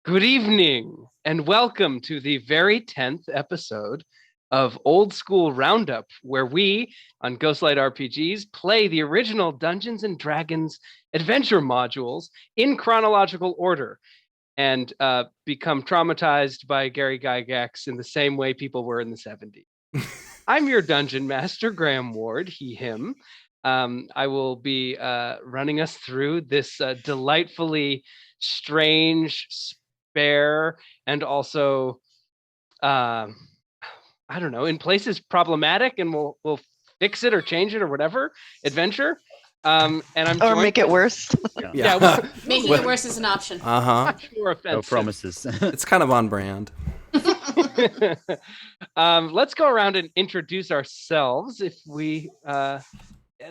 Good evening, and welcome to the very 10th episode of Old School Roundup, where we, on Ghostlight RPGs, play the original Dungeons & Dragons adventure modules in chronological order and become traumatized by Gary Gygax in the same way people were in the 70s. I'm your Dungeon Master, Graham Ward, he, him. I will be running us through this delightfully strange, spare, and also, I don't know, in places problematic, and we'll fix it or change it or whatever adventure. And I'm or make it worse. Making it worse is an option. Sure, no promises. It's kind of on brand. Let's go around and introduce ourselves. If we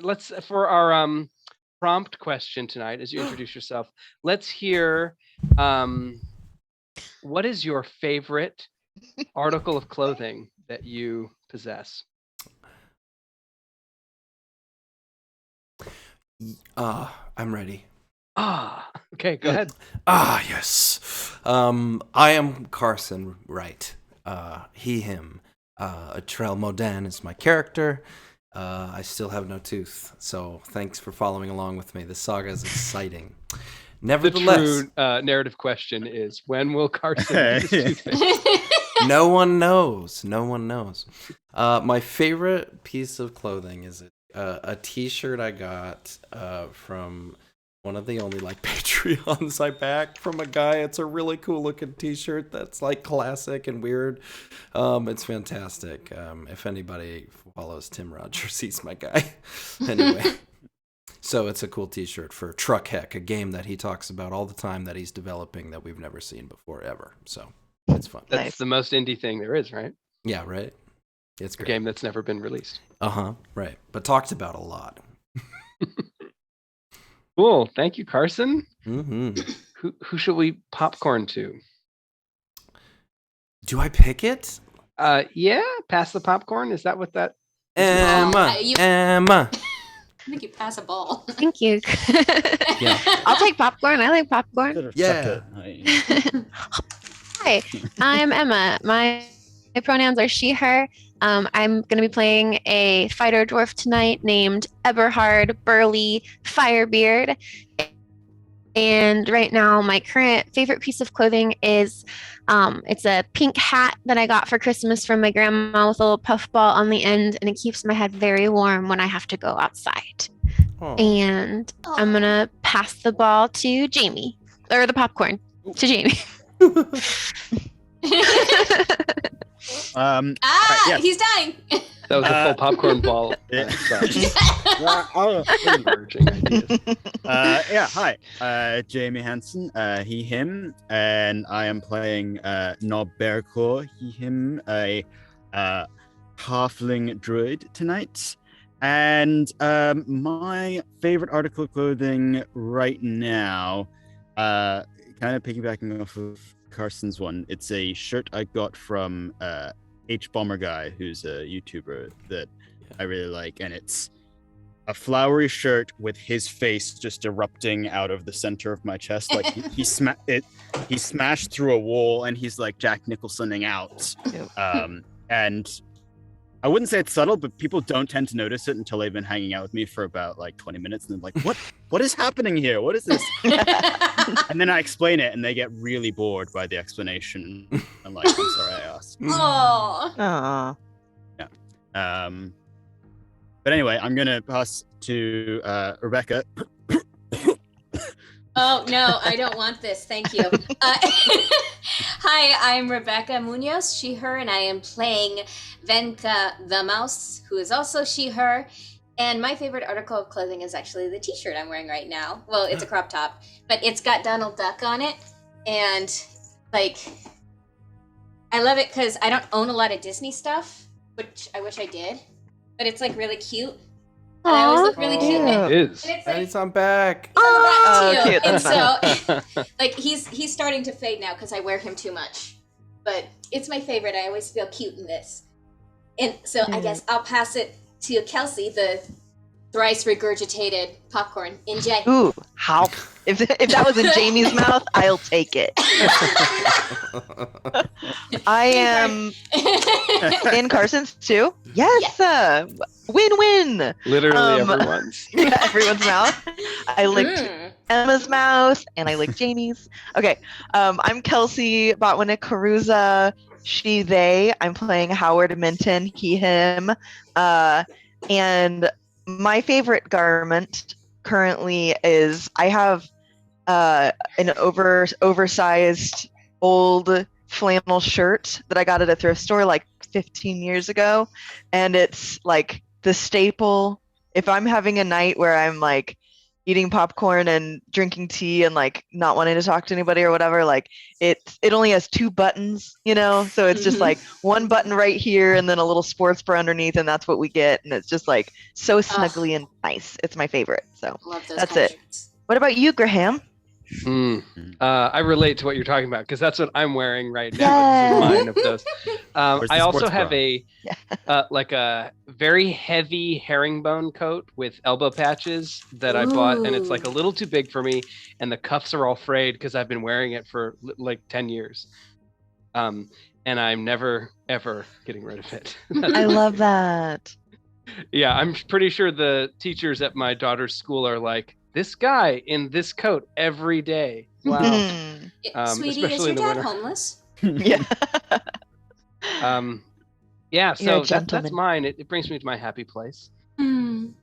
let's for our prompt question tonight, as you introduce yourself, let's hear what is your favorite article of clothing that you possess? I'm ready. Okay, go ahead. Yes. I am Carson Wright. He, him. Trell Modan is my character. I still have no tooth, so thanks for following along with me. This saga is exciting. Nevertheless, the true narrative question is, when will Carson get his toothpick? No one knows. No one knows. My favorite piece of clothing is a T-shirt I got from one of the only Patreons I backed from a guy. It's a really cool looking T-shirt that's classic and weird. It's fantastic. If anybody follows Tim Rogers, he's my guy. Anyway, so it's a cool T-shirt for Truck Heck, a game that he talks about all the time that he's developing that we've never seen before ever. So it's fun. That's the most indie thing there is, right? Yeah, right. It's a great. Game that's never been released. Right, but talked about a lot. Cool. Thank you, Carson. Mm-hmm. Who should we popcorn to? Do I pick it? Yeah. Pass the popcorn. Is that what that? Emma. Emma. I think you pass a ball. Thank you. Yeah. I'll take popcorn. I like popcorn. Yeah. Hi, I'm Emma. My pronouns are she, her. I'm going to be playing a fighter dwarf tonight named Eberhard Burley Firebeard. And right now, my current favorite piece of clothing is it's a pink hat that I got for Christmas from my grandma with a little puffball on the end, and it keeps my head very warm when I have to go outside. Oh. And I'm going to pass the ball to Jamie, or the popcorn to Jamie. Yes. He's dying. That was a full popcorn ball. Yeah. Hi. Jamie Hansen, he, him, and I am playing Nob Bearclaw, he, him, a halfling druid tonight. And my favorite article of clothing right now, kind of piggybacking off of Carson's one, it's a shirt I got from H Bomber Guy, who's a YouTuber that I really like, and it's a flowery shirt with his face just erupting out of the center of my chest, like he smashed through a wall, and he's like Jack Nicholsoning out. And I wouldn't say it's subtle, but people don't tend to notice it until they've been hanging out with me for about 20 minutes, and they're like, what is happening here? What is this? And then I explain it, and they get really bored by the explanation. I'm like, I'm sorry I asked. Oh. Yeah. But anyway, I'm gonna pass to Rebecca. Oh no, I don't want this. Thank you. Hi, I'm Rebecca Muñoz, she, her, and I am playing Venka the mouse, who is also she, her. And my favorite article of clothing is actually the T-shirt I'm wearing right now. Well, it's a crop top, but it's got Donald Duck on it, and I love it because I don't own a lot of Disney stuff, which I wish I did. But it's really cute. And I always look really cute. It is. And it's Anytime back. cute. Cute. And so he's starting to fade now because I wear him too much. But it's my favorite. I always feel cute in this. And so I guess I'll pass it to Kelsey, the thrice regurgitated popcorn. Enjoy. Ooh, how? If that was in Jamie's mouth, I'll take it. I am in Carson's too. Yes, win-win. Literally everyone's. Yeah, everyone's mouth. I licked Emma's mouth, and I licked Jamie's. Okay, I'm Kelsea Botwinik-Hruza. She, they. I'm playing Howard Minton. He, him. And my favorite garment currently is I have an oversized old flannel shirt that I got at a thrift store like 15 years ago, and it's like the staple. If I'm having a night where I'm like eating popcorn and drinking tea and like not wanting to talk to anybody or whatever, like it only has 2 buttons, so it's just like one button right here and then a little sports bra underneath, and that's what we get, and it's just like so snuggly and nice. It's my favorite. So that's it. Shirts. What about you, Graham? I relate to what you're talking about because that's what I'm wearing right now. It's mine of those. I also have a like a very heavy herringbone coat with elbow patches that I bought, and it's like a little too big for me, and the cuffs are all frayed because I've been wearing it for like 10 years. And I'm never ever getting rid of it. I love that. Yeah, I'm pretty sure the teachers at my daughter's school are like, this guy in this coat every day. Wow. Sweetie, is your dad homeless? Yeah. Yeah, You're so a that's mine. It brings me to my happy place. Mm.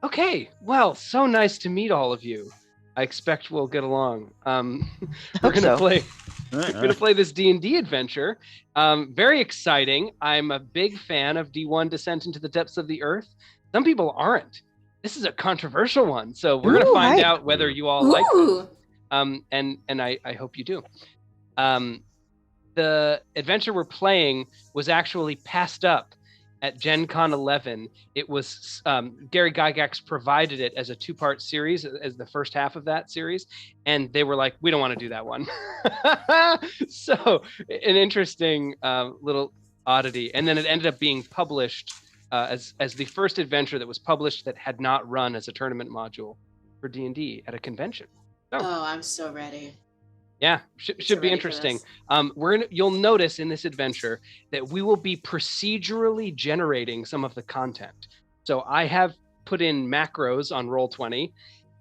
Okay, well, so nice to meet all of you. I expect we'll get along. We're gonna play this D&D adventure. Very exciting. I'm a big fan of D1 Descent into the Depths of the Earth. Some people aren't. This is a controversial one, so we're gonna find out whether you all like it. And I hope you do. The adventure we're playing was actually passed up at Gen Con 11. It was Gary Gygax provided it as a 2-part series, as the first half of that series, and they were like, we don't want to do that one. So an interesting little oddity, and then it ended up being published as the first adventure that was published that had not run as a tournament module for D&D at a convention. So, I'm so ready. Yeah, should be interesting. You'll notice in this adventure that we will be procedurally generating some of the content. So I have put in macros on Roll20,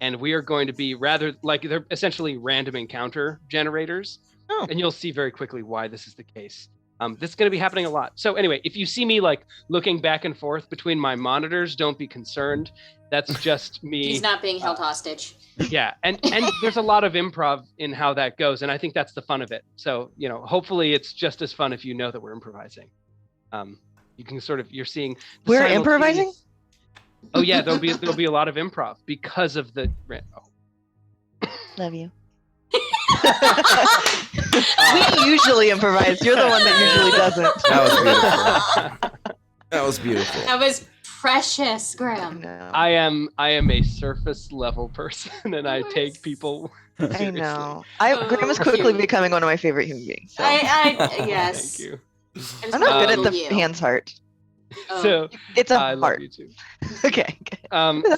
and we are going to be rather like they're essentially random encounter generators. And you'll see very quickly why this is the case. This is going to be happening a lot. So anyway, if you see me like looking back and forth between my monitors, don't be concerned. That's just me. He's not being held hostage. Yeah, and there's a lot of improv in how that goes, and I think that's the fun of it. So hopefully it's just as fun if you know that we're improvising. You can you're seeing. We're improvising? Oh yeah, there'll be a lot of improv because of the. Love you. We usually improvise. You're the one that usually doesn't. That was beautiful. That was precious, Graham. I am a surface level person, and I take people seriously. I know. Graham is quickly becoming one of my favorite human beings. So. Yes. Thank you. I'm not good at the hand's heart. So it's a I heart. love you too. Okay.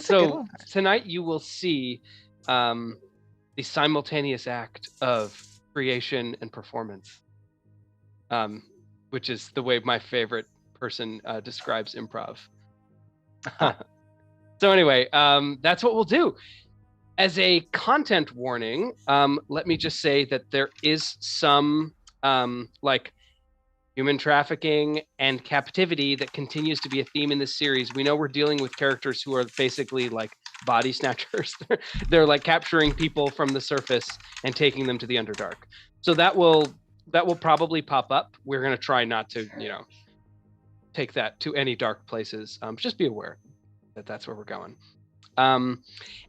So tonight you will see the simultaneous act of creation and performance, which is the way my favorite person describes improv. So anyway, that's what we'll do. As a content warning, let me just say that there is some like human trafficking and captivity that continues to be a theme in this series. We know we're dealing with characters who are basically like body snatchers. They're like capturing people from the surface and taking them to the Underdark. So that will probably pop up. We're going to try not to, take that to any dark places. Just be aware that that's where we're going.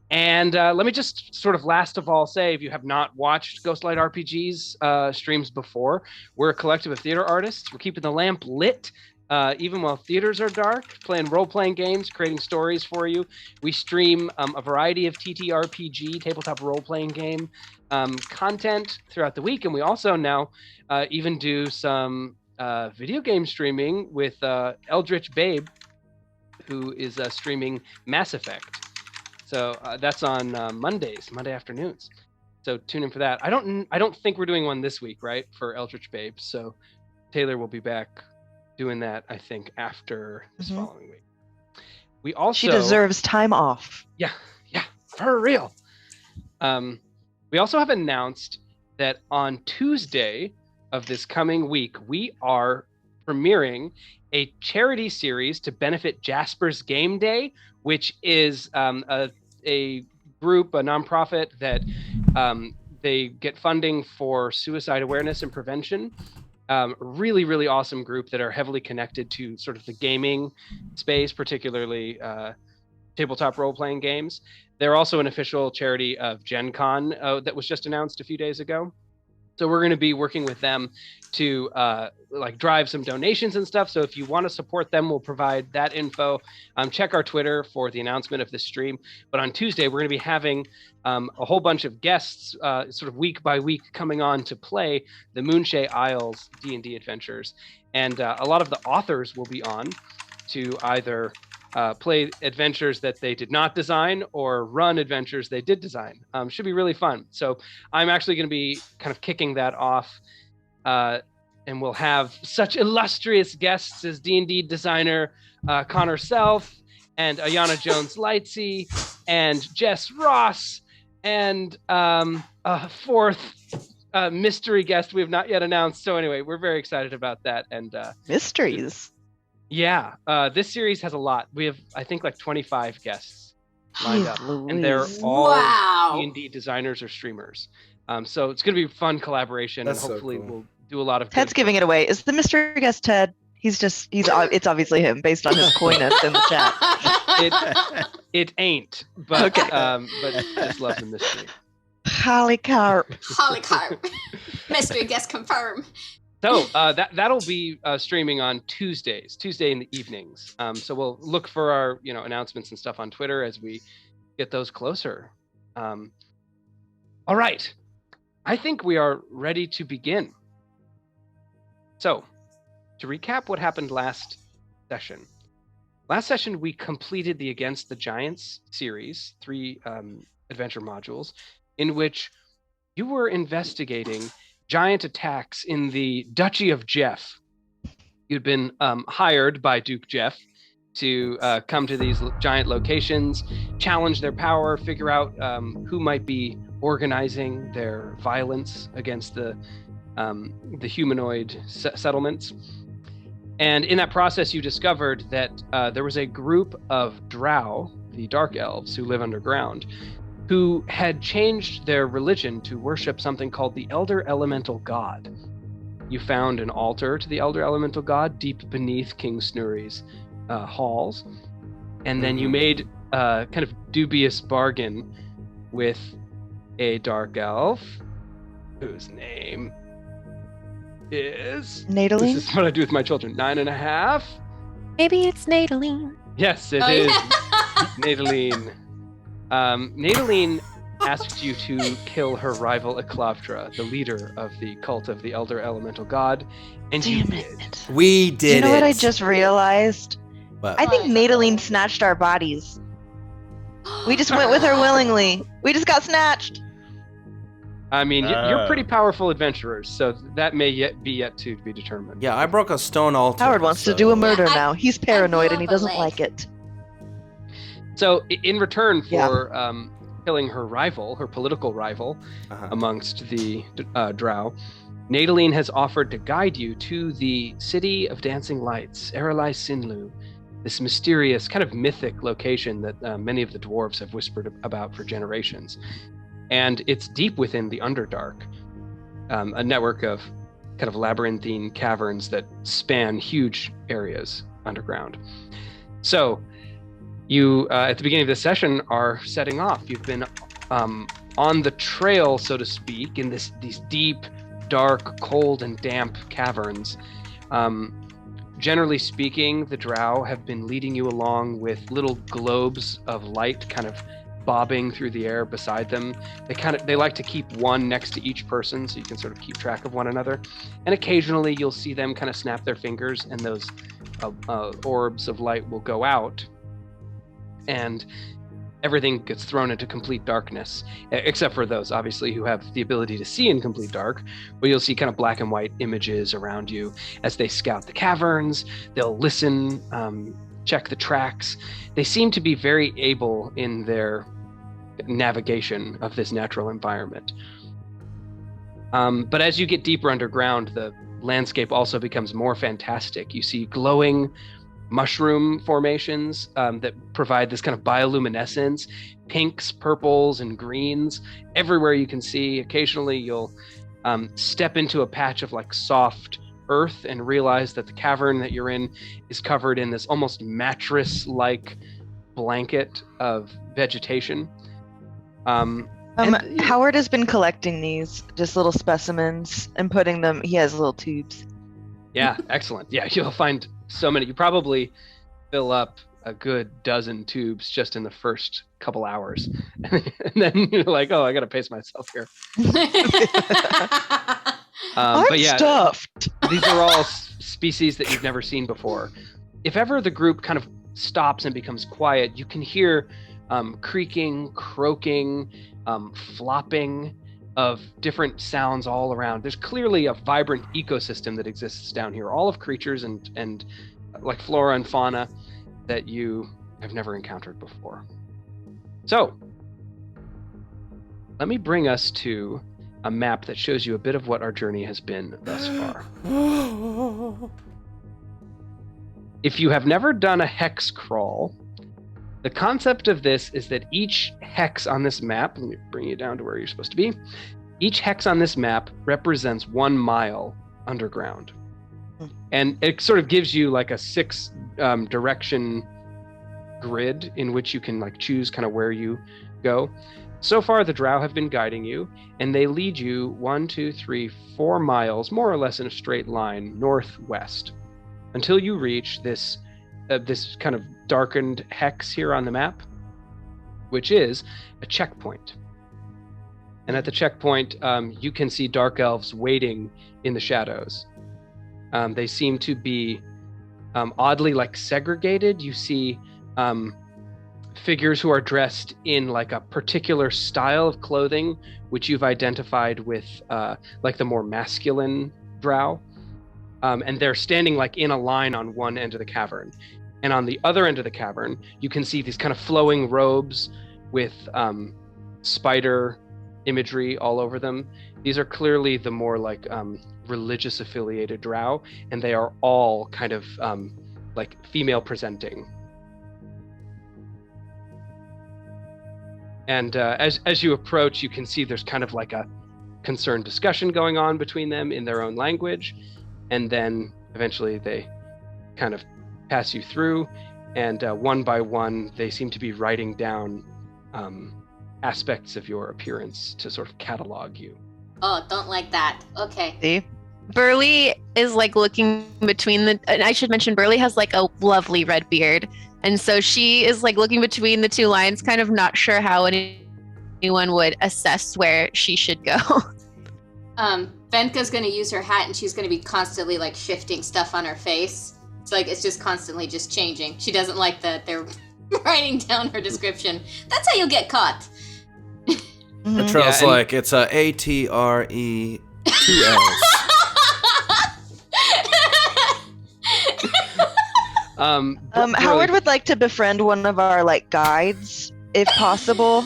And let me just sort of last of all say, if you have not watched Ghostlight RPG's streams before, we're a collective of theater artists. We're keeping the lamp lit even while theaters are dark, playing role-playing games, creating stories for you. We stream a variety of TTRPG, tabletop role-playing game content throughout the week. And we also now even do some video game streaming with Eldritch Babe, who is streaming Mass Effect. So that's on Monday afternoons. So tune in for that. I don't think we're doing one this week, right, for Eldritch Babes. So Taylor will be back doing that, I think, after this following week. We also She deserves time off. Yeah, for real. We also have announced that on Tuesday of this coming week, we are premiering a charity series to benefit Jasper's Game Day, which is a group, a nonprofit that they get funding for suicide awareness and prevention. Really, really awesome group that are heavily connected to sort of the gaming space, particularly tabletop role-playing games. They're also an official charity of Gen Con that was just announced a few days ago. So we're going to be working with them to drive some donations and stuff. So if you want to support them, we'll provide that info. Check our Twitter for the announcement of this stream. But on Tuesday, we're going to be having a whole bunch of guests sort of week by week coming on to play the Moonshae Isles D&D adventures. And a lot of the authors will be on to either play adventures that they did not design or run adventures they did design. Should be really fun. So I'm actually going to be kind of kicking that off, and we'll have such illustrious guests as D&D designer Connor Self and Ayana Jones-Lightsey and Jess Ross and a fourth mystery guest we have not yet announced. So anyway, we're very excited about that. And Mysteries. Yeah, this series has a lot. We have, I think, like 25 guests lined up, and they're all D&D designers or streamers. So it's going to be a fun collaboration, That's and hopefully so cool. we'll do a lot of. Ted's giving it away. Is the mystery guest Ted? It's obviously him based on his coyness in the chat. It ain't, but Okay. but just love the mystery. Polycarp. Mystery guest confirm. So that'll be streaming on Tuesday in the evenings. So we'll look for our announcements and stuff on Twitter as we get those closer. All right, I think we are ready to begin. So to recap what happened last session. Last session we completed the Against the Giants series, 3 adventure modules, in which you were investigating giant attacks in the Duchy of Jeff. You'd been hired by Duke Jeff to come to these giant locations, challenge their power, figure out who might be organizing their violence against the humanoid settlements. And in that process, you discovered that there was a group of drow, the Dark Elves, who live underground, who had changed their religion to worship something called the Elder Elemental God. You found an altar to the Elder Elemental God deep beneath King Snuri's halls, and then you made a kind of dubious bargain with a Dark Elf, whose name is... Nadaline? This is what I do with my children. 9.5? Maybe it's Nadaline. Yes, it is. Nadaline. Nadaline asked you to kill her rival Eklavdra, the leader of the cult of the Elder Elemental God, and you Damn did. it. We did Do you know it. what I just realized? What? I think Nadaline snatched our bodies. We just went with her willingly. We just got snatched. I mean, you're pretty powerful adventurers, so that may be yet to be determined. Yeah, I broke a stone altar. Howard wants to so- do a murder Yeah, now. He's paranoid and he blew up a doesn't leg. like it. So, in return for killing her rival, her political rival, Uh-huh. amongst the drow, Nadaline has offered to guide you to the City of Dancing Lights, Erelai Sinlu, this mysterious, kind of mythic location that many of the dwarves have whispered about for generations. And it's deep within the Underdark, a network of kind of labyrinthine caverns that span huge areas underground. So, you, at the beginning of this session, are setting off. You've been on the trail, so to speak, in these deep, dark, cold, and damp caverns. Generally speaking, the drow have been leading you along with little globes of light kind of bobbing through the air beside them. They like to keep one next to each person so you can sort of keep track of one another. And occasionally you'll see them kind of snap their fingers and those orbs of light will go out, and everything gets thrown into complete darkness, except for those, obviously, who have the ability to see in complete dark, where you'll see kind of black and white images around you as they scout the caverns. They'll listen, check the tracks. They seem to be very able in their navigation of this natural environment. But as you get deeper underground, the landscape also becomes more fantastic. You see glowing mushroom formations that provide this kind of bioluminescence, pinks, purples, and greens everywhere you can see. Occasionally you'll step into a patch of like soft earth and realize that the cavern that you're in is covered in this almost mattress-like blanket of vegetation. Howard has been collecting these, just little specimens, and putting them, he has little tubes. Yeah, excellent. Yeah, you'll find so many. You probably fill up a good dozen tubes just in the first couple hours. And then you're like, oh, I got to pace myself here. I'm stuffed. These are all species that you've never seen before. If ever the group kind of stops and becomes quiet, you can hear creaking, croaking, flopping of different sounds all around. There's clearly a vibrant ecosystem that exists down here, all of creatures and like flora and fauna that you have never encountered before. So, let me bring us to a map that shows you a bit of what our journey has been thus far. If you have never done a hex crawl, the concept of this is that each hex on this map, let me bring you down to where you're supposed to be, each hex on this map represents 1 mile underground. And it sort of gives you like a 6 direction grid in which you can like choose kind of where you go. So far, the drow have been guiding you, and they lead you 1, 2, 3, 4 miles, more or less in a straight line, northwest, until you reach this kind of darkened hex here on the map, which is a checkpoint. And at the checkpoint, you can see dark elves waiting in the shadows. They seem to be oddly like segregated. You see figures who are dressed in like a particular style of clothing, which you've identified with like the more masculine drow. And they're standing like in a line on one end of the cavern. And on the other end of the cavern, you can see these kind of flowing robes with spider imagery all over them. These are clearly the more like religious affiliated drow, and they are all kind of like female presenting. And as you approach, you can see there's kind of like a concerned discussion going on between them in their own language. And then eventually they kind of pass you through, and one by one, they seem to be writing down aspects of your appearance to sort of catalog you. Oh, don't like that. Okay. See? Burley is like looking between and I should mention Burley has like a lovely red beard. And so she is like looking between the two lines, kind of not sure how anyone would assess where she should go. Venka's gonna use her hat, and she's gonna be constantly like shifting stuff on her face. It's like it's just constantly just changing. She doesn't like that they're writing down her description. That's how you'll get caught. Latrell's like, it's a ATRE 2 L's. Howard would like to befriend one of our like guides, if possible.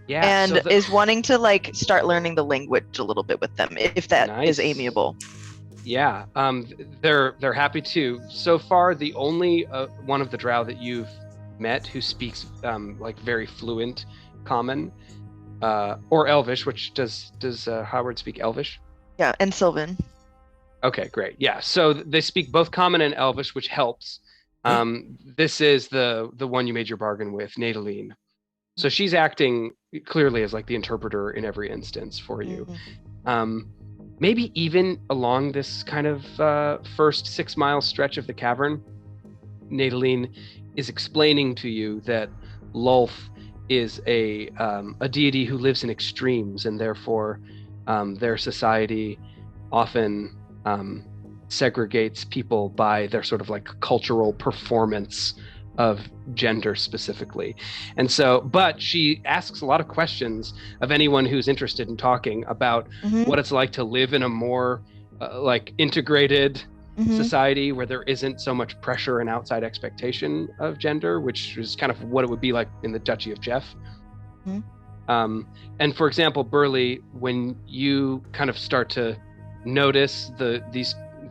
Yeah, and is wanting to like start learning the language a little bit with them, if that is amiable. Yeah, they're happy to. So far, the only one of the drow that you've met who speaks like very fluent Common or Elvish, which does Howard speak Elvish? Yeah, and Sylvan. Okay, great. Yeah, so they speak both Common and Elvish, which helps. This is the one you made your bargain with, Nadaline. So she's acting clearly as like the interpreter in every instance for you. Maybe even along this kind of first 6 mile stretch of the cavern, Nadaline is explaining to you that Lulf is a deity who lives in extremes, and therefore their society often segregates people by their sort of like cultural performance of gender specifically. And so, but she asks a lot of questions of anyone who's interested in talking about what it's like to live in a more like integrated society where there isn't so much pressure and outside expectation of gender, which is kind of what it would be like in the Duchy of Jeff. And for example, Burley, when you kind of start to notice the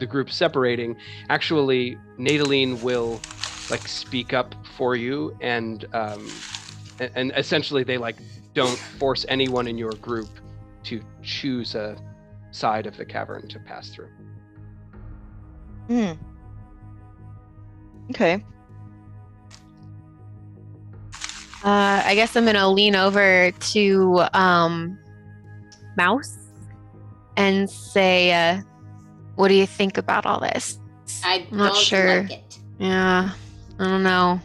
group separating, actually Nadaline will like speak up for you, and essentially they like don't force anyone in your group to choose a side of the cavern to pass through. Okay. I guess I'm gonna lean over to Mouse and say, what do you think about all this? I I'm not don't sure. like it. Yeah, I don't know.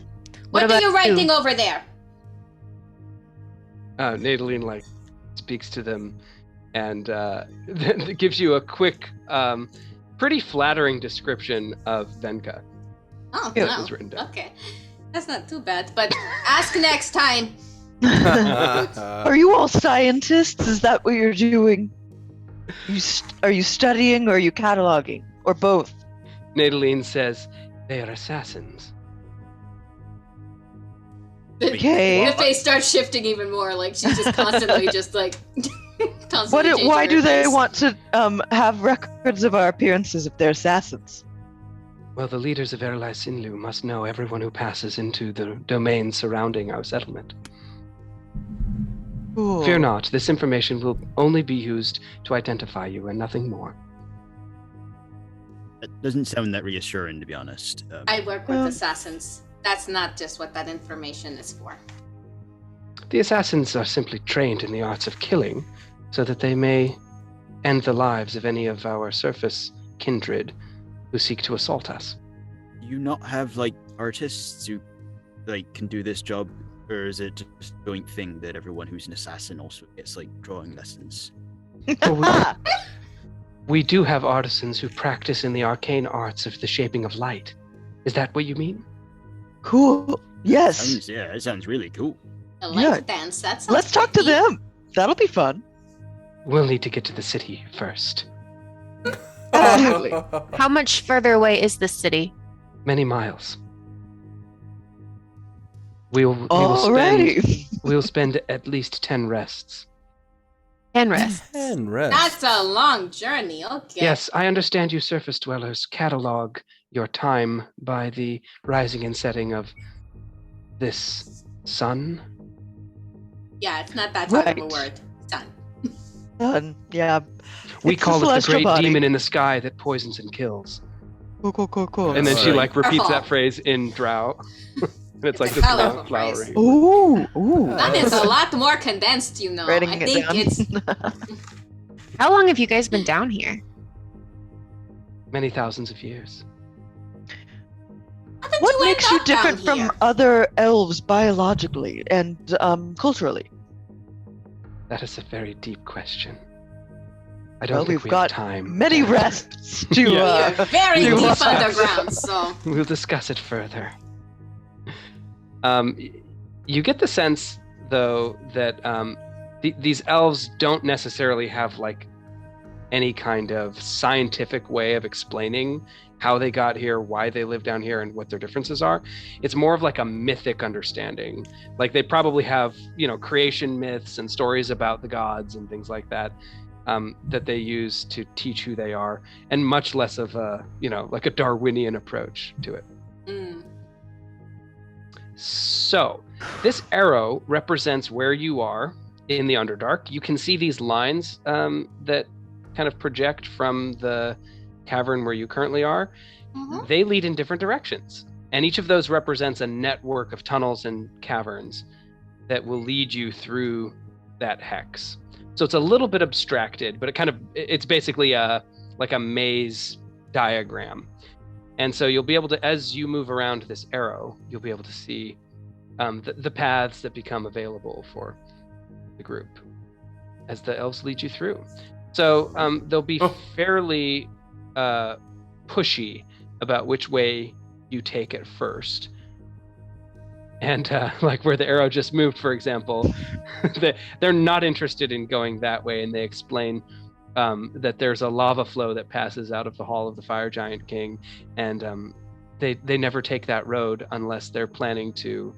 What are about you writing over there? Nadaline like speaks to them and gives you a quick, pretty flattering description of Venka. Oh, That no. was written down. Okay. That's not too bad, but ask next time. Are you all scientists? Is that what you're doing? Are you studying or are you cataloging? Or both? Nadaline says, they are assassins. Okay. The face starts shifting even more, like she's just constantly just like constantly changing Why her do they face. want to have records of our appearances if they're assassins? Well, the leaders of Erlai Sinlu must know everyone who passes into the domain surrounding our settlement. Cool. Fear not, this information will only be used to identify you and nothing more. That doesn't sound that reassuring, to be honest. I work with assassins. That's not just what that information is for. The assassins are simply trained in the arts of killing, so that they may end the lives of any of our surface kindred who seek to assault us. Do you not have like artists who like can do this job, or is it just a joint thing that everyone who's an assassin also gets like drawing lessons? We do have artisans who practice in the arcane arts of the shaping of light. Is that what you mean? Cool. Yes. That sounds really cool. A light dance, that sounds Let's talk to creepy. them. That'll be fun. We'll need to get to the city first. Absolutely. How much further away is this city? Many miles. We'll Alrighty. spend at least 10 rests. 10 rests. And rest. That's a long journey, okay. Yes, I understand you surface dwellers catalog your time by the rising and setting of this sun. Yeah, it's not that hard of a Right. word. Sun. Fun. Yeah. We It's a call it the celestial great body. demon in the sky that poisons and kills. Cool. And then she Right. like repeats Oh. that phrase in Drow. And it's like a this hell of long a flowery. phrase. Ooh. That is a lot more condensed, you know. Writing I it think down. it's How long have you guys been down here? Many thousands of years. How did What you makes end you up down different from here? other elves biologically and culturally? That is a very deep question. I Well, don't think we've we got have time. many to- rests to. Yeah. You're very do deep what's underground, so We'll discuss it further. You get the sense, though, that these elves don't necessarily have like any kind of scientific way of explaining how they got here, why they live down here, and what their differences are. It's more of like a mythic understanding. Like they probably have, creation myths and stories about the gods and things like that. That they use to teach who they are, and much less of a, like a Darwinian approach to it. So, this arrow represents where you are in the Underdark. You can see these lines that kind of project from the cavern where you currently are. Mhm. They lead in different directions, and each of those represents a network of tunnels and caverns that will lead you through that hex. So it's a little bit abstracted, but it's basically like a maze diagram. And so you'll be able to, as you move around this arrow, you'll be able to see the paths that become available for the group as the elves lead you through. So they'll be fairly pushy about which way you take it first. And like where the arrow just moved, for example, they're not interested in going that way, and they explain that there's a lava flow that passes out of the Hall of the Fire Giant King, and they never take that road unless they're planning to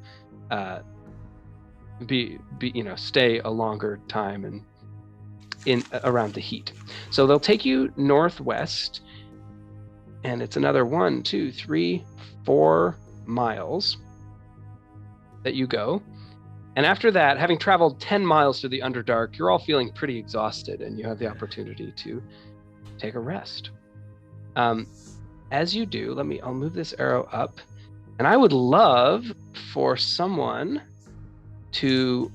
stay a longer time and in around the heat. So they'll take you northwest, and it's another 1, 2, 3, 4 miles that you go. And after that, having traveled 10 miles through the Underdark, you're all feeling pretty exhausted, and you have the opportunity to take a rest. As you do, I'll move this arrow up, and I would love for someone to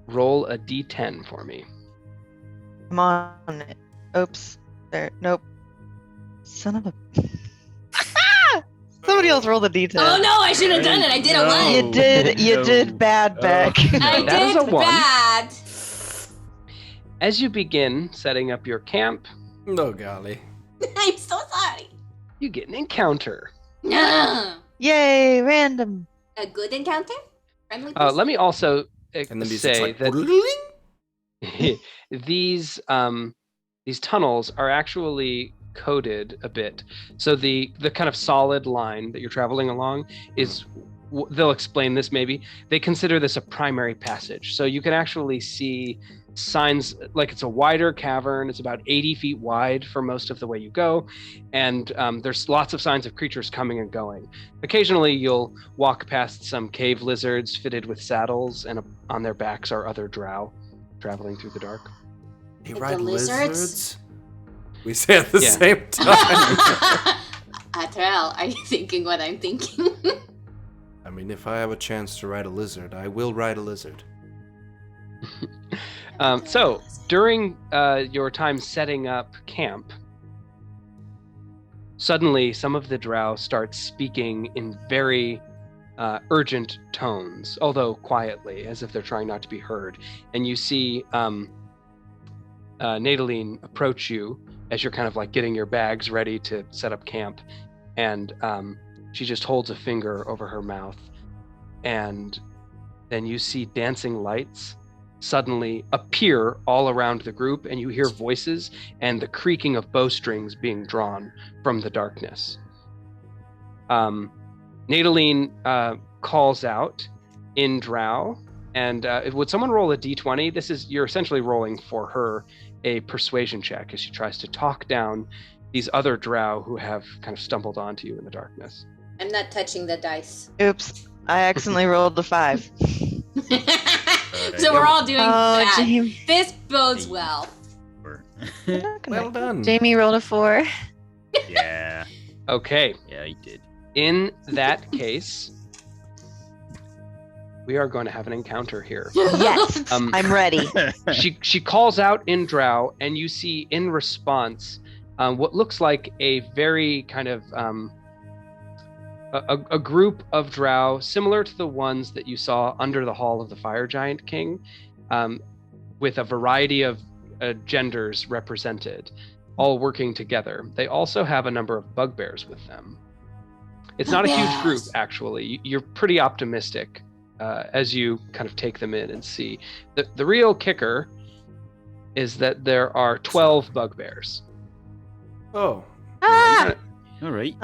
roll a d10 for me. I'm on it. Oops. There. Nope. Son of a. Somebody else roll the d10. Oh no, I should have done it. I did a No. 1. You did bad, Beck. I That is a did 1. bad. As you begin setting up your camp, No golly. I'm so sorry. you get an encounter. No. Yay, random. A good encounter? Friendly Let me also And the music's say like, that these tunnels are actually coded a bit. So the kind of solid line that you're traveling along is, they'll explain this maybe, they consider this a primary passage. So you can actually see signs, like it's a wider cavern, it's about 80 feet wide for most of the way you go, and there's lots of signs of creatures coming and going. Occasionally you'll walk past some cave lizards fitted with saddles, and on their backs are other drow traveling through the dark. They Like ride the lizards? lizards? We say at the Yeah. same time. Atrel, are you thinking what I'm thinking? I mean, if I have a chance to ride a lizard, I will ride a lizard. So during your time setting up camp, suddenly some of the drow start speaking in very urgent tones, although quietly, as if they're trying not to be heard. And you see Nadaline approach you as you're kind of like getting your bags ready to set up camp, and she just holds a finger over her mouth, and then you see dancing lights suddenly appear all around the group, and you hear voices and the creaking of bowstrings being drawn from the darkness. Nadaline calls out in Drow, and would someone roll a d20? You're essentially rolling for her a persuasion check as she tries to talk down these other drow who have kind of stumbled onto you in the darkness. I'm not touching the dice. Oops. I accidentally rolled the 5. So we're all doing bad. Jamie. This bodes well. Well done. Jamie rolled a 4. Yeah. Okay, Yeah, he did. in that case, we are going to have an encounter here. Yes. I'm ready. She calls out in Drow, and you see in response what looks like a very kind of a group of drow similar to the ones that you saw under the Hall of the Fire Giant King, with a variety of genders represented, all working together. They also have a number of bugbears with them. It's not a huge group, actually. You're pretty optimistic as you kind of take them in and see. The real kicker is that there are 12 bugbears. Oh. Ah! All right.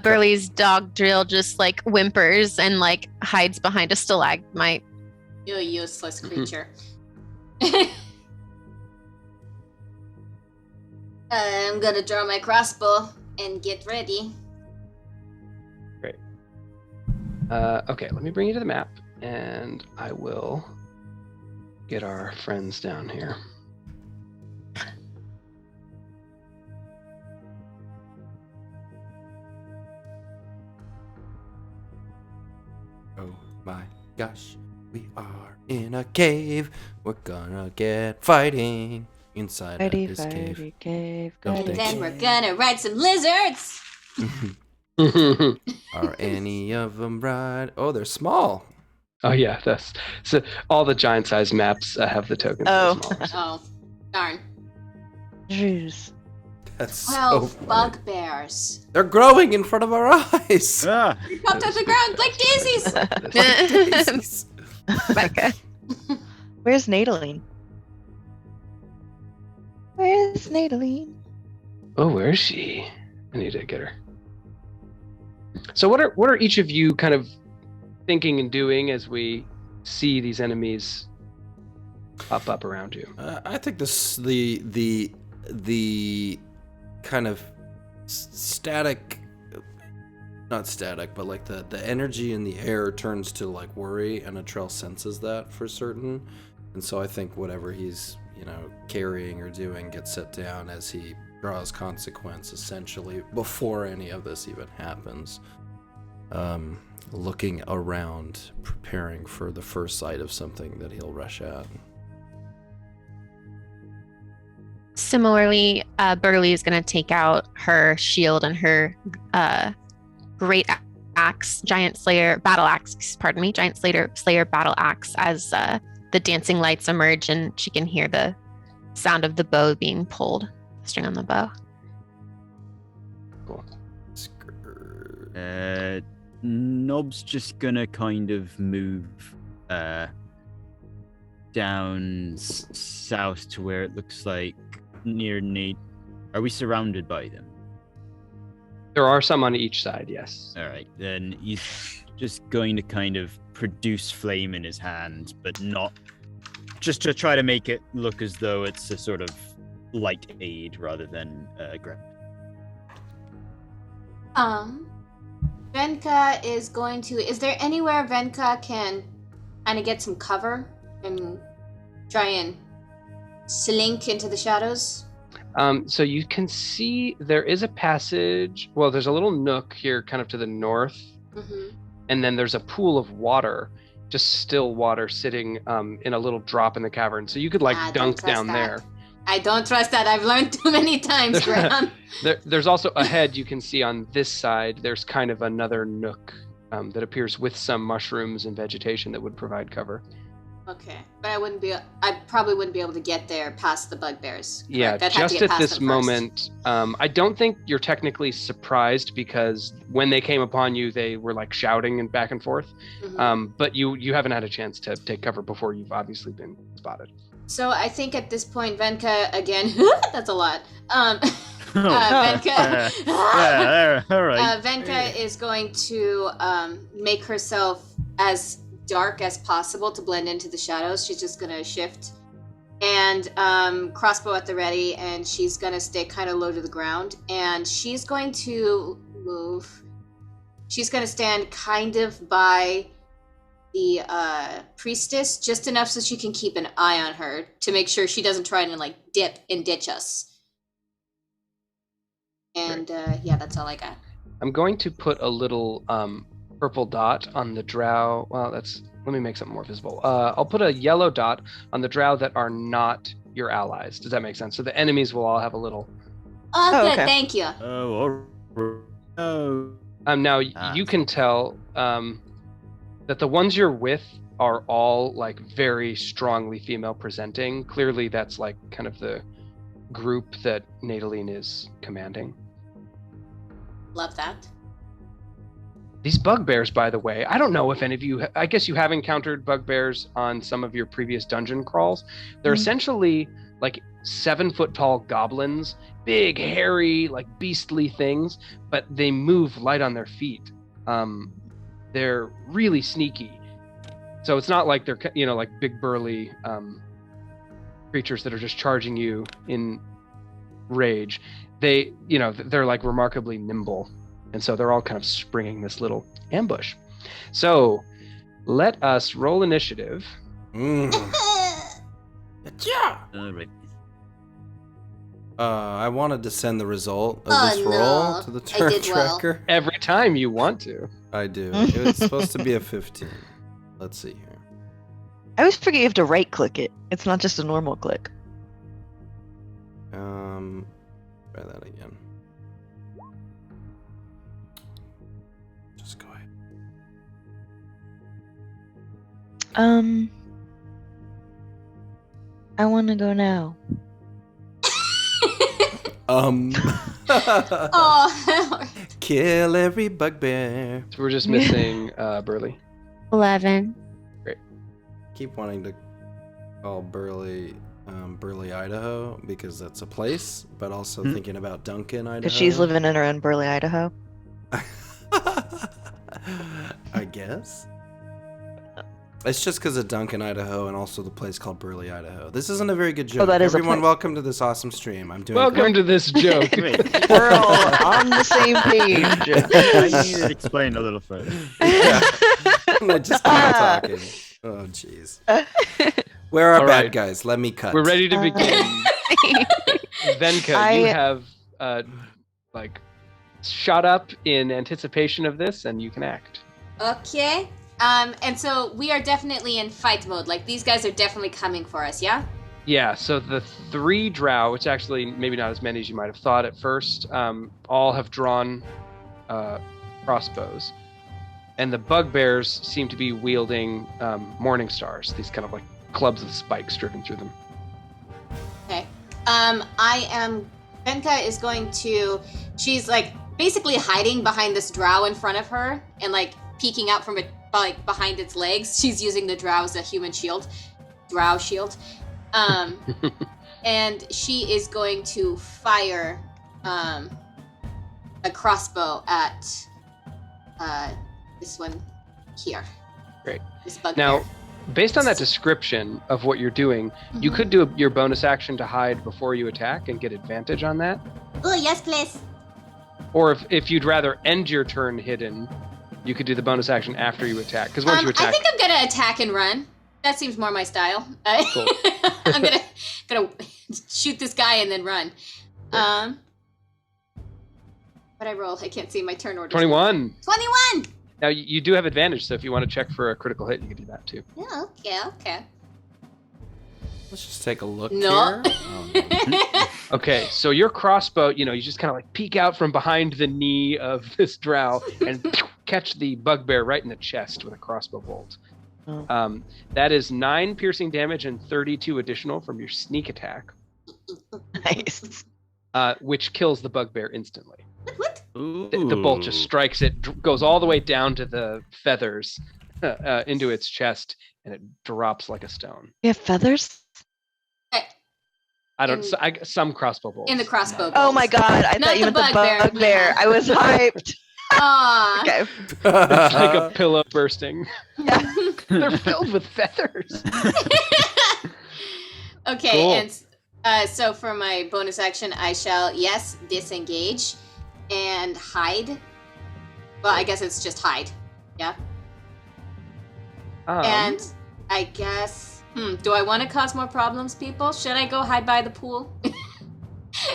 Burley's dog Drill just like whimpers and like hides behind a stalagmite. You useless creature. I'm gonna draw my crossbow and get ready. Great. Okay, let me bring you to the map, and I will get our friends down here. Oh my gosh. We are in a cave. We're gonna get fighting inside of this cave. Don't And think- then we're gonna ride some lizards. Are any of them right? Oh, they're small. Oh yeah, that's so. All the giant-sized maps have the tokens. Oh. For the smallers. Oh, darn. Jeez. That's 12 so funny. bugbears. They're growing in front of our eyes. Ah, They popped off the ground like daisies. Like daisies. Becca. Where's Nadaline? Where's Nadaline? Oh, where is she? I need to get her. So what are each of you kind of thinking and doing as we see these enemies pop up around you? I think this the kind of static, not static, but like the energy in the air turns to like worry, and Atrell senses that for certain, and so I think whatever he's carrying or doing gets set down as he draws consequence, essentially before any of this even happens. Looking around, preparing for the first sight of something that he'll rush at. Similarly, Burley is going to take out her shield and her great axe, giant slayer battle axe, giant slayer battle axe as the dancing lights emerge and she can hear the sound of the bow being pulled, the string on the bow. Cool. Nob's just gonna kind of move down south to where it looks like near Nate. Are we surrounded by them? There are some on each side, yes. All right, then he's just going to kind of produce flame in his hand, but not just to try to make it look as though it's a sort of light aid rather than aggressive. Venka is going to... Is there anywhere Venka can kind of get some cover and try and slink into the shadows? So you can see there is a passage. Well, there's a little nook here kind of to the north. Mm-hmm. And then there's a pool of water, just still water sitting in a little drop in the cavern. So you could like dunk down there. I don't trust that. I've learned too many times, Graham. There's also ahead, you can see on this side, there's kind of another nook that appears with some mushrooms and vegetation that would provide cover. Okay, but I probably wouldn't be able to get there past the bugbears. Yeah, I'd have to just get at past this them first. moment, I don't think you're technically surprised because when they came upon you, they were like shouting and back and forth. Mhm. But you haven't had a chance to take cover before you've obviously been spotted. So I think at this point, Venka again. That's a lot. Oh, Venka. yeah, all right. Venka is going to make herself as dark as possible to blend into the shadows. She's just gonna shift and crossbow at the ready, and she's gonna stay kind of low to the ground, and she's going to move. She's gonna stand kind of by the priestess, just enough so she can keep an eye on her to make sure she doesn't try and like dip and ditch us. And yeah, that's all I got. I'm going to put a little purple dot on the drow. Well, let me make something more visible. I'll put a yellow dot on the drow that are not your allies. Does that make sense? So the enemies will all have a little. Oh, Oh, good, okay. thank you. Oh, Now you can tell that the ones you're with are all like very strongly female presenting. Clearly, that's like kind of the group that Nadaline is commanding. Love that. These bugbears, by the way, I don't know if any of you, I guess you have encountered bugbears on some of your previous dungeon crawls. They're essentially like 7-foot tall goblins, big, hairy, like beastly things, but they move light on their feet. They're really sneaky. So it's not like they're, like big burly creatures that are just charging you in rage. They're like remarkably nimble. And so they're all kind of springing this little ambush. So let us roll initiative. Yeah. all right. I wanted to send the result of Oh, this no. roll to the I turn did well. tracker. Every time you want to. I do. It's supposed to be a 15. Let's see here. I always forget you have to right click it. It's not just a normal click. Try that again. Just go ahead. I want to go now. Oh, Kill every bugbear. So we're just missing Burley. 11. Keep wanting to call Burley, Idaho, because that's a place, but also thinking about Duncan, Idaho. Because she's living in her own Burley, Idaho. I guess. It's just because of Duncan, Idaho, and also the place called Burley, Idaho. This isn't a very good joke. that is a Everyone, place. welcome to this awesome stream. I'm doing Welcome to this joke. Wait, We're all on the same page. I need to explain a little further. Yeah. I just keep talking. Oh, jeez. Where are All bad right. guys? Let me cut. We're ready to begin. Venka, you have shot up in anticipation of this, and you can act. okay. And so we are definitely in fight mode. Like, these guys are definitely coming for us, yeah? Yeah, so the 3 drow, which actually maybe not as many as you might have thought at first, all have drawn crossbows. And the bugbears seem to be wielding morning stars, these kind of like clubs with spikes driven through them. Okay. Venka is going to, she's like basically hiding behind this drow in front of her and like peeking out from it, like behind its legs. She's using the drow as a human shield, drow shield. And she is going to fire a crossbow at this one here. Great. This bugbear. Now, based on that description of what you're doing, you could do your bonus action to hide before you attack and get advantage on that. Oh, yes, please. Or if you'd rather end your turn hidden, you could do the bonus action after you attack. Because once you attack, I think I'm gonna attack and run. That seems more my style. Cool. I'm gonna shoot this guy and then run. What I roll? I can't see my turn order. 21. 21. Now you do have advantage, so if you want to check for a critical hit, you can do that too. Yeah, okay. Let's just take a look No. here. Oh, no. Okay, so your crossbow, you just kind of like peek out from behind the knee of this drow and catch the bugbear right in the chest with a crossbow bolt. Oh. That is 9 piercing damage and 32 additional from your sneak attack, Nice. which kills the bugbear instantly. What? The bolt just strikes it, goes all the way down to the feathers into its chest, and it drops like a stone. You have feathers? Some crossbow bolts. In the crossbow. Oh my god, I Not thought you the meant the bugbear. bugbear. I was hyped. Aw. Okay. It's like a pillow bursting. Yeah. They're filled with feathers. Okay, Cool. and so for my bonus action, I shall, disengage and hide. Well, I guess it's just hide. Yeah. And I guess, do I want to cause more problems, people? Should I go hide by the pool?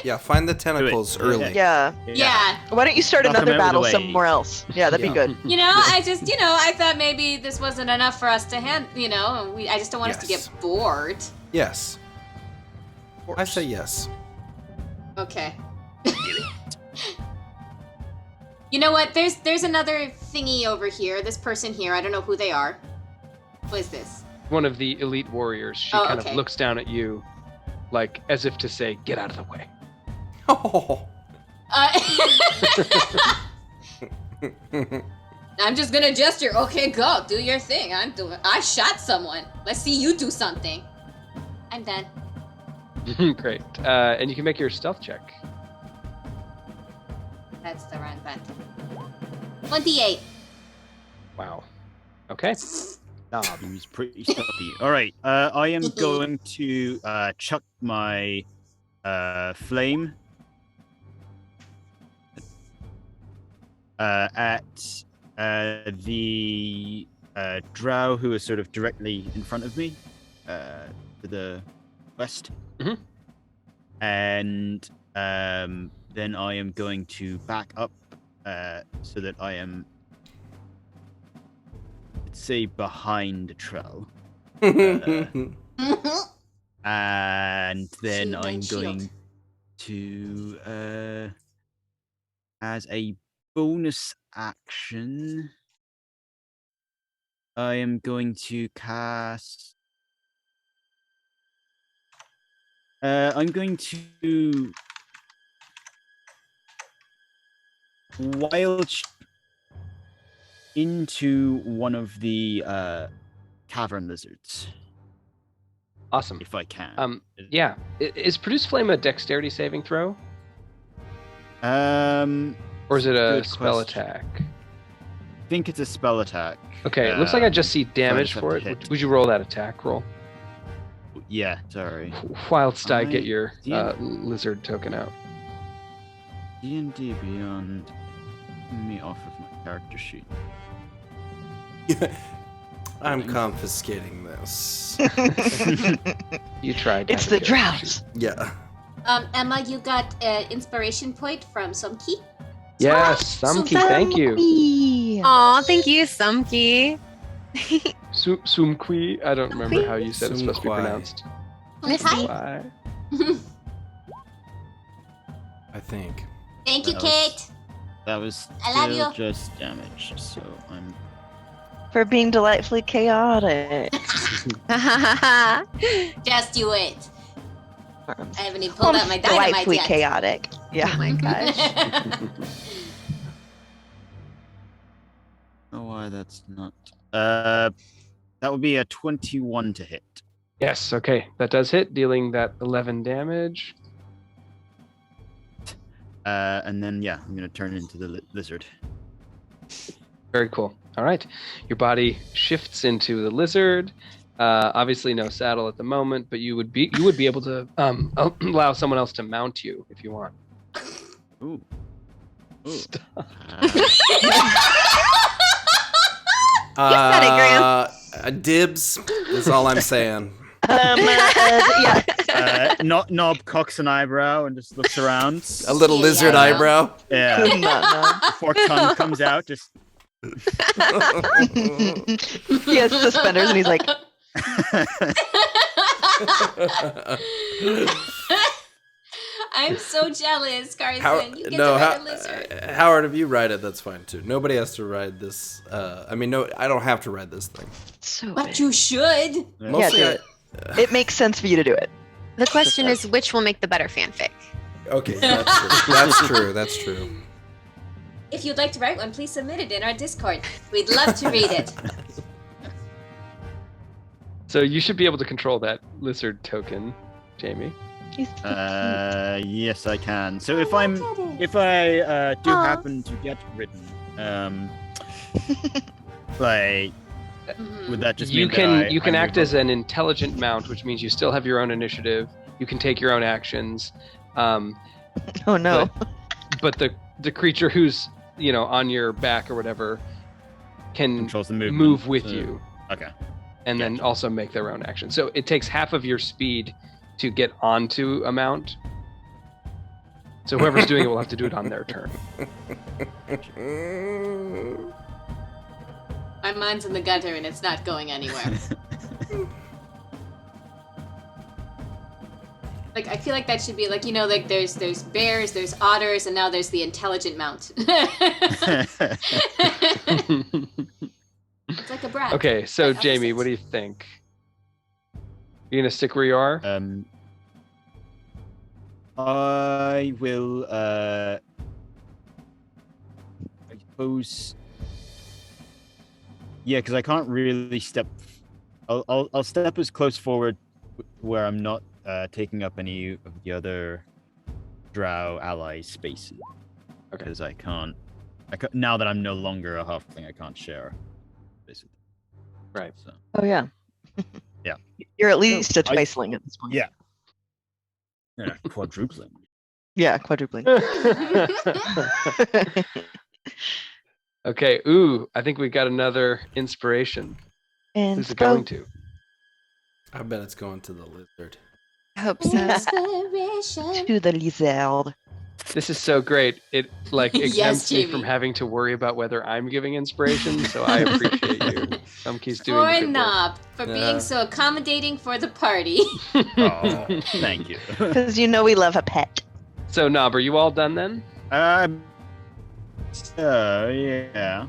Yeah, find the tentacles Do it. early. Yeah. Yeah. Why don't you start Knock 'em another out of the battle way. somewhere else? Yeah, that'd be good. I just, I thought maybe this wasn't enough for us to I just don't want us to Yes. get bored. Yes. I say yes. Okay. You know what? There's another thingy over here. This person here. I don't know who they are. What is this? One of the elite warriors. She Oh, kind okay. of looks down at you, like as if to say, "Get out of the way." Oh. I'm just gonna gesture. Okay, go. Do your thing. I shot someone. Let's see you do something. I'm done. Great. And you can make your stealth check. That's the wrong button. 28. Wow. Okay. Seems pretty stealthy. All right. I am going to chuck my flame at the drow who is sort of directly in front of me, to the west. Mhm. And then I am going to back up so that I am, let's say, behind the trail. And then Shield I'm and shield. going to, as a bonus action, I am going to cast. I'm going to wild into one of the cavern lizards, Awesome. if I can. Yeah. Is Produce Flame a dexterity saving throw? Or is it a good spell question. attack? I think it's a spell attack. Okay, it looks like I just see damage just have for to it. hit. Would you roll that attack roll? Yeah, sorry. Whilst I get I your did- lizard token out. D&D Beyond me off of my character sheet. I'm confiscating this. You tried. to It's have the a character drought. Yeah. Emma, you got an inspiration point from Sumki. sheet. Yes, Sumki, thank you. you. Aw, thank you, Sumki. Sumqui. I don't remember how you said it's supposed to be Sumquai. pronounced. Misty. Why? I think. Thank you, That was- Kate. That was I love still you. just damage, so I'm... For being delightfully chaotic. Just do it. I haven't even Oh, pulled out my dynamite delightfully yet. chaotic. Yeah. Oh my gosh. Oh, why that's not... that would be a 21 to hit. Yes, okay. That does hit, dealing that 11 damage. And then, yeah, I'm going to turn into the lizard. Very cool. All right. Your body shifts into the lizard. Obviously no saddle at the moment, but you would be able to allow someone else to mount you if you want. Ooh. Ooh. Stop. said it, Graham. Dibs is all I'm saying. Yeah. Knob cocks an eyebrow and just looks around. A little Yeah. lizard eyebrow. Yeah. Could not know. Fork tongue comes out, just... He has suspenders and he's like, I'm so jealous, Carson. Howard, You get no, to ride a lizard. Howard, if you ride it, that's fine too. Nobody has to ride this. I mean, no, I don't have to ride this thing. so But big. you should. Mostly, do it. It makes sense for you to do it. The question is, which will make the better fanfic? okay, that's true. That's true. That's true. If you'd like to write one, please submit it in our Discord. We'd love to read it. So you should be able to control that lizard token, Jamie. He's yes, I can. So if I do Aw. happen to get ridden, like, would that just You mean can that you can I act move as an intelligent mount, which means you still have your own initiative. You can take your own actions. oh no. But the creature who's on your back or whatever can controls the movement? move with So- you Okay. and then also make their own action. So it takes half of your speed to get onto a mount. So whoever's doing it will have to do it on their turn. My mind's in the gutter and it's not going anywhere. Like, I feel like that should be like, like there's bears, there's otters, and now there's the intelligent mount. It's like a brat. Okay, so Right, Jamie, opposites. what do you think? You gonna stick where you are? I will. I suppose. Yeah, because I can't really step. I'll step as close forward where I'm not taking up any of the other drow ally spaces. Okay. Because I can't. Now that I'm no longer a halfling, I can't share. Basically. Right. So. Oh yeah. Yeah. You're at least a I- twiceling at this point. Yeah. Yeah, quadrupling. Yeah, quadrupling. Okay. Ooh, I think we got another inspiration. And Who's it going to? I bet it's going to the lizard. I hope so. Inspiration. to the lizard. This is so great. It Yes, exempts me from Jamie. having to worry about whether I'm giving inspiration. So I appreciate you. Sumki's doing For good work. Knob, for Yeah. being so accommodating for the party. Oh, thank you. Because we love a pet. So Knob, are you all done then? Yeah.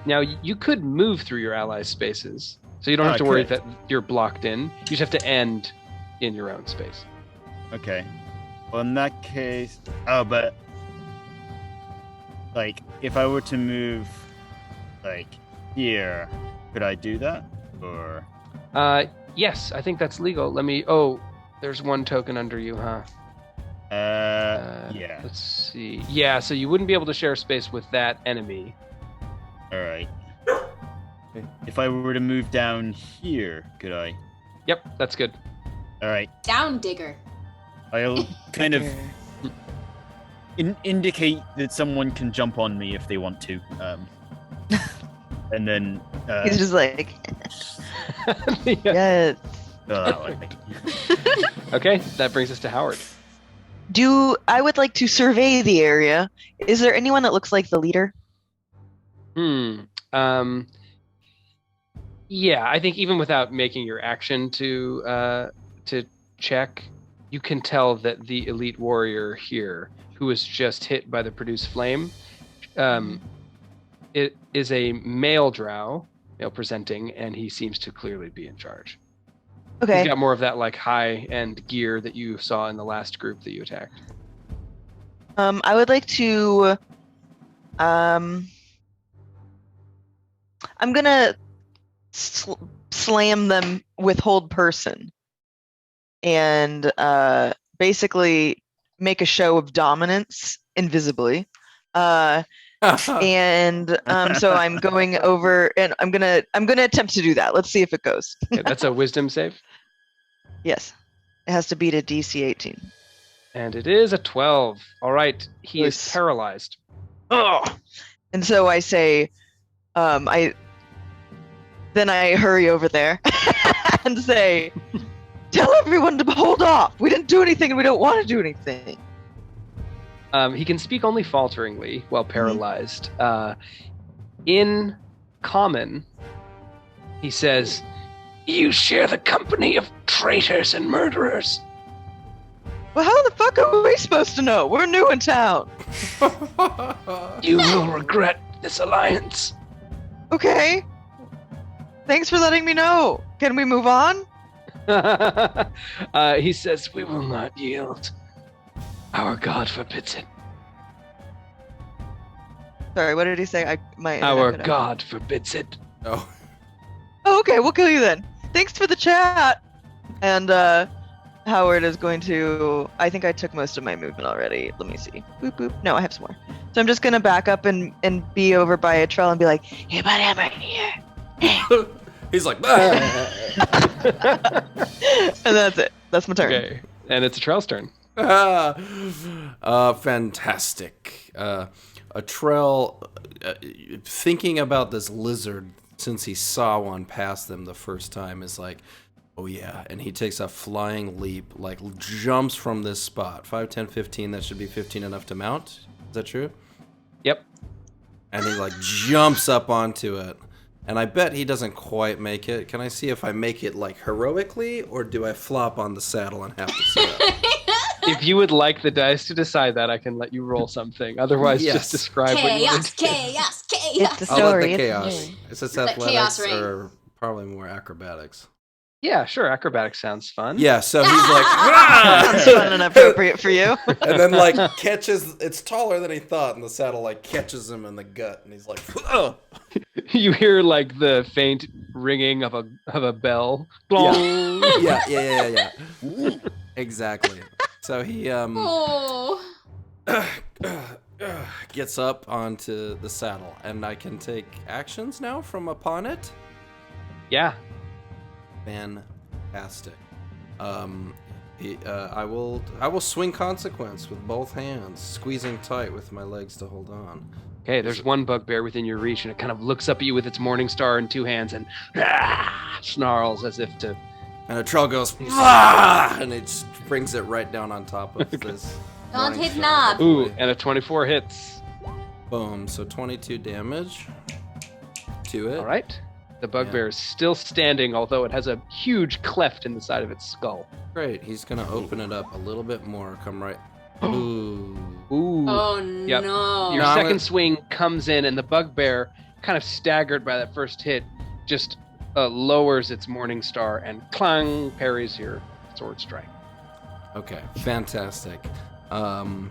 Now you could move through your allies' spaces, so you don't Oh, have to I worry could. that you're blocked in. You just have to end in your own space. Okay. Well, in that case, oh, but like, if I were to move, like, here, could I do that? Or... Yes, I think that's legal. Let me... Oh, there's one token under you, huh? Yeah. Let's see. Yeah, so you wouldn't be able to share space with that enemy. Alright. If I were to move down here, could I? Yep, that's good. Alright. Down digger. I'll kind of indicate that someone can jump on me if they want to. And then... He's just like, Yeah. yes. that way. Okay, that brings us to Howard. I would like to survey the area. Is there anyone that looks like the leader? Yeah, I think even without making your action to check, you can tell that the elite warrior here, who was just hit by the produce flame, it is a male drow, male presenting, and he seems to clearly be in charge. Okay. He's got more of that like high-end gear that you saw in the last group that you attacked. I would like to. I'm gonna slam them with hold person, and basically make a show of dominance invisibly. And so I'm going over, and I'm gonna attempt to do that. Let's see if it goes. Okay, that's a wisdom save. Yes, it has to beat a DC 18. And it is a 12. All right, he is Nice. paralyzed. Oh. And so I say, then I hurry over there and say, tell everyone to hold off. We didn't do anything and we don't want to do anything. He can speak only falteringly while paralyzed. In common, he says, "You share the company of traitors and murderers." Well, how the fuck are we supposed to know? We're new in town. You will regret this alliance. Okay. Thanks for letting me know. Can we move on? He says, "We will not yield. Our God forbids it. Sorry, what did he say? Our God forbids it." Oh. Oh, okay, we'll kill you then. Thanks for the chat. And Howard is going to. I think I took most of my movement already. Let me see. Boop boop. No, I have some more. So I'm just gonna back up and be over by a trail and be like, "Hey, buddy, I'm right here." He's like, And that's it. That's my turn. Okay, and it's a Trell's turn. Fantastic. A Trell, thinking about this lizard since he saw one pass them the first time, is like, oh yeah, and he takes a flying leap, like jumps from this spot. 5, 10, 15, that should be 15 enough to mount. Is that true? Yep. And he like jumps up onto it. And I bet he doesn't quite make it. Can I see if I make it like heroically, or do I flop on the saddle and have to sit up? If you would like the dice to decide that, I can let you roll something. Otherwise, Yes. just describe what you want Chaos, to do. chaos, It's chaos. the I'll let story. the It's the chaos. story. Is this Let chaos athletics reign. or probably more acrobatics? Yeah, sure. Acrobatics sounds fun. Yeah, so he's like, Sounds fun and appropriate for you. and then like catches. It's taller than he thought, and the saddle like catches him in the gut, and he's like, oh. You hear like the faint ringing of a bell. Blong. Yeah. Exactly. So he Oh. gets up onto the saddle, and I can take actions now from upon it. Yeah. Fantastic. I will swing consequence with both hands, squeezing tight with my legs to hold on. Okay, there's one bugbear within your reach, and it kind of looks up at you with its morning star in two hands and snarls as if to. And a troll goes, "Ah!" and it just brings it right down on top of this. Don't morning hit star. knob. Ooh, and a 24 hits. Boom. So 22 damage to it. All right. The bugbear is still standing, although it has a huge cleft in the side of its skull. Great. He's gonna open it up a little bit more. Come right. Ooh. Ooh. Oh Yep. no. Your No, I'm second gonna- swing comes in, and the bugbear, kind of staggered by that first hit, just lowers its morning star and clang parries your sword strike. Okay. Fantastic. And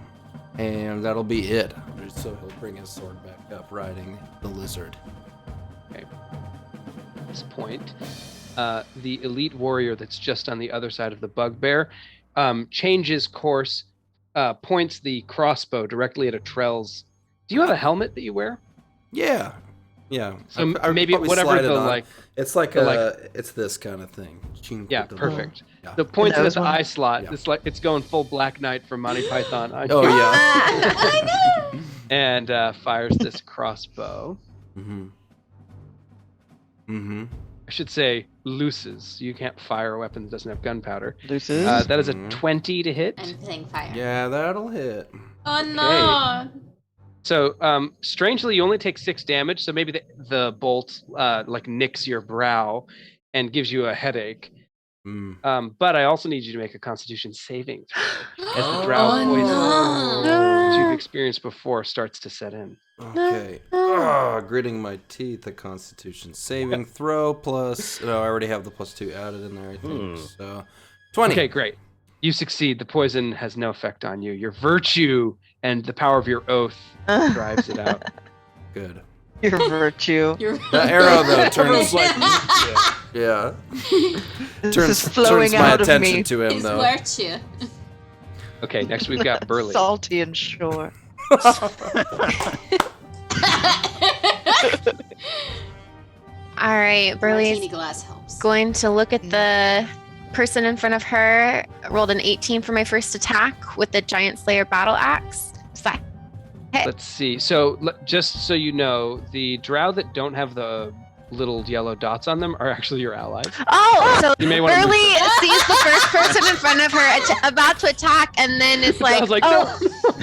that'll be it. so he'll bring his sword back up, riding the lizard. At this point, the elite warrior that's just on the other side of the bugbear changes course, points the crossbow directly at Atrell's. Do you have a helmet that you wear? Yeah. So I would maybe probably whatever slide it the on. like. It's like it's this kind of thing. Yeah, perfect. Yeah. The points And at that the was one- eye slot. Yeah. It's like it's going full Black Knight from Monty Python. On Oh you. yeah. I know. And fires this crossbow. Mm-hmm. I should say looses. You can't fire a weapon that doesn't have gunpowder. Deuces. That is a 20 to hit. I'm playing fire. Yeah, that'll hit. Oh no. So, strangely, you only take 6 damage. So maybe the bolt like nicks your brow and gives you a headache. But I also need you to make a Constitution saving throw as the drow poison that you've experienced before starts to set in. Okay. Gritting my teeth. A Constitution saving throw plus. No, I already have the +2 added in there. I think so. 20. Okay, great. You succeed. The poison has no effect on you. Your virtue and the power of your oath drives it out. Good. Your virtue. The arrow though turns like yeah. This Turns is flowing my out of attention me. to him His though. virtue. Okay, next we've got Burley. Salty and short. All right, Burley's Martini glass helps. going to look at the person in front of her. Rolled an 18 for my first attack with the Giant Slayer battle axe. Does that hit? Let's see. So just so you know, the drow that don't have the little yellow dots on them are actually your allies. Oh, so You may want to Burley sees the first person in front of her about to attack, and then it's like, I was like, oh,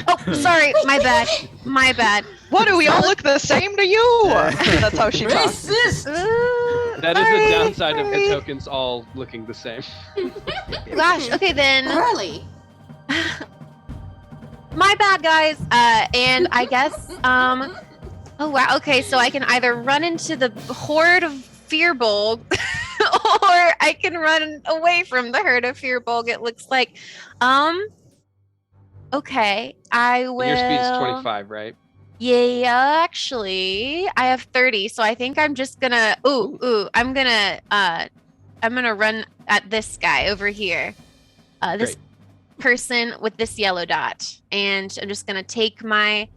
oh, sorry, my bad, my bad. What do we all look the same to you? That's how she talks. Racist. That is Sorry, the downside of the sorry. tokens all looking the same. Gosh, okay then. Early. My bad, guys. And I guess, oh wow, okay, so I can either run into the horde of Fearbolg, or I can run away from the herd of Fearbolg, it looks like. Okay, I will. Your speed is 25, right? Yeah, actually, I have 30, so I think I'm just gonna. I'm gonna run at this guy over here. This person with this yellow dot, and I'm just gonna take my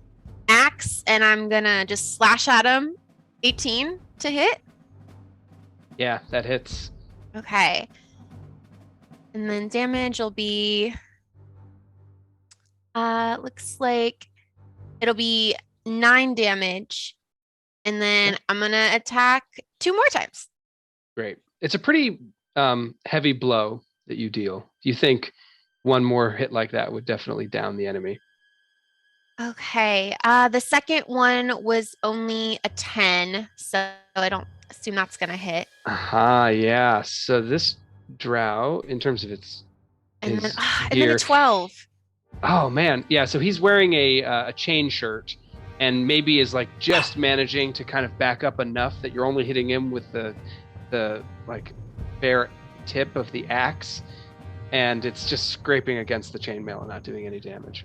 axe and I'm gonna just slash at him. 18 to hit. Yeah, that hits. Okay, and then damage will be. Looks like it'll be 9 damage, and then I'm gonna attack 2 more times. Great. It's a pretty heavy blow that you deal. You think one more hit like that would definitely down the enemy. Okay. The second one was only a 10, so I don't assume that's gonna hit. Aha, yeah. So this drow, in terms of its And then, his and then gear- a 12. Oh man, yeah. So he's wearing a chain shirt, and maybe is like just managing to kind of back up enough that you're only hitting him with the like bare tip of the axe, and it's just scraping against the chainmail and not doing any damage.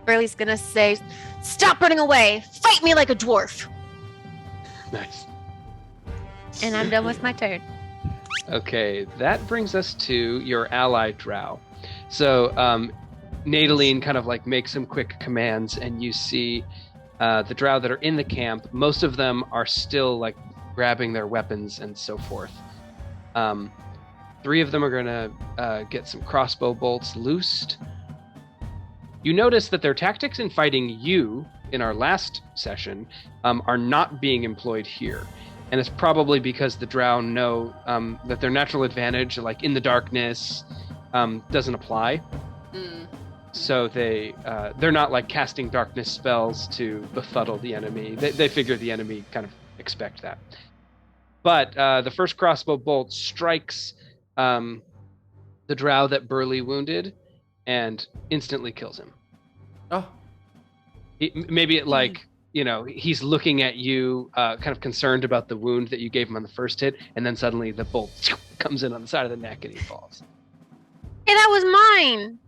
Burley's gonna say, "Stop running away! Fight me like a dwarf!" Nice. And I'm done with my turn. Okay, that brings us to your ally drow. So Nadaline kind of like makes some quick commands, and you see the drow that are in the camp. Most of them are still like grabbing their weapons and so forth. 3 of them are gonna get some crossbow bolts loosed. You notice that their tactics in fighting you in our last session are not being employed here. And it's probably because the drow know that their natural advantage, like in the darkness, doesn't apply. So they're not like casting darkness spells to befuddle the enemy. They figure the enemy kind of expect that. But the first crossbow bolt strikes the drow that Burley wounded and instantly kills him. Oh. Maybe it like, you know, he's looking at you kind of concerned about the wound that you gave him on the first hit, and then suddenly the bolt comes in on the side of the neck and he falls. Hey, that was mine.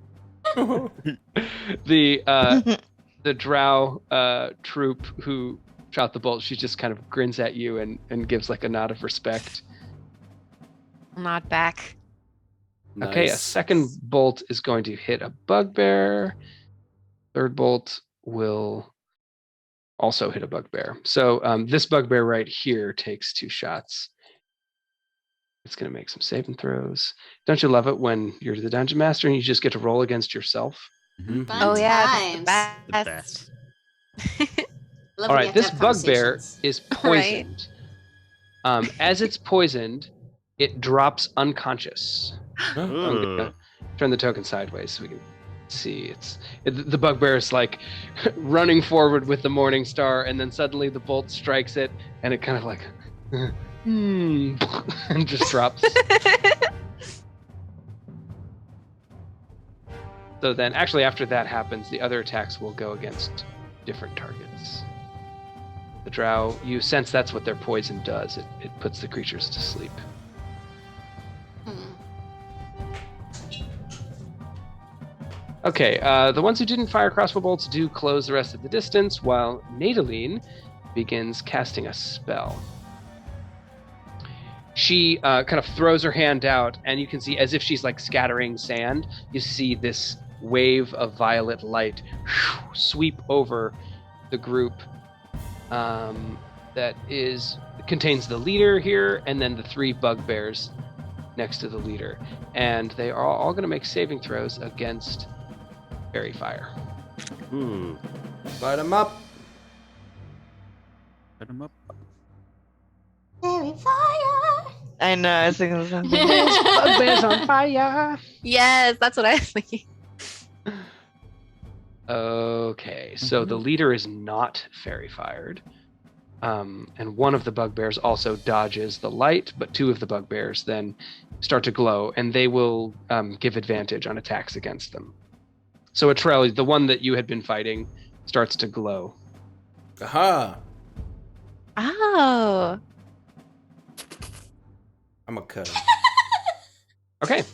The the drow troop who shot the bolt, she just kind of grins at you and gives like a nod of respect. Not back. Okay, a Nice. second bolt is going to hit a bugbear. Third bolt will also hit a bugbear. So this bugbear right here takes 2 shots. It's going to make some saving throws. Don't you love it when you're the dungeon master and you just get to roll against yourself? Mhm. Fun Oh yeah, times. the The best. best. Love All when you right, have to this have bugbear conversations. is poisoned. As it's poisoned, it drops unconscious. I'm gonna Ooh. turn the token sideways so we can see. The bugbear is like running forward with the morning star, and then suddenly the bolt strikes it, and it kind of like and just drops. So then, actually, after that happens, the other attacks will go against different targets. The drow, you sense that's what their poison does. It puts the creatures to sleep. Hmm. Okay, the ones who didn't fire crossbow bolts do close the rest of the distance, while Nadaline begins casting a spell. She kind of throws her hand out, and you can see, as if she's like scattering sand, you see this wave of violet light sweep over the group that contains the leader here, and then the 3 bugbears next to the leader. And they are all going to make saving throws against fairy fire. Ooh. Light them up. Put 'em up. Fairy fire. I know. I was thinking the same thing. Bugbears on fire! Yes, that's what I was thinking. Okay, so the leader is not fairy fired. And one of the bugbears also dodges the light, but 2 of the bugbears then start to glow, and they will give advantage on attacks against them. So Atrell, the one that you had been fighting, starts to glow. Aha. Oh. I'm a cut. Okay,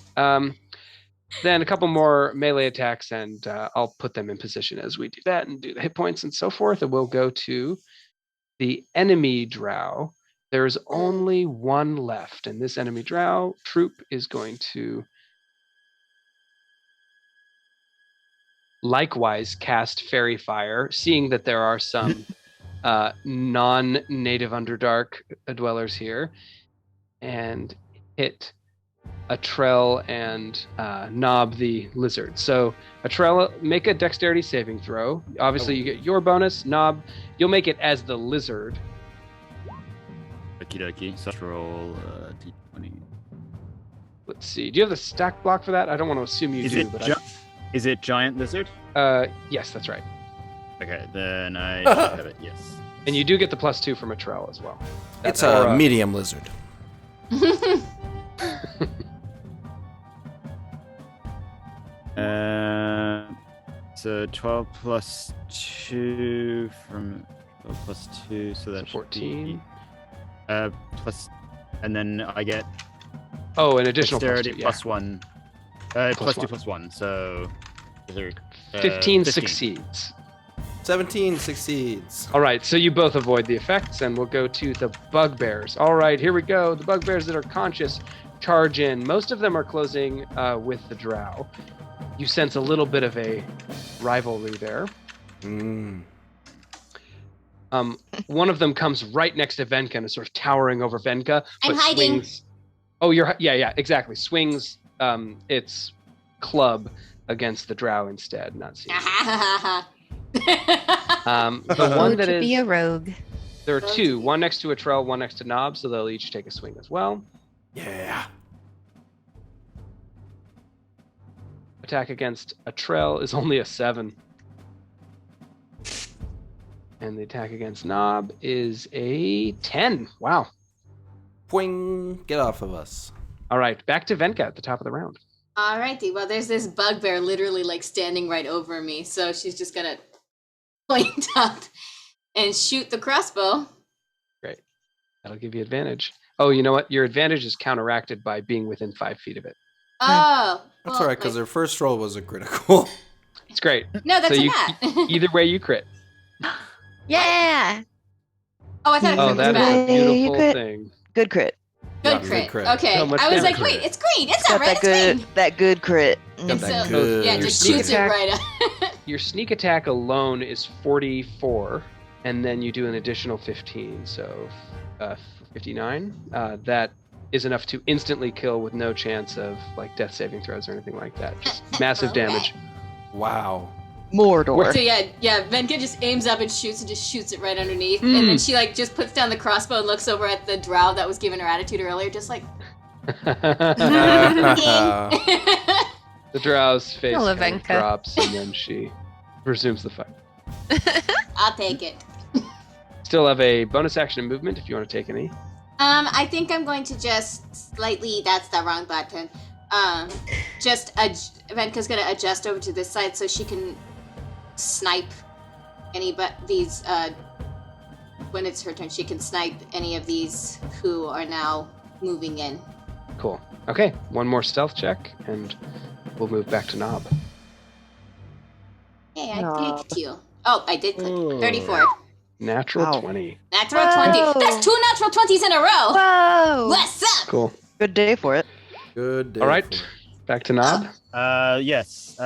then a couple more melee attacks, and I'll put them in position as we do that and do the hit points and so forth, and we'll go to the enemy drow. There's only 1 left, and this enemy drow troop is going to likewise cast Fairy Fire, seeing that there are some non-native Underdark dwellers here, and hit Atrell and Nob the lizard. So Atrell, make a dexterity saving throw. Obviously, you get your bonus. Nob, you'll make it as the lizard. Okie dokie. So roll d20. Let's see. Do you have the stack block for that? I don't want to assume you do, but Is it giant lizard? yes, that's right. Okay, then I should have it. Yes. And you do get the +2 from Atrell as well. It's Or, a medium lizard. So 12 plus 2 from 12 plus 2, so that's 14. Plus, and then I get Oh, an additional dexterity +2, yeah. plus 1. Plus 2 1. plus 1, so 15 succeeds. 17 succeeds. All right, so you both avoid the effects, and we'll go to the bugbears. All right, here we go. The bugbears that are conscious charge in. Most of them are closing with the drow. You sense a little bit of a rivalry there. Mm. One of them comes right next to Venka and is sort of towering over Venka. I'm but hiding. Swings, oh, yeah, exactly. Swings its club against the drow instead, not seeing. The one that to is be a rogue. there are 2, one next to Atrell, one next to Nob, so they'll each take a swing as well. Yeah. Attack against Atrell is only a 7. And the attack against Nob is a 10. Wow. Boing. Get off of us. All right, back to Venka at the top of the round. Alrighty, well, there's this bugbear literally like standing right over me, so she's just gonna point up and shoot the crossbow. Great. That'll give you advantage. Oh, you know what? Your advantage is counteracted by being within 5 feet of it. Oh, That's well, all right, because her first roll was a critical. It's great. No, that's So a you- nat. Either way, you crit. Yeah. Oh, I thought it Oh, was that is a Hey, you beautiful crit. thing. Good crit. good Yeah, crit. good crit. Okay, So much I was like, damage. wait, it's green. It's Got not red. that It's good, green. that good crit. Got And that so, good. yeah, Your just sneak shoots it attack. right up. Your sneak attack alone is 44, and then you do an additional 15, so 59. That is enough to instantly kill with no chance of like death saving throws or anything like that. Just massive Okay. damage. Wow. Mordor. So yeah, Venka just aims up and just shoots it right underneath, and then she like just puts down the crossbow and looks over at the drow that was giving her attitude earlier, just like. The drow's face Hello, kind of Venka. drops, and then she resumes the fight. I'll take it. Still have a bonus action and movement if you want to take any. I think I'm going to just slightly. That's the wrong button. Venka's gonna adjust over to this side so she can snipe any but these. When it's her turn, she can snipe any of these who are now moving in. Cool. Okay, one more stealth check, and we'll move back to Knob. Hey, I No. clicked you. Oh, I did click. Ooh. 34. Natural Wow. 20. Natural Whoa. 20. That's 2 natural 20s in a row. Whoa. What's up? Cool. Good day for it. Good day. All right, for it. back to Knob. Yes.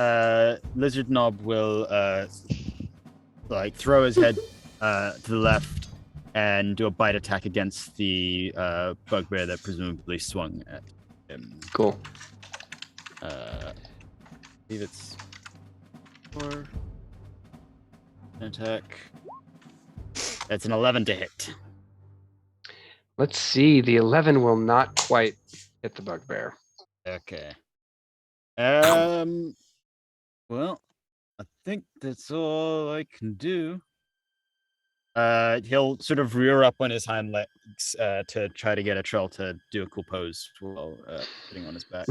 Lizard Knob will like throw his head to the left and do a bite attack against the bugbear that presumably swung at him. Cool. I believe it's 4 attack. That's an 11 to hit. Let's see. The 11 will not quite hit the bugbear. Okay. Well, I think that's all I can do. He'll sort of rear up on his hind legs to try to get a troll to do a cool pose while sitting on his back.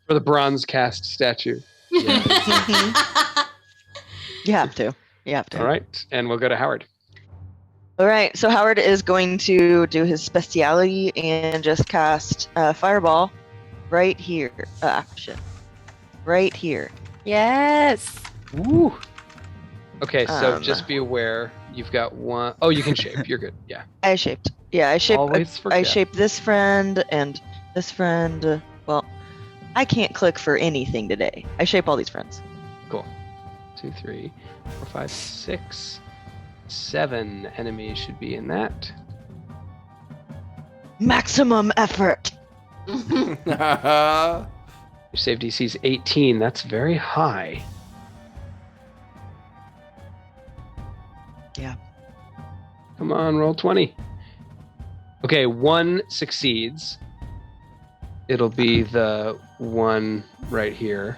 For the bronze cast statue. Yeah. You have to. You have to. All right, and we'll go to Howard. All right. So Howard is going to do his speciality and just cast Fireball right here. Shit. Right here. Yes. Woo. Okay, so Um, just be aware. You've got one. Oh, you can shape. You're good. Yeah. I shaped. Yeah, I shaped. Always I forget. shaped this friend and this friend. Well, I can't click for anything today. I shape all these friends. Cool. 2, 3, 4, 5, 6, 7 enemies should be in that. Maximum effort. Your save DC is 18. That's very high. Yeah. Come on, roll 20. Okay, one succeeds. It'll be the one right here.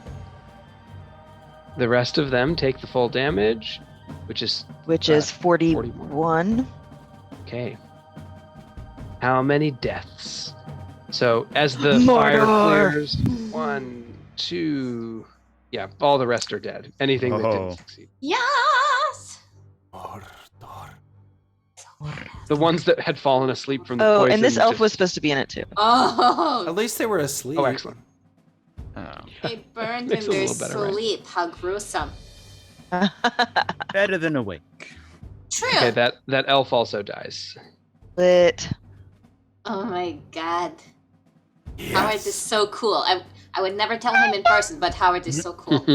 The rest of them take the full damage, which is Which is 41. 41. okay. How many deaths? So as the fire Mordor. clears, 1, 2, yeah, all the rest are dead. Anything that Oh. didn't succeed. Yes. The ones that had fallen asleep from the Oh, poison. and this elf just- was supposed to be in it too. At Oh, least they were asleep. Oh, excellent. Oh. they burned Makes in it a their little better, right? sleep. How gruesome. Better than awake. True. Okay, that elf also dies. Lit. Oh my god. Howard is so cool. I would never tell him in person, but Howard is so cool.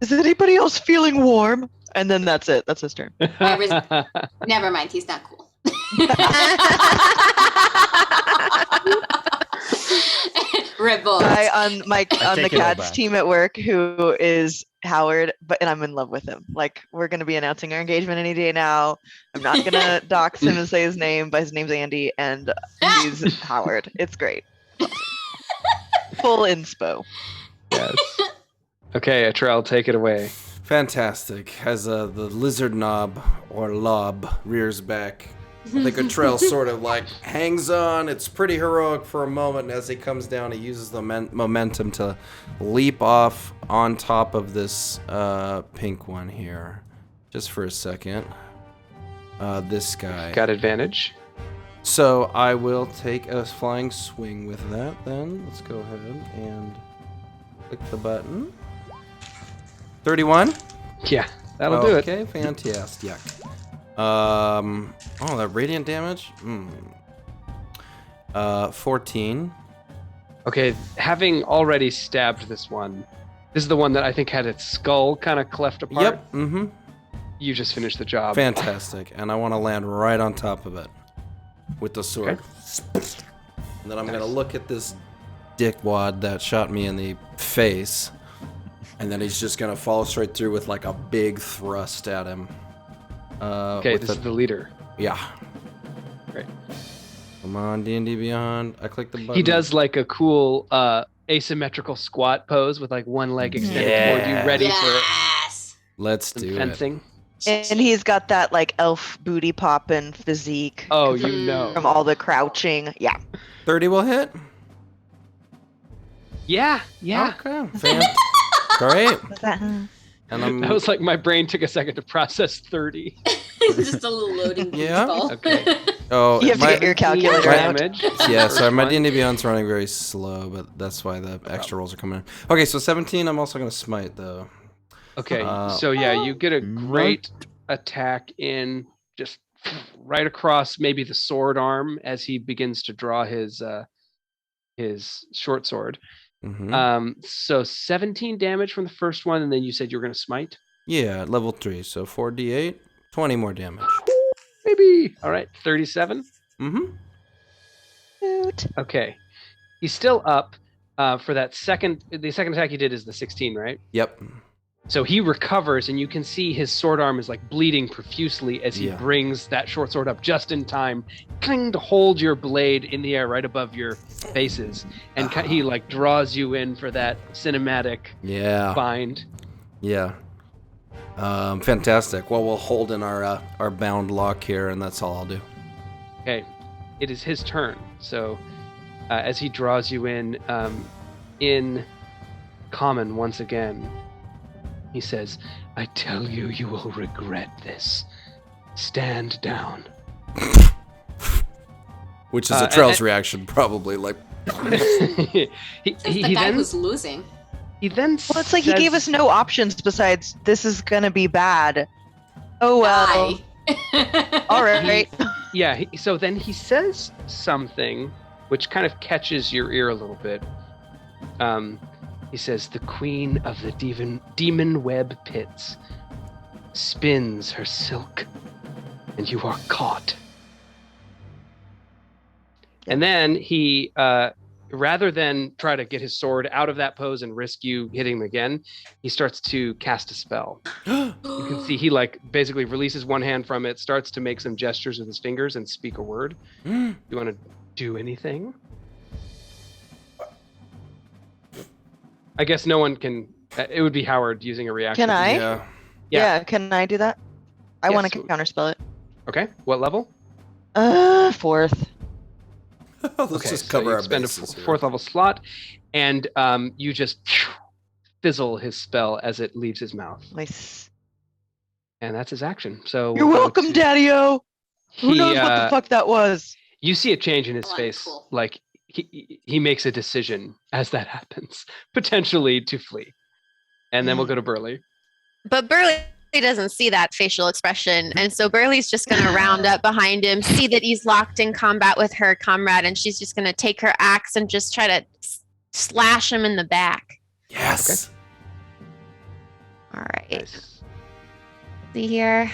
Is anybody else feeling warm? And then that's it. That's his turn. Never mind, he's not cool. Revolt. Guy on the take it all cats back. team at work who is Howard, and I'm in love with him. Like, we're gonna be announcing our engagement any day now. I'm not gonna dox him and say his name, but his name's Andy, and he's Howard. It's great. Full inspo. Yes. Okay, Atrell, take it away. Fantastic. As the lizard knob or lob rears back, I think Atrell sort of like hangs on. It's pretty heroic for a moment. And as he comes down, he uses the momentum to leap off on top of this pink one here. Just for a second. This guy. Got advantage. So I will take a flying swing with that then. Let's go ahead and Click the button. 31? Yeah, that'll do it. Okay, fantastic. Oh, that radiant damage? 14. Okay, having already stabbed this one, this is the one that I think had its skull kind of cleft apart. Yep, mm-hmm. You just finished the job. Fantastic. And I want to land right on top of it with the sword. Okay. And then I'm going to look at this dickwad that shot me in the face. And then he's just going to follow straight through with like a big thrust at him. Okay, this is the leader. Yeah. Great. Come on, D&D Beyond. I click the button. He does like a cool asymmetrical squat pose with like one leg extended toward you, ready Yes. Let's for do fencing. And he's got that like elf booty poppin' physique. Oh, you know. From all the crouching. Yeah. 30 will hit? Yeah. Okay. Great. What's that? And I'm... That was like my brain took a second to process 30. Just a little loading Yeah? ball. Okay. Oh, You have to get your calculator out. Damage. Yeah, sorry, my D&D Beyond's running very slow, but that's why the extra rolls are coming in. Okay, so 17, I'm also going to smite, though. Okay, so yeah, you get a great attack in just right across maybe the sword arm as he begins to draw his short sword. Mm-hmm. So 17 damage from the first one, and then you said you were going to smite? Yeah, level 3, so 4d8, 20 more damage. Maybe. All right, 37. Mm-hmm. Shoot. Okay. He's still up for that second. The second attack he did is the 16, right? Yep. So he recovers, and you can see his sword arm is like bleeding profusely as he brings that short sword up just in time, cling to hold your blade in the air right above your faces, and he like draws you in for that cinematic bind. Yeah. Fantastic. Well, we'll hold in our bound lock here, and that's all I'll do. Okay, it is his turn. So as he draws you in common once again. He says, I tell you, you will regret this. Stand down. Which is a Trell's reaction, probably. Like, the guy who's losing. He then Well, it's like he gave us no options besides, this is gonna be bad. Oh, well. All right. So then he says something which kind of catches your ear a little bit. He says, the queen of the demon web pits spins her silk, and you are caught. And then he, rather than try to get his sword out of that pose and risk you hitting him again, he starts to cast a spell. You can see he like basically releases one hand from it, starts to make some gestures with his fingers and speak a word. You want to do anything? I guess no one can. It would be Howard using a reaction. Can I? Yeah. Can I do that? I want to counterspell it. Okay. What level? 4th. Let's just cover our spend bases a 4th level slot, and you just fizzle his spell as it leaves his mouth. Nice. And that's his action. So you're welcome, Daddy-O. Who knows what the fuck that was? You see a change in his face, cool. like he makes a decision as that happens, potentially to flee. And then we'll go to Burley. But Burley doesn't see that facial expression, and so Burley's just going to round up behind him, see that he's locked in combat with her comrade, and she's just going to take her axe and just try to slash him in the back. Yes. Okay. All right. Nice. See here.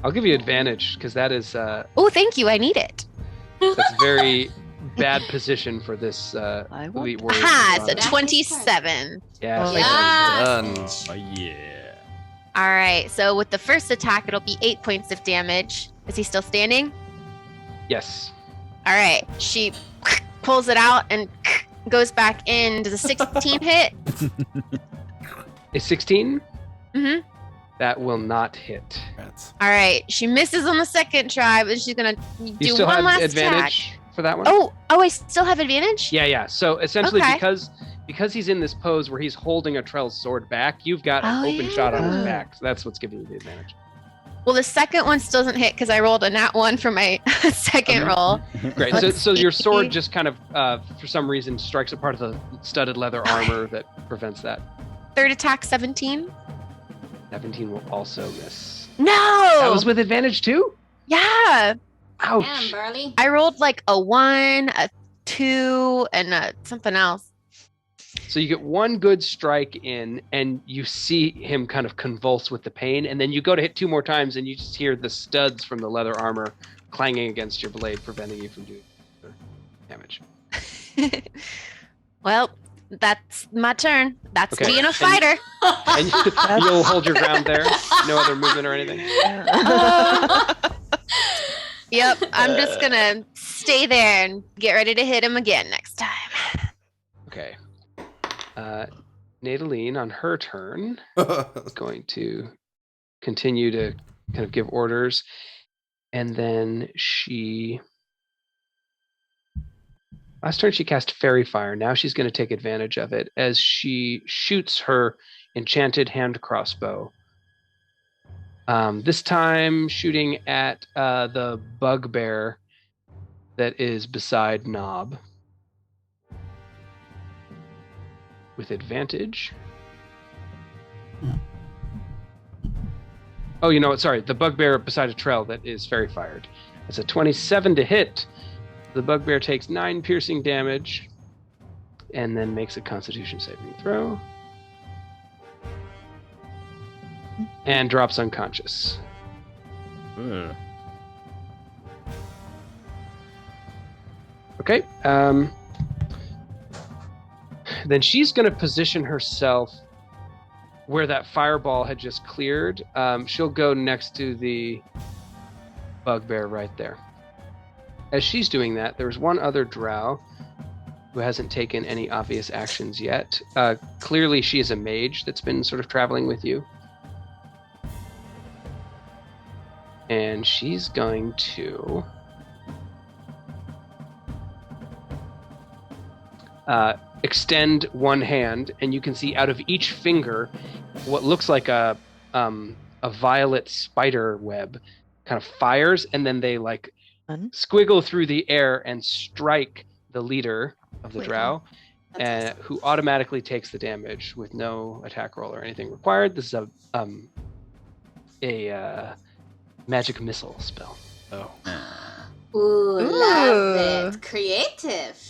I'll give you advantage because that is Oh, thank you. I need it. that's very bad position for this elite warrior. Aha, it's a 27. Yeah. Done. Oh, yeah. All right. So with the first attack, it'll be 8 points of damage. Is he still standing? Yes. All right. She pulls it out and goes back in. Does a 16 hit? A 16? Mm-hmm. That will not hit. All right. She misses on the second try, but she's going to You do still one have last advantage attack. for that one? Oh, I still have advantage? Yeah. So essentially, Okay. because he's in this pose where he's holding a Trell's sword back, you've got an open shot on his back. So that's what's giving you the advantage. Well, the second one still doesn't hit because I rolled a nat 1 for my second roll. Great. So your sword just kind of, for some reason, strikes a part of the studded leather armor that prevents that. Third attack, 17. 17 will also miss. No! That was with advantage too? Yeah. Ouch. Damn, Barley. I rolled like a 1, a 2, and something else. So you get one good strike in, and you see him kind of convulse with the pain, and then you go to hit 2 more times, and you just hear the studs from the leather armor clanging against your blade, preventing you from doing damage. Well, that's my turn. That's Okay. being a fighter. And you'll hold your ground there? No other movement or anything? Yep, I'm just gonna stay there and get ready to hit him again next time. Okay. Nadaline, on her turn, is going to continue to kind of give orders. And then last turn she cast Fairy Fire. Now she's going to take advantage of it as she shoots her enchanted hand crossbow. This time shooting at the bugbear that is beside Knob. With advantage. Oh, you know what? Sorry. The bugbear beside a trail that is fairy fired. It's a 27 to hit. The bugbear takes 9 piercing damage and then makes a constitution saving throw. And drops unconscious. Okay. Then she's going to position herself where that fireball had just cleared. She'll go next to the bugbear right there. As she's doing that, there's one other drow who hasn't taken any obvious actions yet. Clearly, she is a mage that's been sort of traveling with you. And she's going to... extend one hand, and you can see out of each finger what looks like a violet spider web kind of fires, and then they like squiggle through the air and strike the leader of the drow, who automatically takes the damage with no attack roll or anything required. This is a magic missile spell. Oh. Ooh, love it. Creative.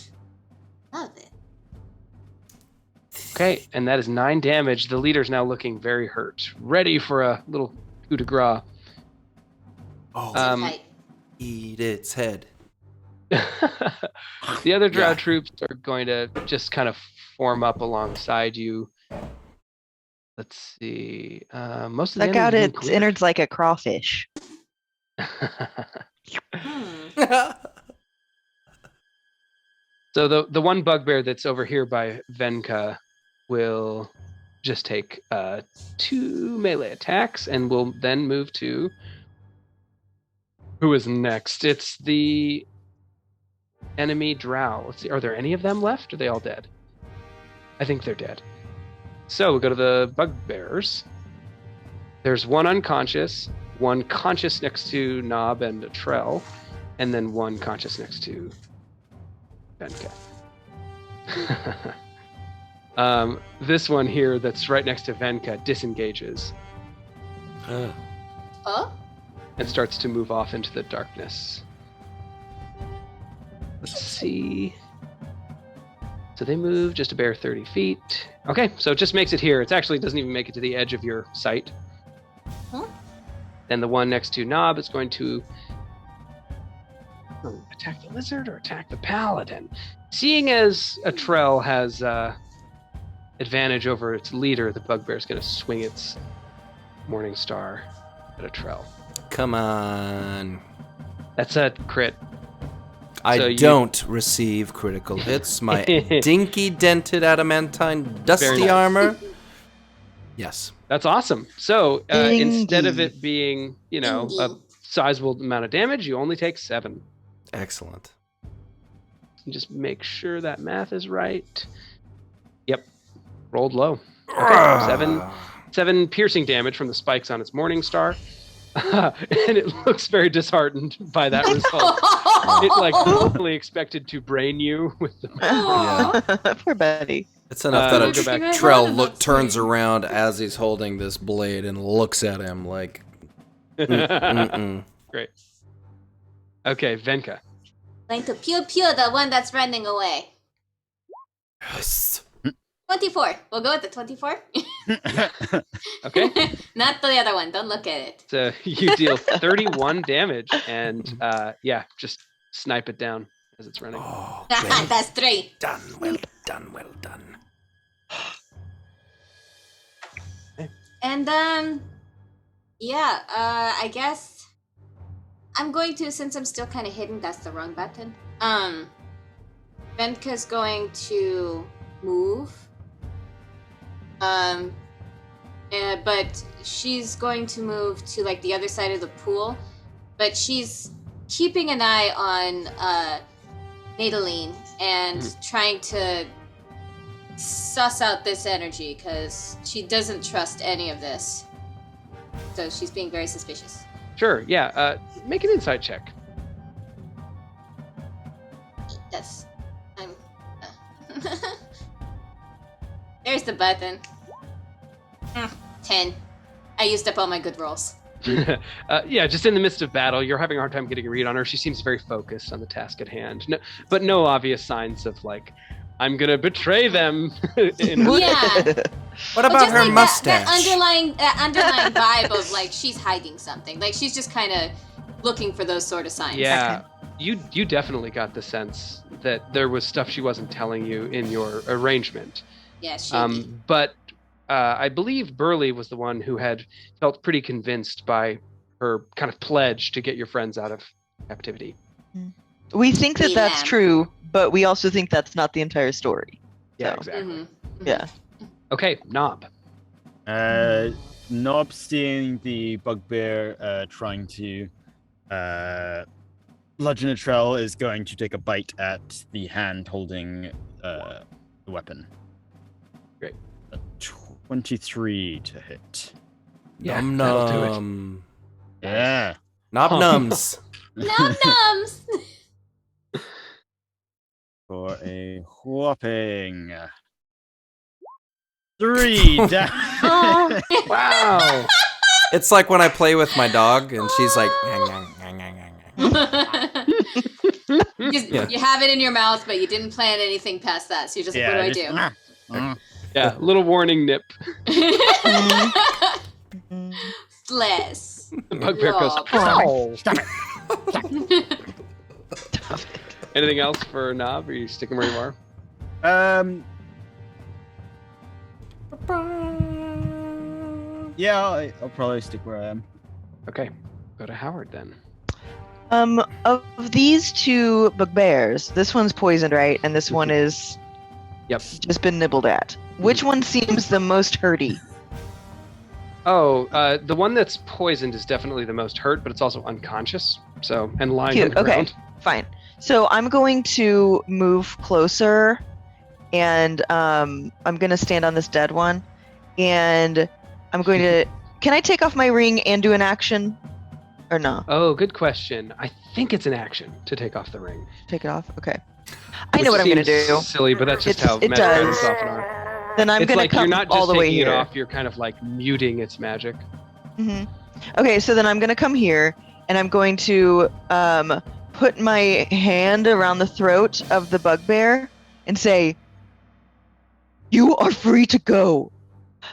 Love it. Okay, and that is 9 damage. The leader's now looking very hurt, ready for a little coup de grace. Oh, eat its head. The other drow troops are going to just kind of form up alongside you. Let's see. Most of the Check out its innards like a crawfish. So the one bugbear that's over here by Venka will just take 2 melee attacks, and will then move to who is next. It's the enemy drow. Let's see. Are there any of them left? Are they all dead? I think they're dead. So we'll go to the bugbears. There's one unconscious, one conscious next to Knob and Trell, and then one conscious next to Venka. This one here that's right next to Venka disengages. And starts to move off into the darkness. Let's see. So they move just a bare 30 feet. Okay, so it just makes it here. It actually doesn't even make it to the edge of your sight. Then the one next to Knob is going to attack the lizard or attack the paladin. Seeing as a Trell has advantage over its leader, the bugbear is going to swing its Morning Star at a Trell. Come on. That's a crit. I don't receive critical hits. My dinky dented adamantine dusty armor. Yes. That's awesome. So instead of it being, a sizable amount of damage, you only take 7. Excellent. Just make sure that math is right. Yep. Rolled low. Okay. 7 piercing damage from the spikes on its Morning Star. And it looks very disheartened by that result. It like fully expected to brain you with the. Aw. Poor Betty. It's enough we'll that go back. Trell turns around as he's holding this blade and looks at him like. Mm-mm. Great. Okay, Venka. Going to pew pew the one that's running away. Yes. 24. We'll go with the 24. Okay. Not the other one. Don't look at it. So you deal 31 damage, and yeah, just snipe it down as it's running. Oh, well That's 3. done. Well done. Well done. And yeah, I guess I'm going to, since I'm still kind of hidden, that's the wrong button. Venka's going to move. But she's going to move to like the other side of the pool, but she's keeping an eye on Nadaline and trying to suss out this energy because she doesn't trust any of this. So she's being very suspicious. Sure, yeah. Make an insight check. Yes. I'm. There's the button. 10. I used up all my good rolls. Yeah, just in the midst of battle, you're having a hard time getting a read on her. She seems very focused on the task at hand. No, but no obvious signs of like, I'm gonna betray them. Yeah. What about just her like mustache? That underlying vibe of like she's hiding something. Like she's just kind of looking for those sort of signs. Yeah, you definitely got the sense that there was stuff she wasn't telling you in your arrangement. Yeah, she. But I believe Burley was the one who had felt pretty convinced by her kind of pledge to get your friends out of captivity. We think that that's Lamb. true, but we also think that's not the entire story. Yeah, So, exactly. Mhm. Yeah. Okay, Knob. Nob seeing the bugbear trying to bludgeon a Trell is going to take a bite at the hand holding the weapon. Great. A 23 to hit. Yeah, Num that'll do it. num. Yeah. Knob nums. Num nums. For a whopping 3 down. Oh. Wow. It's like when I play with my dog and she's like, "Nyang, nyang, nyang, nyang, nyang." You, you have it in your mouth, but you didn't plan anything past that. So you're just like, what do I do? Yeah, little warning nip. Bless. The bugbear goes, Rob. ow. Anything else for Knob? Are you sticking where you are? Yeah, I'll probably stick where I am. Okay, go to Howard then. Of these two bugbears, this one's poisoned, right? And this one is Yep. just been nibbled at. Which one seems the most hurty? Oh, the one that's poisoned is definitely the most hurt, but it's also unconscious. So, and lying on Cute. the Okay, ground. fine. So I'm going to move closer, and I'm going to stand on this dead one, and I'm going to. Can I take off my ring and do an action, or no? Oh, good question. I think it's an action to take off the ring. Take it off. Okay. I know what I'm going to Seems do. Silly, but that's just how It magic items does. often are. Then I'm It's going to like you're come not all just the way taking it here. off; you're kind of like muting its magic. hmm Okay, so then I'm going to come here, and I'm going to put my hand around the throat of the bugbear and say, "You are free to go.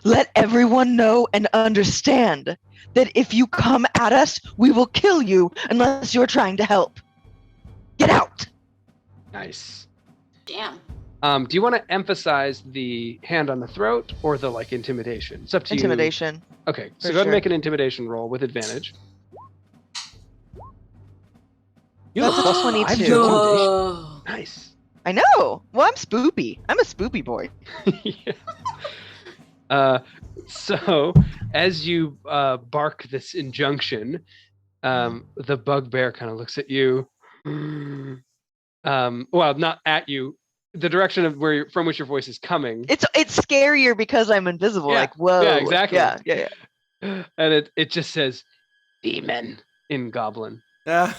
Let everyone know and understand that if you come at us, we will kill you unless you're trying to help. Get out!" Nice. Damn. Do you want to emphasize the hand on the throat or the like intimidation? It's up to Intimidation. you. Okay, so For go ahead and sure. make an intimidation roll with advantage. You That's have a plus 5 to 22. Whoa. Nice. I know. Well, I'm spoopy. I'm a spoopy boy. Yeah. So, as you bark this injunction, the bugbear kind of looks at you. Well, not at you. The direction of from which your voice is coming. It's scarier because I'm invisible. Yeah. Like, whoa. Yeah, exactly. Yeah. And it just says, demon in Goblin. and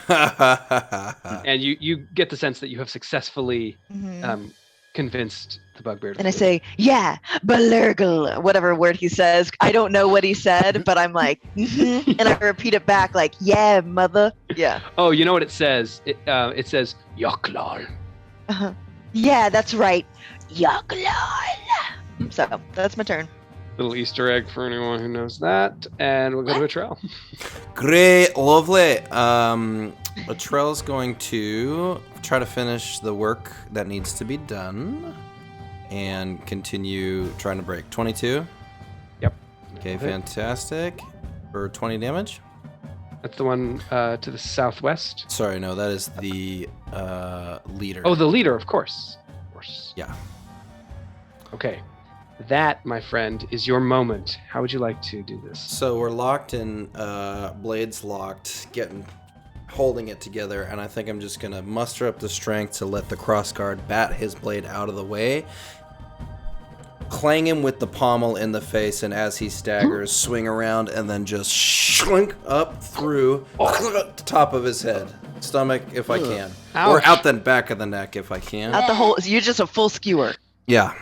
And you get the sense that you have successfully Mhm. convinced the bugbear. to And I flee. say, yeah, Belergal, whatever word he says. I don't know what he said, but I'm like, and I repeat it back like, yeah, mother. Yeah. Oh, you know what it says? It says Yoklal. Uh-huh. Yeah, that's right. Yaglal. So that's my turn. Little Easter egg for anyone who knows that. And we'll go to Atrell. Great, lovely. Latrell's going to try to finish the work that needs to be done and continue trying to break. 22? Yep. Okay, Okay. fantastic. For 20 damage? That's the one to the southwest. Sorry, no, that is the leader. Oh, the leader, of course. Of course. Yeah. Okay. That, my friend, is your moment. How would you like to do this? So we're locked in, blades locked, holding it together, and I think I'm just gonna muster up the strength to let the crossguard bat his blade out of the way, clang him with the pommel in the face, and as he staggers, swing around and then just shrink up through the top of his head, stomach if I can, or Ouch. out the back of the neck if I can. Out the whole, you're just a full skewer. Yeah.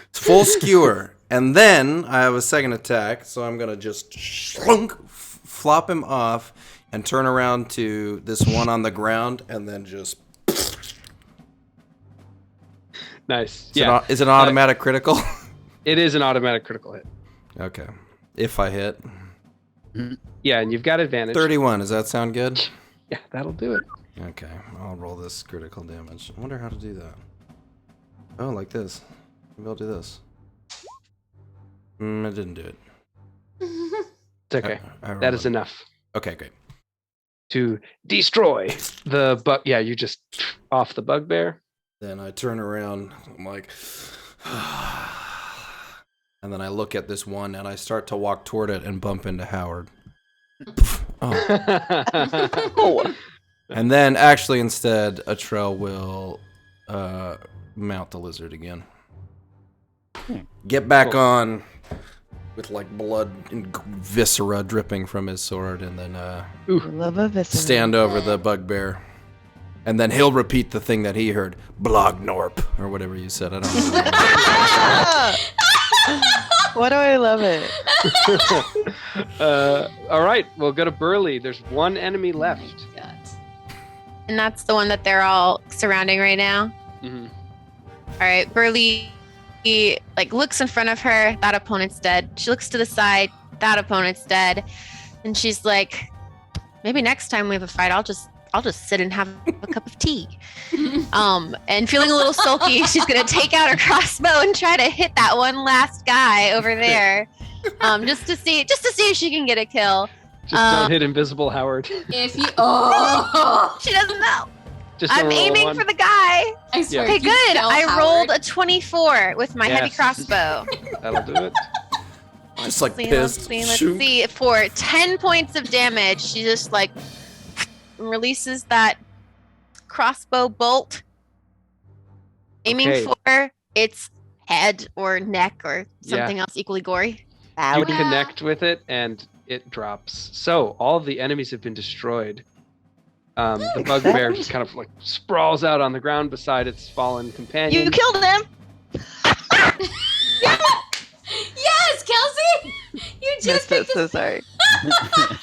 It's full skewer. And then I have a second attack, so I'm going to just flop him off and turn around to this one on the ground and then just... Nice. Is it an automatic critical? It is an automatic critical hit. Okay. If I hit. Yeah, and you've got advantage. 31, does that sound good? Yeah, that'll do it. Okay, I'll roll this critical damage. I wonder how to do that. Oh, like this. Maybe I'll do this. I didn't do it. It's okay. I That is enough Okay, great. to destroy the bug. Yeah, you just off the bugbear. Then I turn around, I'm like, and then I look at this one and I start to walk toward it and bump into Howard. Oh. Oh. And then actually instead, Atrell will mount the lizard again. Get back Cool. on with like blood and viscera dripping from his sword, and then Love a viscera. stand over the bugbear. And then he'll repeat the thing that he heard, Blognorp, or whatever you said. I don't know. What do I love it? All right, we'll go to Burley. There's one enemy left. God. And that's the one that they're all surrounding right now. Mhm. All right, Burley looks in front of her. That opponent's dead. She looks to the side. That opponent's dead. And she's like, maybe next time we have a fight, I'll just sit and have a cup of tea. And feeling a little sulky, she's gonna take out her crossbow and try to hit that one last guy over there, just to see if she can get a kill. Just don't hit invisible Howard. If you She doesn't know. Just I'm don't roll a aiming one. for the guy. I swear. Okay, if you good. kill I Howard- rolled a 24 with my heavy Yes. crossbow. That'll do it. Just like Let's pissed. see. Shoot. For 10 points of damage, she just releases that crossbow bolt, aiming Okay. for its head or neck or something else equally gory. You Howdy. connect with it, and it drops. So all of the enemies have been destroyed. The bugbear just kind of sprawls out on the ground beside its fallen companion. You killed him. Yes, Kelsey! You just Missed it, picked so it. sorry.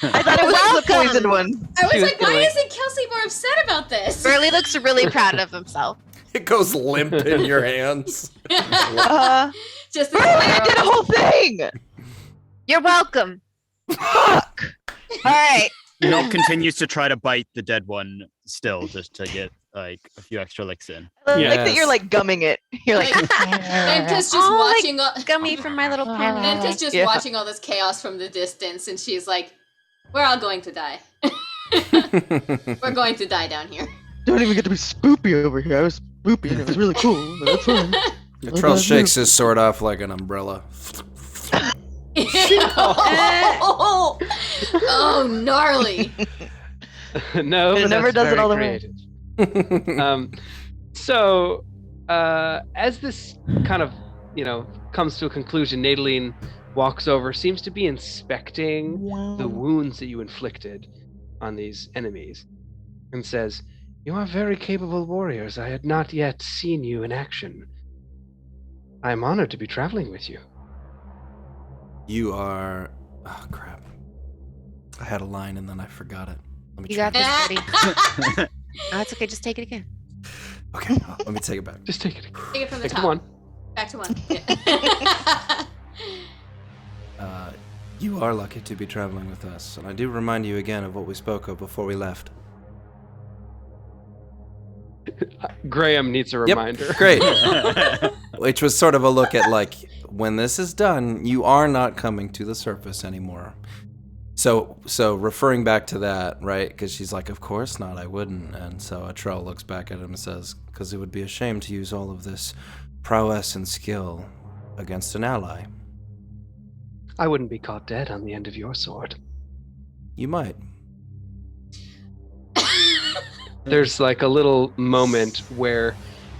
I thought it was the Welcome. poisoned one. I was She was like, why killing. isn't Kelsey more upset about this? Burley looks really proud of himself. It goes limp in your hands. Just Burley, I did a whole thing. You're welcome. Fuck. All right. Milk continues to try to bite the dead one still, just to get a few extra licks in. I like that Yes. you're gumming it. You're like, Venka's just Oh, like watching all Gummy from My Little Pony. Venka's just Yeah. watching all this chaos from the distance, and she's like, we're all going to die. We're going to die down here. don't even get to be spoopy over here. I was spoopy and it was really cool. But that's fine. Atrell shakes his sword off like an umbrella. Oh, gnarly. No, It but never that's does it very all the way. creative. So as this kind of comes to a conclusion, Nadaline walks over, seems to be inspecting the wounds that you inflicted on these enemies, and says, "You are very capable warriors. I had not yet seen you in action. I am honored to be traveling with you." You are... Oh, crap. I had a line and then I forgot it. Let me You try. got this, buddy. Oh, it's okay. Just take it again. Okay, let me take it back. Just take it. Take it from the Take top. one. Back to one. Yeah. You are lucky to be traveling with us, and I do remind you again of what we spoke of before we left. Graham needs a reminder. Great. Which was sort of a look at, like, when this is done, you are not coming to the surface anymore. So referring back to that, right? Because she's like, of course not, I wouldn't. And so Atrell looks back at him and says, because it would be a shame to use all of this prowess and skill against an ally. I wouldn't be caught dead on the end of your sword. You might. There's like a little moment where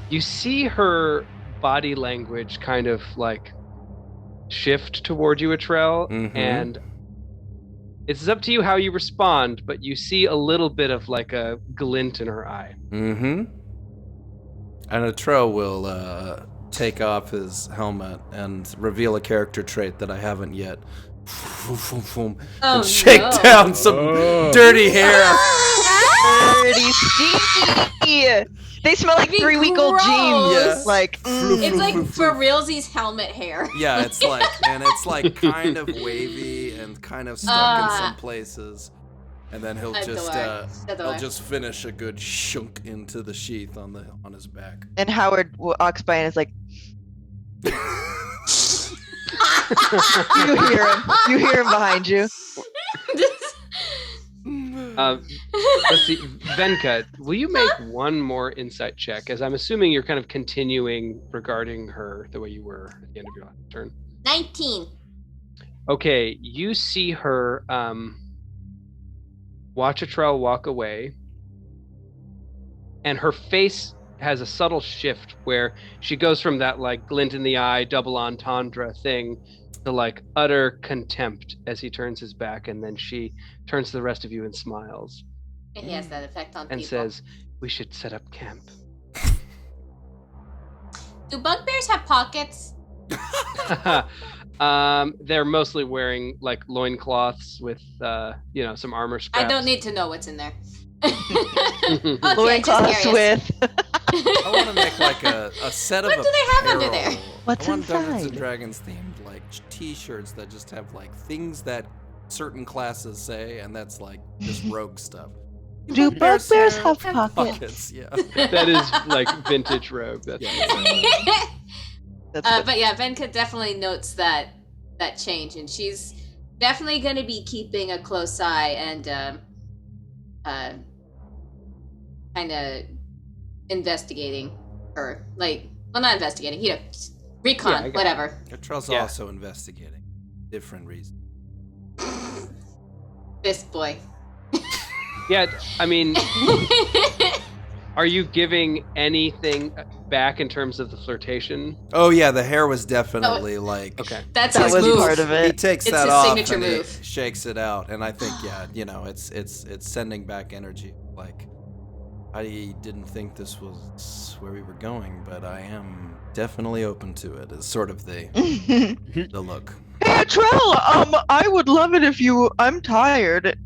you see her body language kind of like shift toward you, Atrell, and it's up to you how you respond, but you see a little bit of like a glint in her eye. And Atrell will take off his helmet and reveal a character trait that I haven't yet. And shake down some dirty hair. Dirty, stinky. They smell like It'd be 3-week-old gross. jeans. Yeah. Like, It's like for realsies helmet hair. Yeah, it's like kind of wavy and kind of stuck in some places. And then he'll just finish a good shunk into the sheath on his back. and Howard walks by and is like, you hear him behind you. Let's see, Venka, will you make one more insight check? As I'm assuming you're kind of continuing regarding her the way you were at the end of your last turn. 19. Okay, you see her watch Atrell walk away, and her face has a subtle shift where she goes from that like glint in the eye, double entendre thing to like utter contempt as he turns his back, and then she turns to the rest of you and smiles And he has that effect on and people. says, "We should set up camp." Do bugbears have pockets? They're mostly wearing like loincloths with some armor scraps. I don't need to know what's in there. Okay, Loincloths just with. I want to make like a set of What do they have under apparel. there? What's I want Dungeons and inside? Dragons themed like t-shirts that just have like things that certain classes say, and that's like just rogue stuff. Do bugbears have pockets? Pockets, yeah. That is like vintage rogue. That's That's good. But yeah, Venka definitely notes that change, and she's definitely going to be keeping a close eye and kind of investigating her. Like, well, not investigating, recon, whatever. Atrell's Yeah. also investigating. Different reason. This boy. Yeah, I mean, are you giving anything back in terms of the flirtation? Oh yeah, the hair was definitely like. Okay. That's That his was move. part of He it. takes It's that his off signature and move. it shakes it out, and I think it's sending back energy. Like, I didn't think this was where we were going, but I am definitely open to it. It's sort of the look. Hey, Trell, I would love it if I'm tired.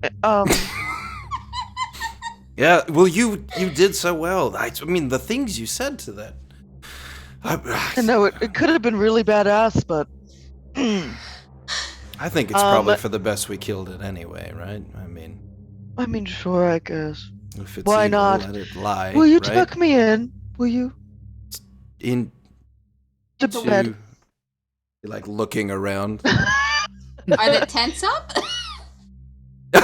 Yeah, well, you did so well. I mean, the things you said to that. I know it could have been really badass, but I think it's probably for the best we killed it anyway, right? I mean, sure, I guess. If it's Why evil, not? let it lie. Will you right? tuck me in? Will you? In To to bed. like looking around. Are the tents up? Do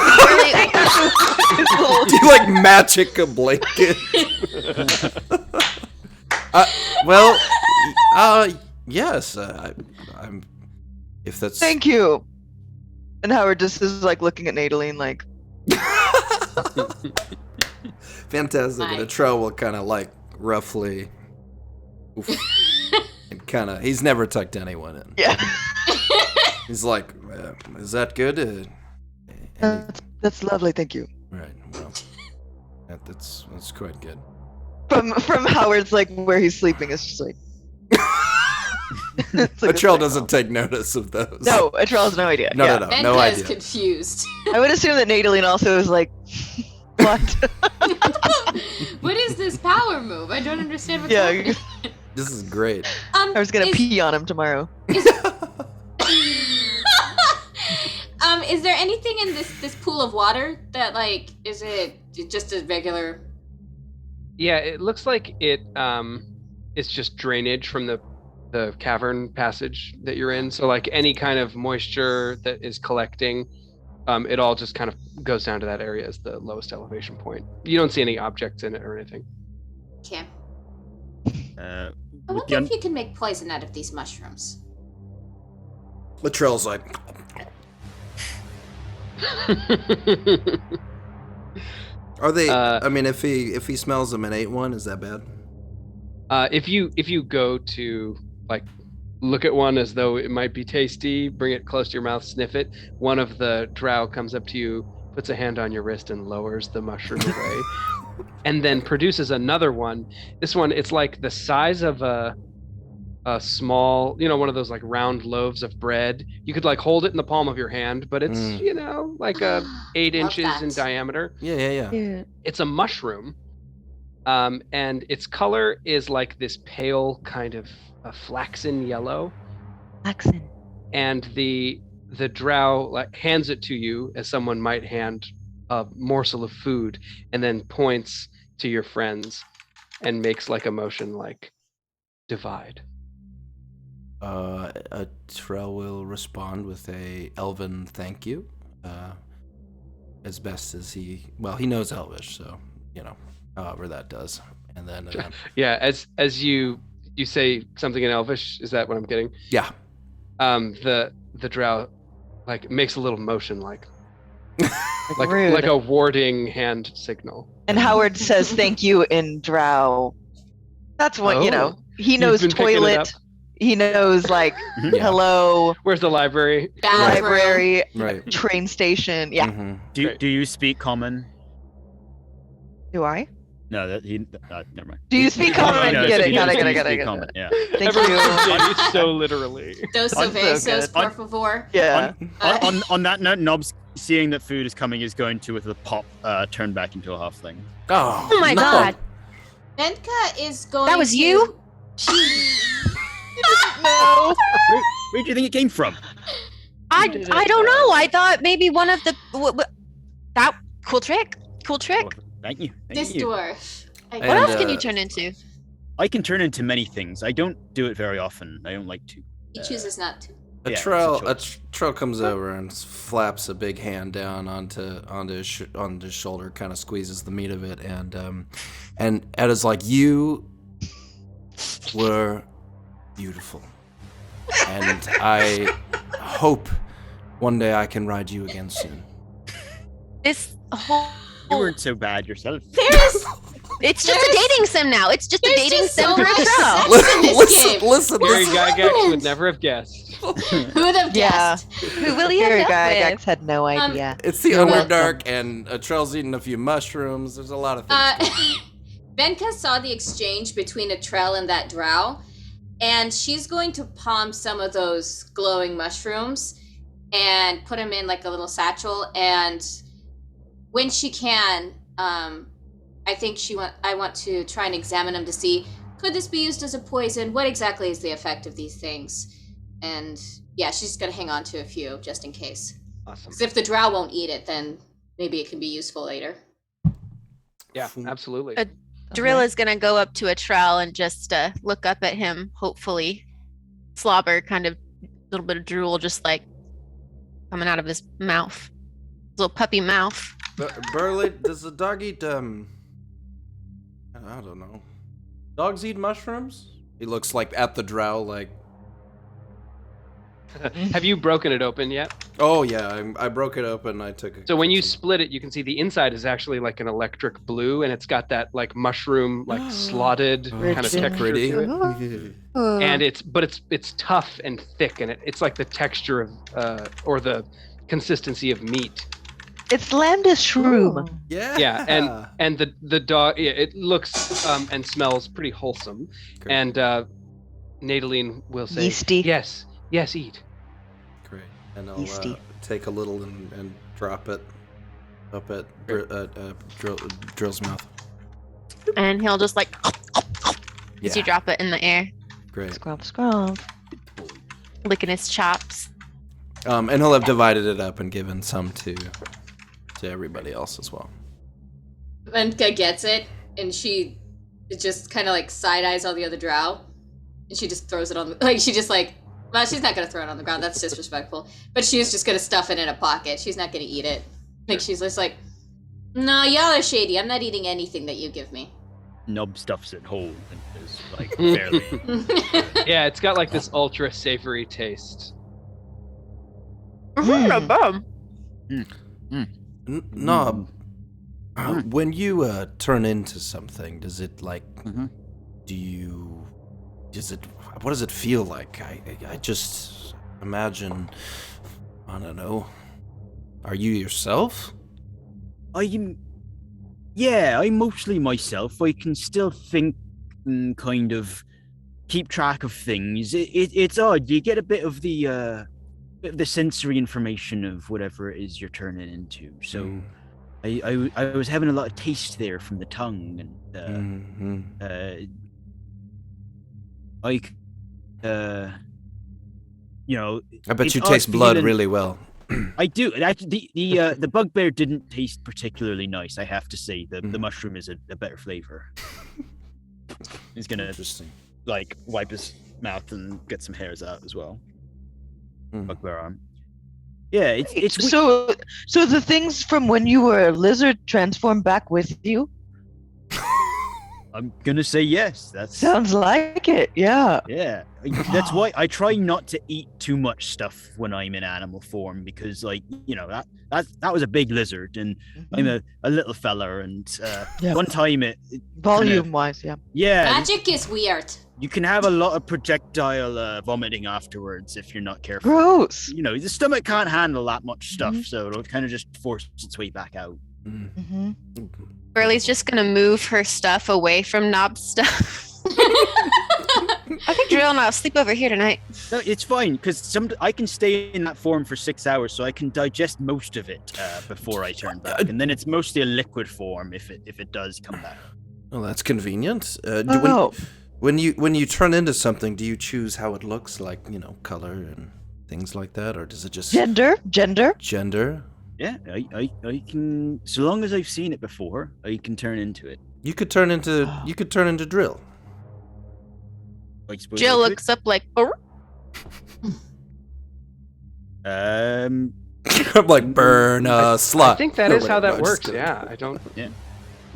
you like magic a blanket? Yes. I'm. If that's. Thank you. And Howard just is like looking at Nadaline like, Fantastic. And Nice. Atrell will kind of like roughly. Oof, and kind of. He's never tucked anyone in. yeah. He's like, is that good? And That's lovely, thank you. right. Well, that's quite good. From Howard's like where he's sleeping, it's just like. It's like a Latrell signal. doesn't take notice of those. No, Latrell has no idea. No, yeah. no, no, Venka no is idea. confused. I would assume that Nadaline also is like, what? What is this power move? I don't understand what's Yeah. happening. This is great. I was gonna is, pee on him tomorrow. Is there anything in this pool of water that like is it just a regular? Yeah, it looks like it's just drainage from the cavern passage that you're in. So like any kind of moisture that is collecting, it all just kind of goes down to that area as the lowest elevation point. You don't see any objects in it or anything. Okay. Uh, I with wonder the if you can make poison out of these mushrooms. Latrell's like, are they? I mean, if he smells them and ate one, is that bad? If you go to like look at one as though it might be tasty, bring it close to your mouth, sniff it, one of the drow comes up to you, puts a hand on your wrist and lowers the mushroom away, and then produces another one. This one, it's like the size of a small, one of those like round loaves of bread. You could like hold it in the palm of your hand, but it's like 8 Love inches that. in diameter. Yeah. It's a mushroom, and its color is like this pale kind of a flaxen yellow. Flaxen. And the drow like hands it to you as someone might hand a morsel of food, and then points to your friends and makes like a motion like divide. A Trell will respond with a elven thank you, as best as he knows Elvish, so however that does, and then Yeah, as you say something in Elvish, is that what I'm getting? yeah, the drow like makes a little motion like Rude. like a warding hand signal. And Howard says thank you in Drow. That's what Oh. He You've knows been picking it toilet. up. He knows like Yeah. hello, Where's the library? Bathroom. library, right. train station. Yeah. Mhm. Great. do you speak common? Do I? No, never mind. Do you speak common? No, Get it, you got it, speak got it. common, yeah. Thank Everyone you. did it so literally. Dos I'm so cervezas, good. por favor. Yeah. On that note, Nobs, seeing that food is coming, is going to, with a pop, turn back into a halfling. Oh my no. god. Venka is going. That was to... you? No. Where do you think it came from? I don't know. I thought maybe one of the that cool trick. Oh, thank you. This Thank you. dwarf. What And, else can you turn into? I can turn into many things. I don't do it very often. I don't like to. He chooses not to. A Yeah, Trell, it's a Trell comes over and flaps a big hand down onto his shoulder, kind of squeezes the meat of it, and Ed is like, "You were beautiful, and I hope one day I can ride you again soon." This whole You weren't so bad yourself. There's it's just a dating sim now. It's just a There's dating just sim so for a much troll. sex in this game. listen. Gary What's Gygax happened? would never have guessed. Who would have Yeah. guessed? Who will he Gary end up Gygax with? had no idea. It's the You're Underdark, and Trell's eating a few mushrooms. There's a lot of things. Venka saw the exchange between a Trell and that drow, and she's going to palm some of those glowing mushrooms and put them in like a little satchel. And when she can, I want to try and examine them to see, could this be used as a poison? What exactly is the effect of these things? And yeah, she's gonna hang on to a few just in case. Awesome. Because if the drow won't eat it, then maybe it can be useful later. Yeah, absolutely. Drill is gonna go up to a trowel and just look up at him, hopefully. Slobber, kind of a little bit of drool just like coming out of his mouth. Little puppy mouth. Burley, does the dog eat I don't know. Dogs eat mushrooms? He looks like at the drow, like Have you broken it open yet? Oh yeah, I broke it open. I took. So when you split it, you can see the inside is actually like an electric blue, and it's got that like mushroom, like slotted kind of so texture pretty. to it. Ooh. And it's tough and thick, and it's like the texture of or the consistency of meat. It's Lambda shroom. Yeah. Yeah, and the dog, it looks and smells pretty wholesome. Great. And Nadaline will say, Yeasty. yes, eat. Great. And I'll Yeasty. take a little and drop it up at Drill's mouth. And he'll just like Yeah. as you drop it in the air, Great. Scrump, scrump. licking his chops. And he'll have divided it up and given some to everybody else as well. Venka gets it, and she just kind of like side eyes all the other drow, and she just throws it on the well, she's not gonna throw it on the ground. That's disrespectful. But she's just gonna stuff it in a pocket. She's not gonna eat it. Like she's just like, no, y'all are shady. I'm not eating anything that you give me. Nub stuffs it whole and is like barely. Yeah, it's got like this ultra savory taste. Not bad. Nob, when you turn into something, does it like? Mhm. What does it feel like? I just imagine. I don't know. Are you yourself? I'm mostly myself. I can still think and kind of keep track of things. It's odd. You get a bit of the sensory information of whatever it is you're turning into. So I was having a lot of taste there from the tongue, and I bet it's you odd taste blood feeling- really well. I do. Actually, the bugbear didn't taste particularly nice. I have to say the mushroom is a better flavor. He's gonna Interesting. like wipe his mouth and get some hairs out as well. Bugbear arm. Yeah, it's So the things from when you were a lizard transform back with you? I'm gonna say yes. That's Sounds like it, yeah. yeah. That's why I try not to eat too much stuff when I'm in animal form, because like that was a big lizard and I'm a little fella, and Yeah. one time it Volume wise, yeah. Magic is weird. you can have a lot of projectile vomiting afterwards if you're not careful. Gross. The stomach can't handle that much stuff, so it'll kind of just force its way back out. Mm-hmm. Burley's just gonna move her stuff away from Knob's stuff. I think Drill and I'll sleep over here tonight. No, it's fine because I can stay in that form for 6 hours, so I can digest most of it before I turn back, and then it's mostly a liquid form if it does come back. Well, that's convenient. Oh. When you turn into something, do you choose how it looks, like color and things like that, or does it just Gender? Gender? Yeah, I can, so long as I've seen it before, I can turn into it. You could turn into Drill. I suppose Jill I could. looks up like, oh, I'm like burn slut. I think that is how that No, works. just- Yeah, I don't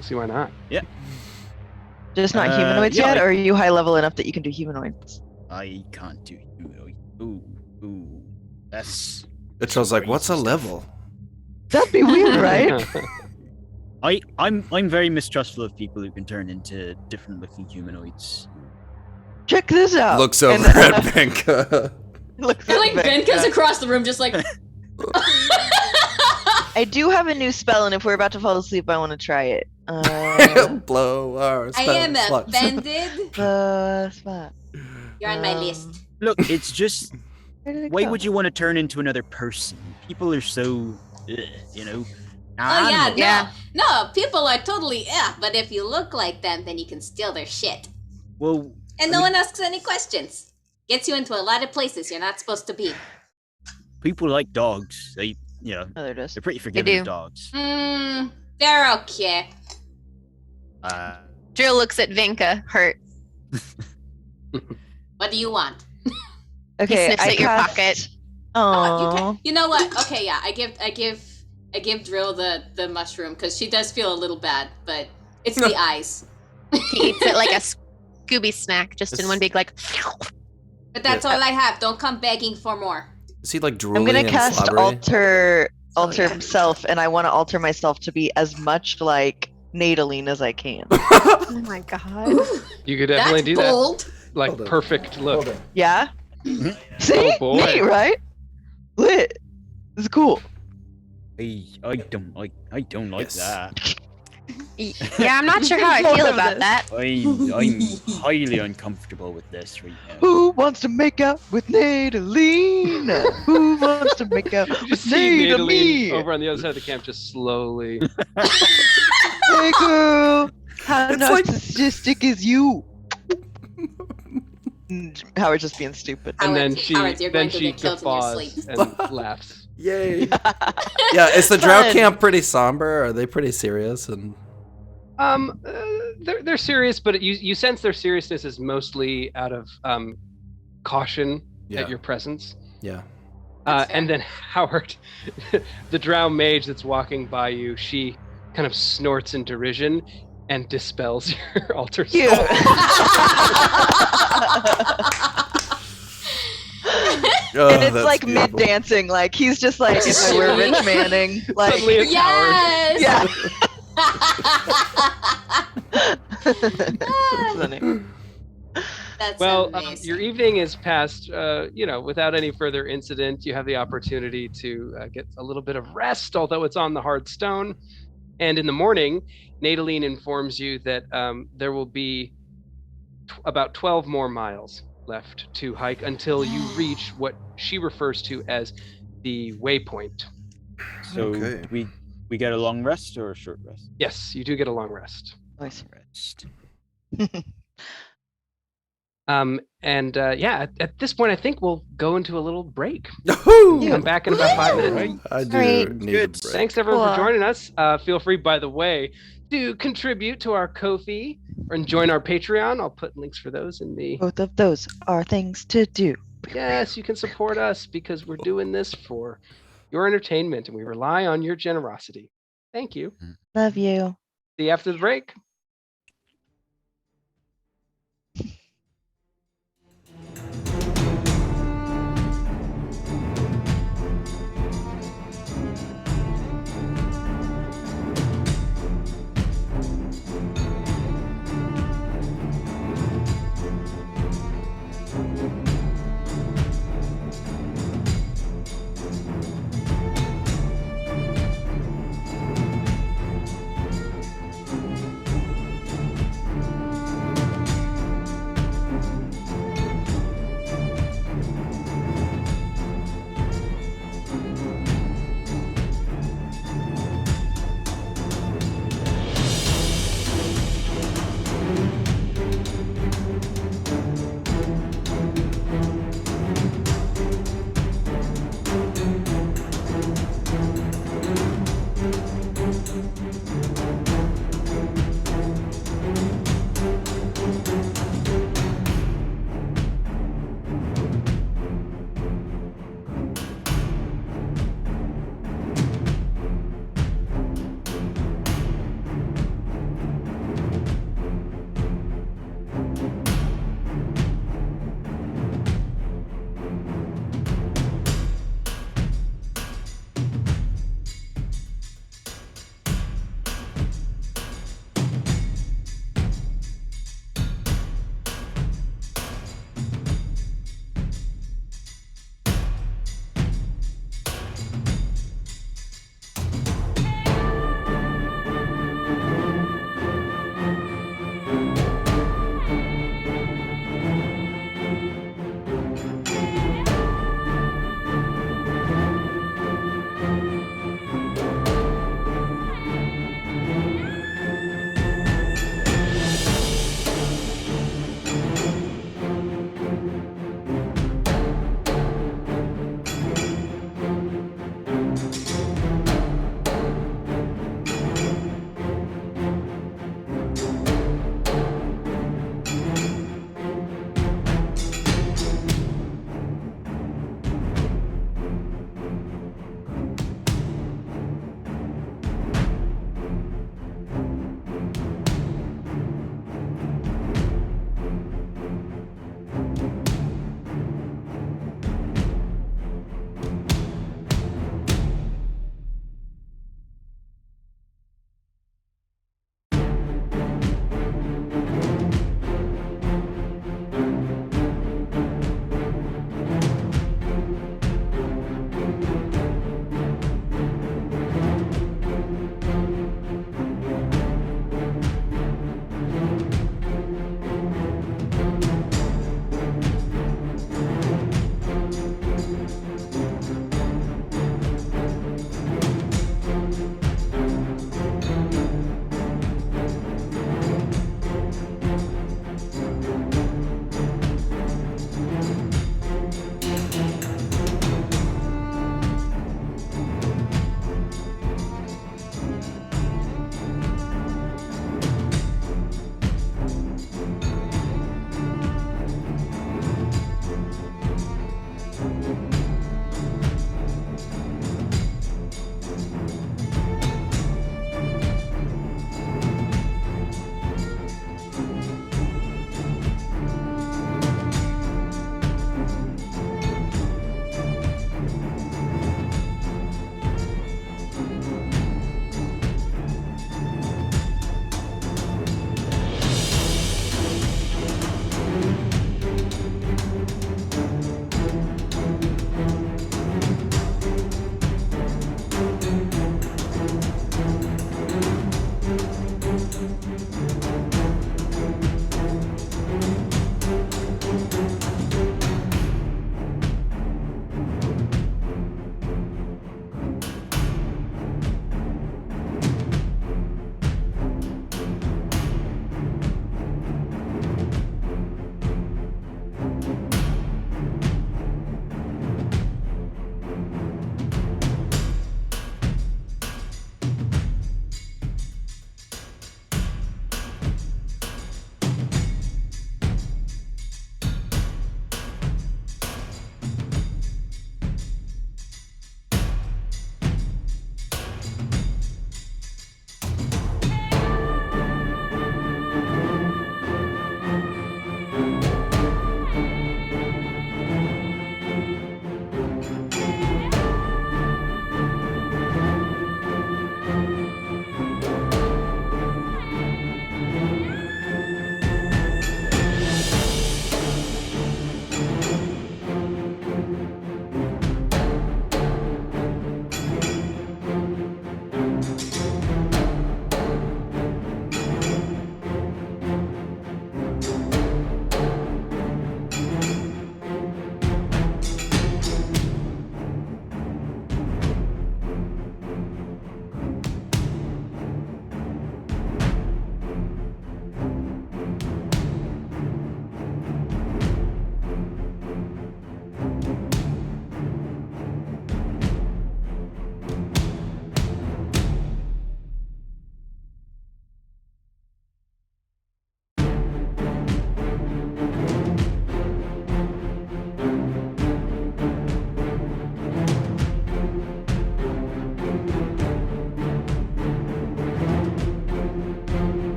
see why not. Just not humanoids yeah, yet, or are you high level enough that you can do humanoids? I can't do humanoid. Ooh, that's. It was like, what's a level? That'd be weird, right? I'm very mistrustful of people who can turn into different looking humanoids. Check this out. Looks over And- at Benka. Looks And like at Benka's Becca. across the room, just like. I do have a new spell, and if we're about to fall asleep, I want to try it. Blow our I am sluts. offended. Spot. You're on my list. Look, it's just. Where did it Why go? would you want to turn into another person? People are so, Oh yeah, animals. Yeah. no, people are totally but if you look like them, then you can steal their shit, Well, and no one asks any questions. Gets you into a lot of places you're not supposed to be. people like dogs. They, Oh, there it is. they're pretty forgiving do. of dogs. They're okay. Drill looks at Vinka, hurt. What do you want? Okay, sniffs I at your cast- pocket. Oh, You know what? Okay, yeah, I give Drill the mushroom because she does feel a little bad, but it's the eyes. He eats it like a Scooby snack, just in one big like. But that's all I have. Don't come begging for more. Is he like I'm drooling gonna and cast slobbery? alter self, and I want to alter myself to be as much like Nadaline as I can. Oh my god. Ooh, You could definitely that's do that. bold. Like Hold on. perfect look. Hold on. Yeah. Mhm. See, Oh, boy. neat, right? Lit. It's cool. I don't like Yes. that. Yeah, I'm not sure how I More feel of about this. that. I'm highly uncomfortable with this right now. Who wants to make out with Nadaline? Who wants to make out You with just see Nadaline Nadaline? over on the other side of the camp, just slowly. Hey girl, how It's like- narcissistic is you? Howard's just being stupid. And then Howard, she Howard, you're then going to she get killed in your guffaws sleep. and laughs. Yay! Yeah, is the drow Fun. camp pretty somber? Are they pretty serious? And They're serious, but you sense their seriousness is mostly out of caution yeah, at your presence. yeah. That's And fair. then Howard, the drow mage that's walking by you, she kind of snorts in derision and dispels your altar Cute. spell. Oh, And it's that's like beautiful. mid dancing, like he's just like we're Rich Manning, like Suddenly it's Howard. Yes. yeah. Funny. That's Well, amazing. your evening is passed, without any further incident. You have the opportunity to get a little bit of rest, although it's on the hard stone. And in the morning, Nadaline informs you that there will be about 12 more miles left to hike until you reach what she refers to as the waypoint. So Okay. we get a long rest or a short rest? Yes, you do get a long rest. Nice. Rest. At this point, I think we'll go into a little break. Yahoo! Come back in about 5 minutes. I do Great. need a Good. break. Thanks everyone for Cool. joining us. Feel free, by the way, to contribute to our Ko-fi and join our Patreon. I'll put links for those in the. Both of those are things to do. Yes, you can support us because we're doing this for your entertainment and we rely on your generosity. Thank you. Love you. See you after the break.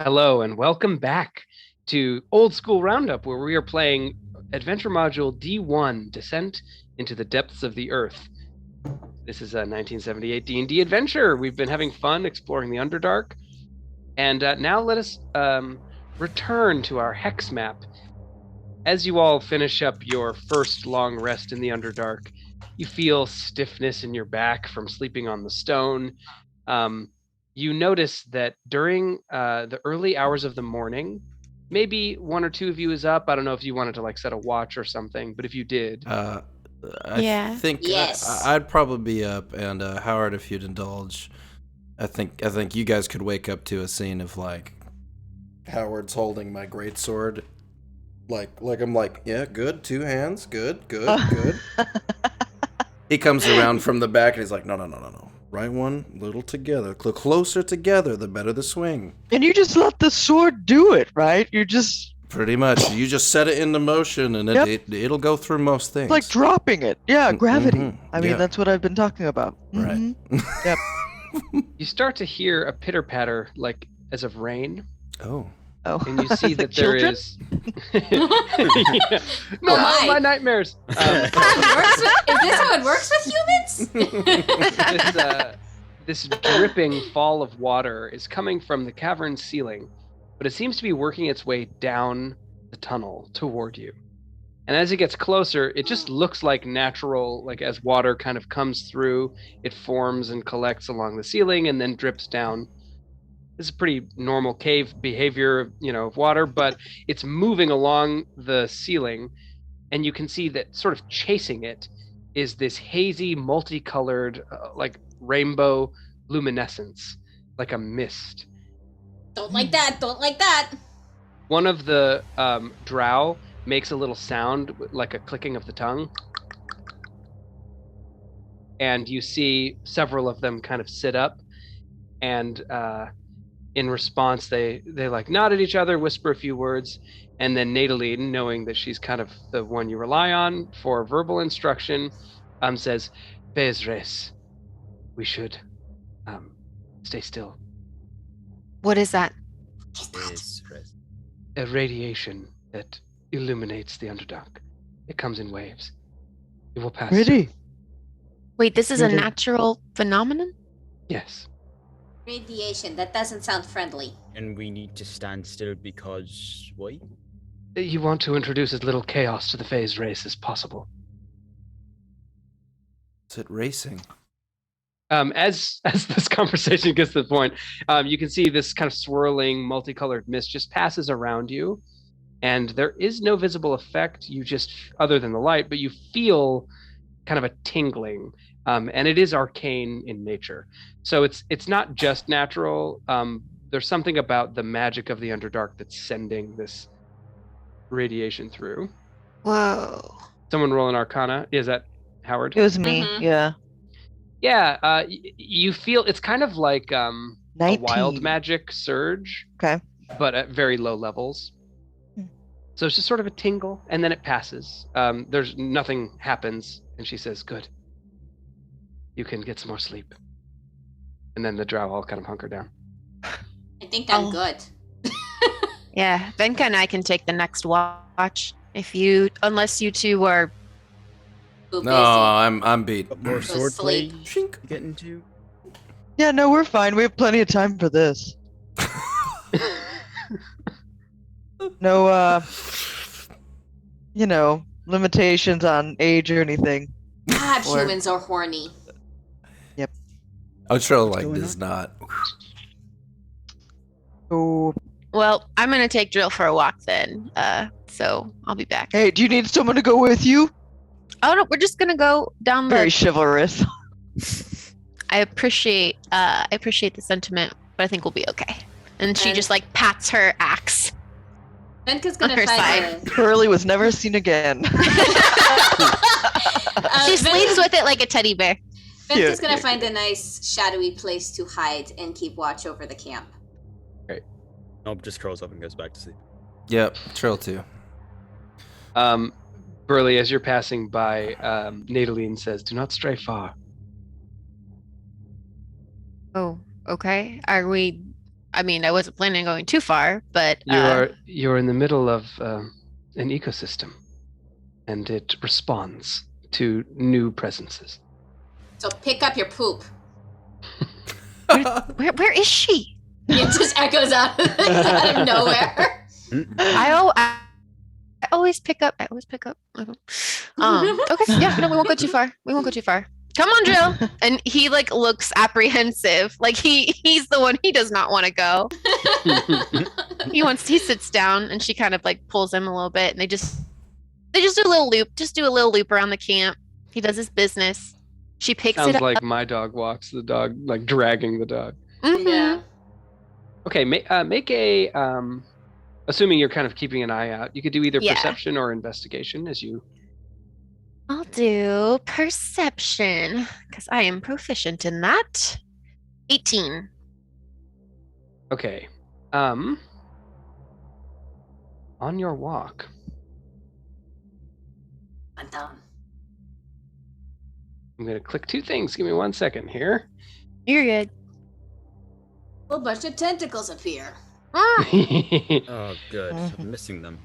Hello and welcome back to Old School Roundup, where we are playing Adventure Module D1, Descent into the Depths of the Earth. This is a 1978 D&D adventure. We've been having fun exploring the Underdark, and now let us return to our Hex map. As you all finish up your first long rest in the Underdark, you feel stiffness in your back from sleeping on the stone. You notice that during the early hours of the morning, maybe one or two of you is up. I don't know if you wanted to like set a watch or something, but if you did, I think Yes. I'd probably be up, and Howard, if you'd indulge, I think you guys could wake up to a scene of like Howard's holding my greatsword, like I'm like, yeah, good, two hands, good. He comes around from the back and he's like, no. Right one, little together. The closer together, the better the swing. And you just let the sword do it, right? You just Pretty much. You just set it into motion and it'll go through most things. like dropping it. Yeah, gravity. Mhm, I mean, yeah. that's what I've been talking about. Right. Mhm. Yep. you start to hear a pitter patter, like as of rain, Oh. Oh. and you see The that there children? is. Yeah. No, my. my nightmares. Is this how it works with humans? This dripping fall of water is coming from the cavern ceiling, but it seems to be working its way down the tunnel toward you. And as it gets closer, it just looks like natural, like as water kind of comes through, it forms and collects along the ceiling and then drips down. This is pretty normal cave behavior, of water, but it's moving along the ceiling, and you can see that sort of chasing it is this hazy, multicolored, like rainbow luminescence, like a mist. Don't like that. One of the drow makes a little sound like a clicking of the tongue, and you see several of them kind of sit up, and in response they like nod at each other, whisper a few words, and then Natalie, knowing that she's kind of the one you rely on for verbal instruction, says, "Bez res, we should stay still. What is that? A radiation that illuminates the Underdark. It comes in waves. It will pass. Ready? Wait, this is a Really? natural phenomenon? Yes. Radiation, that doesn't sound friendly. And we need to stand still because why? You want to introduce as little chaos to the phase race as possible. Is it racing? As this conversation gets to the point, you can see this kind of swirling, multicolored mist just passes around you, and there is no visible effect. You just, other than the light, but you feel kind of a tingling, and it is arcane in nature. So it's not just natural. There's something about the magic of the Underdark that's sending this radiation through. Whoa. Someone roll an Arcana. Is that Howard? It was me. Mhm. Yeah. Yeah, you feel it's kind of like a 19. wild magic surge, Okay. but at very low levels. Hmm. So it's just sort of a tingle, and then it passes. There's nothing happens, and she says, "Good. You can get some more sleep." And then the drow all kind of hunker down. I think I'm good. Yeah, Venka and I can take the next watch unless you two are. Too No, busy. I'm beat. What more Go swordplay sleep. to get into? Yeah, no, we're fine. We have plenty of time for this. No, limitations on age or anything. God, Or- humans are horny. Outro What's like going does not. Oh, Well, I'm gonna take Drill for a walk then. So I'll be back. hey, do you need someone to go with you? Oh no, we're just gonna go down Very the. chivalrous. I appreciate the sentiment, but I think we'll be okay. And she Okay. just like pats her axe. Venka's On gonna her find Curly was never seen again. She sleeps with it like a teddy bear. Venka's Yeah. gonna find a nice shadowy place to hide and keep watch over the camp. Nope, just curls up and goes back to sleep. Yep, Trill too. Burley, as you're passing by, Natalie says, "Do not stray far." Oh, okay. Are we I mean, I wasn't planning on going too far, but You're in the middle of an ecosystem, and it responds to new presences. So pick up your poop. where is she? It just echoes out of nowhere. I always pick up. Okay, yeah, no, we won't go too far. Come on, Jill. And he like looks apprehensive. Like he's the one, he does not want to go. He sits down and she kind of like pulls him a little bit and they just do a little loop around the camp. He does his business. She picks it Sounds up. like my dog walks the dog, like dragging the dog. Mhm. Yeah. Okay, make a assuming you're kind of keeping an eye out. You could do either Yeah. perception or investigation as you. I'll do perception because I am proficient in that. 18. Okay. On your walk, I'm down. I'm going to click two things. Give me 1 second here. You're good. A bunch of tentacles appear. Oh, good. I'm missing them.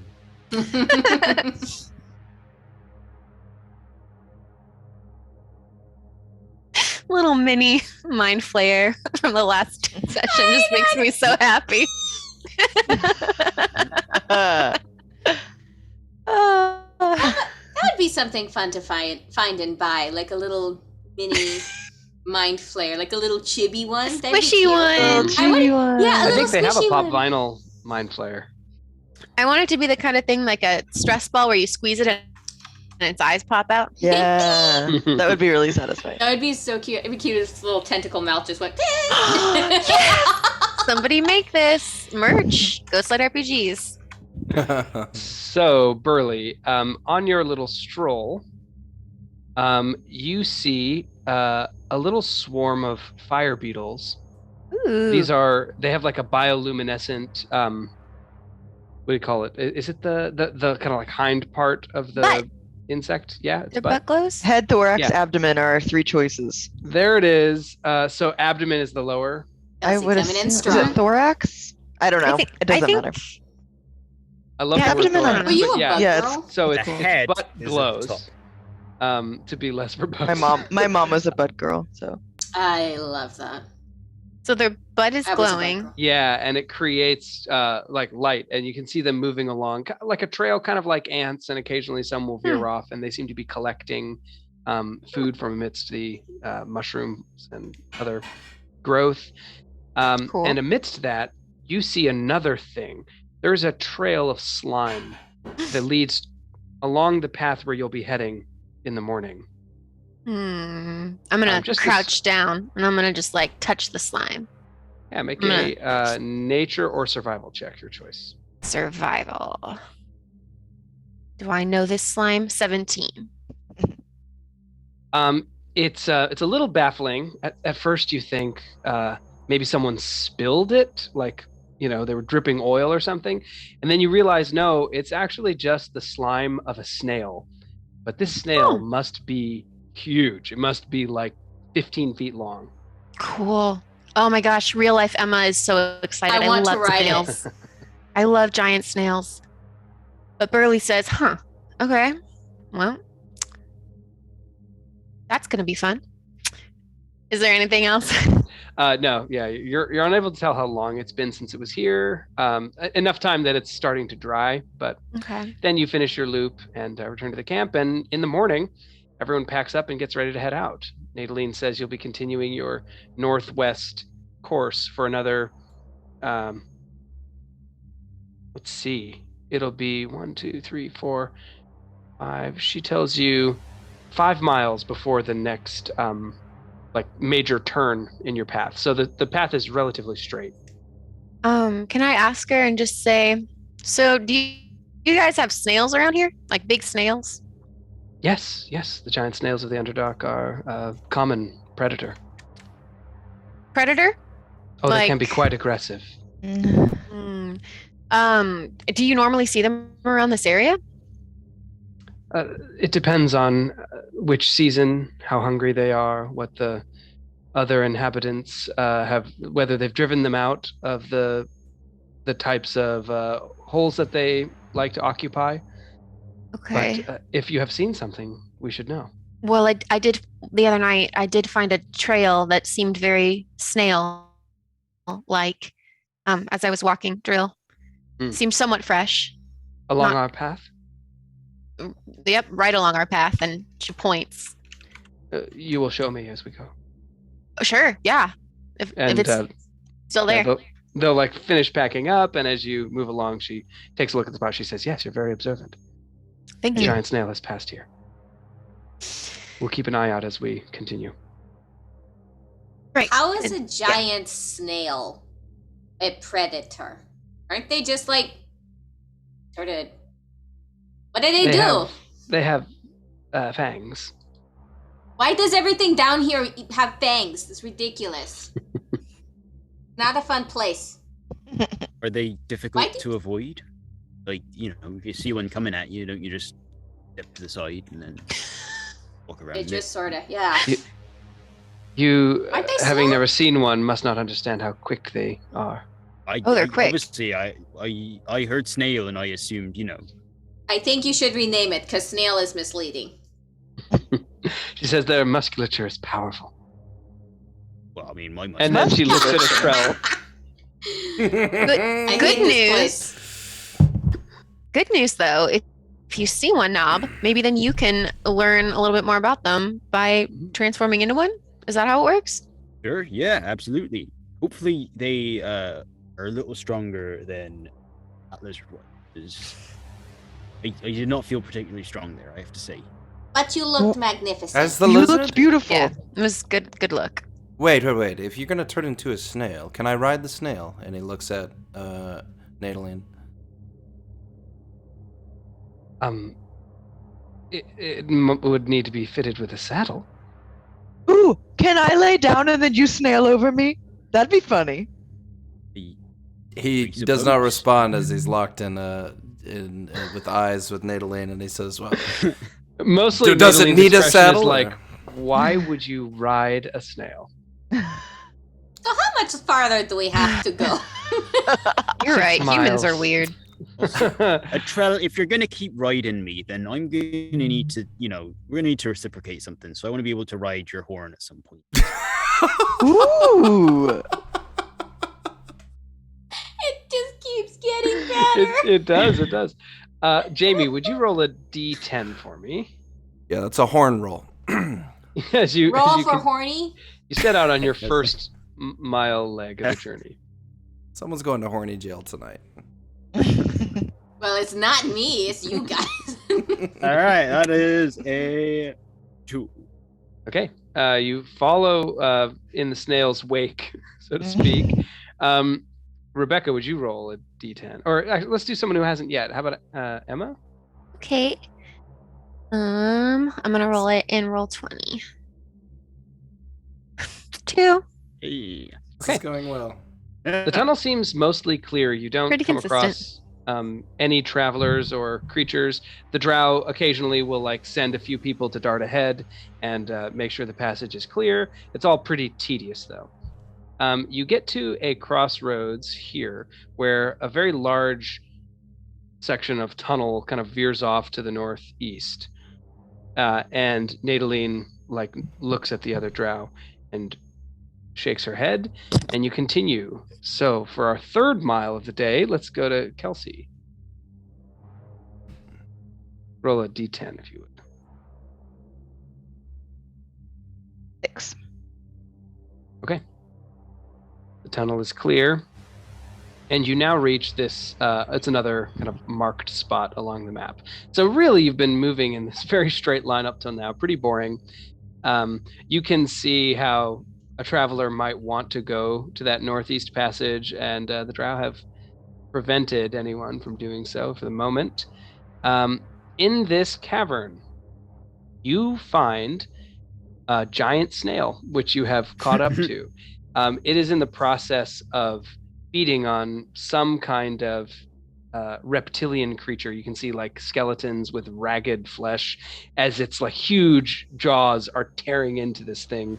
Little mini mind flare from the last session just makes me so happy. That would be something fun to find and buy, like a little mini mind flare, like a little chibi one. That'd be Squishy cute. one. Yeah, I a think they have a squishy pop one. vinyl mind flare. I want it to be the kind of thing like a stress ball where you squeeze it and its eyes pop out. Yeah, that would be really satisfying. That would be so cute. It'd be cute if this little tentacle mouth just went. Somebody make this merch. Ghostlight RPGs. So, Burley, on your little stroll, you see a little swarm of fire beetles. Ooh. They have like a bioluminescent, what do you call it? Is it the kind of like hind part of the Butt. insect? Yeah, it's Their butt. butt glows? Head, thorax, Yeah. abdomen are our three choices. There it is. So abdomen is the lower. I would coming in assume. Is strong. it thorax? I don't know. It doesn't matter. I love Yeah, the word abdomen, thorax, Were you but a yeah. bug Yeah, girl? So The it's head butt is at the glows. top. To be less verbose. My mom was a butt girl, so I love that. So their butt is I was a bug glowing. girl. Yeah, and it creates like light, and you can see them moving along like a trail, kind of like ants, and occasionally some will veer off, and they seem to be collecting food from amidst the mushrooms and other growth. Cool. And amidst that, you see another thing. There's a trail of slime that leads along the path where you'll be heading in the morning. I'm gonna just crouch down and I'm gonna just like touch the slime. Yeah, make I'm a nature or survival check, your choice. Survival. Do I know this slime? 17. It's a little baffling. At first, you think maybe someone spilled it, like they were dripping oil or something, and then you realize no, it's actually just the slime of a snail. But this snail must be huge. It must be like 15 feet long. Cool. Oh my gosh, real life Emma is so excited. I want to love ride snails. it. I love giant snails. But Burley says, okay, well, that's gonna be fun. Is there anything else? No, yeah, you're unable to tell how long it's been since it was here. Enough time that it's starting to dry, but Okay. then you finish your loop and return to the camp. And in the morning, everyone packs up and gets ready to head out. Nadaline says you'll be continuing your northwest course for another. Let's see. It'll be 1, 2, 3, 4, 5. She tells you 5 miles before the next major turn in your path. So the path is relatively straight. Can I ask her and just say, so do you guys have snails around here? Like big snails? Yes, the giant snails of the Underdark are a common predator. Predator? Oh, they can be Like- quite aggressive. Do you normally see them around this area? It depends on which season, how hungry they are, what the other inhabitants whether they've driven them out of the types of holes that they like to occupy. Okay. But if you have seen something, we should know. Well, I did the other night. I did find a trail that seemed very snail-like as I was walking. Drill seemed somewhat fresh. Along Not- our path? Yep, right along our path, and she points. You will show me as we go. Oh, sure, yeah. If it's still there. They'll like finish packing up, and as you move along, she takes a look at the spot. She says, "Yes, you're very observant. Thank The you. giant snail has passed here. We'll keep an eye out as we continue." Right. How is a and- giant snail a predator? Aren't they just like sort of? What do they do? They have fangs. Why does everything down here have fangs? It's ridiculous. Not a fun place. Are they difficult Why did- to avoid? Like, if you see one coming at you, don't you just step to the side and then walk around It it? just sort of, yeah. You, Aren't they having slow? never seen one, must not understand how quick they are. they're quick. Obviously, I heard snail and I assumed, I think you should rename it because snail is misleading. She says their musculature is powerful. Well, I mean, my And then she looks at Estrell. I Good hate this news. place. Good news, though. If you see one knob, maybe then you can learn a little bit more about them by transforming into one. Is that how it works? Sure, yeah, absolutely. Hopefully, they are a little stronger than that lizard one. 'Cause I did not feel particularly strong there, I have to say. But you looked magnificent. As the You lizard? looked beautiful. Yeah, it was good. Good look. Wait. If you're gonna turn into a snail, can I ride the snail? And he looks at Nadalene. It would need to be fitted with a saddle. Ooh, can I lay down and then you snail over me? That'd be funny. He I does not suppose. respond as he's locked in with eyes with Nadalene, and he says, "Well, Mostly, does it Nadalene's need a expression is saddle, like, or- why would you ride a snail? So how much farther do we have to go? You're 6 right. Humans are miles. weird. Trell, if you're gonna keep riding me, then I'm gonna need to, we're gonna need to reciprocate something. So I want to be able to ride your horn at some point. Ooh. It just keeps getting better. It does. Jamie, would you roll a d10 for me? yeah, that's a horn roll." As you Roll you for horny. you set out on your first mile leg of the journey. Someone's going to horny jail tonight. Well, it's not me. It's you guys. All right, that is a 2. Okay. You follow in the snail's wake, so to speak. Rebecca, would you roll a d10? Or actually, let's do someone who hasn't yet. How about Emma? Okay. I'm gonna roll it in roll 20. 2. Hey. This is going well. The tunnel seems mostly clear. You don't Pretty come consistent. across any travelers or creatures. The drow occasionally will send a few people to dart ahead and make sure the passage is clear. It's all pretty tedious, though. You get to a crossroads here where a very large section of tunnel kind of veers off to the northeast. And Nadalene looks at the other drow and shakes her head, and you continue. So for our third mile of the day, let's go to Kelsey. Roll a d10 if you would. 6. Okay. The tunnel is clear, and you now reach this, it's another kind of marked spot along the map. So really, you've been moving in this very straight line up till now, pretty boring. You can see how a traveler might want to go to that northeast passage, and the drow have prevented anyone from doing so for the moment. In this cavern, you find a giant snail, which you have caught up to. It is in the process of feeding on some kind of reptilian creature. You can see skeletons with ragged flesh as its huge jaws are tearing into this thing.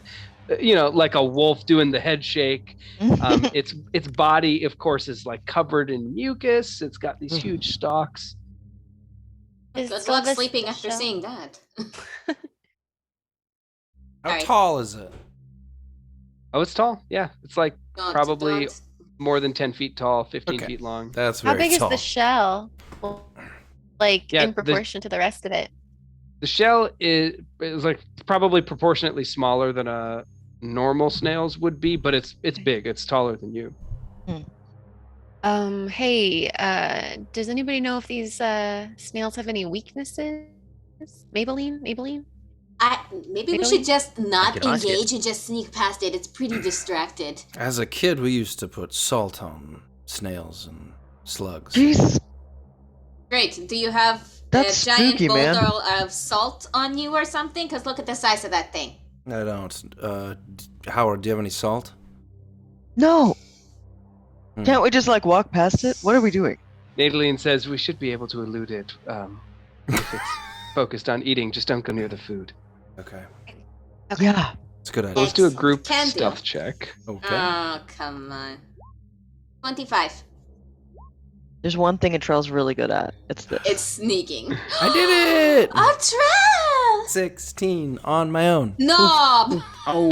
like a wolf doing the head shake. Its body, of course, is like covered in mucus. It's got these huge stalks. Is Good luck Sylvis sleeping the after shell? seeing that. How Alright. tall is it? Oh, it's tall. Yeah, it's like probably Don't. more than 10 feet tall, 15 Okay. feet long. That's How very big tall. is the shell? Like Yeah, in proportion to the rest of it. The shell is like probably proportionately smaller than a normal snail's would be, but it's big. It's taller than you. Hey, does anybody know if these snails have any weaknesses? Maybelline? Maybe we Really? should just not could ask it. engage and just sneak past it. It's pretty distracted. As a kid, we used to put salt on snails and slugs. Jeez. Great. Do you have That's a giant spooky, man. boulder of salt on you or something? Because look at the size of that thing. I don't. Howard, do you have any salt? No. Hmm. Can't we just like walk past it? What are we doing? Nadaline says we should be able to elude it if it's focused on eating. Just don't go near the food. Okay. Yeah. It's a good idea. Let's do a group Can do. stealth check. Okay. Oh, come on. 25. There's one thing a trail's really good at. It's this. It's sneaking. I did it! A trail! 16 on my own. Knob! Oh,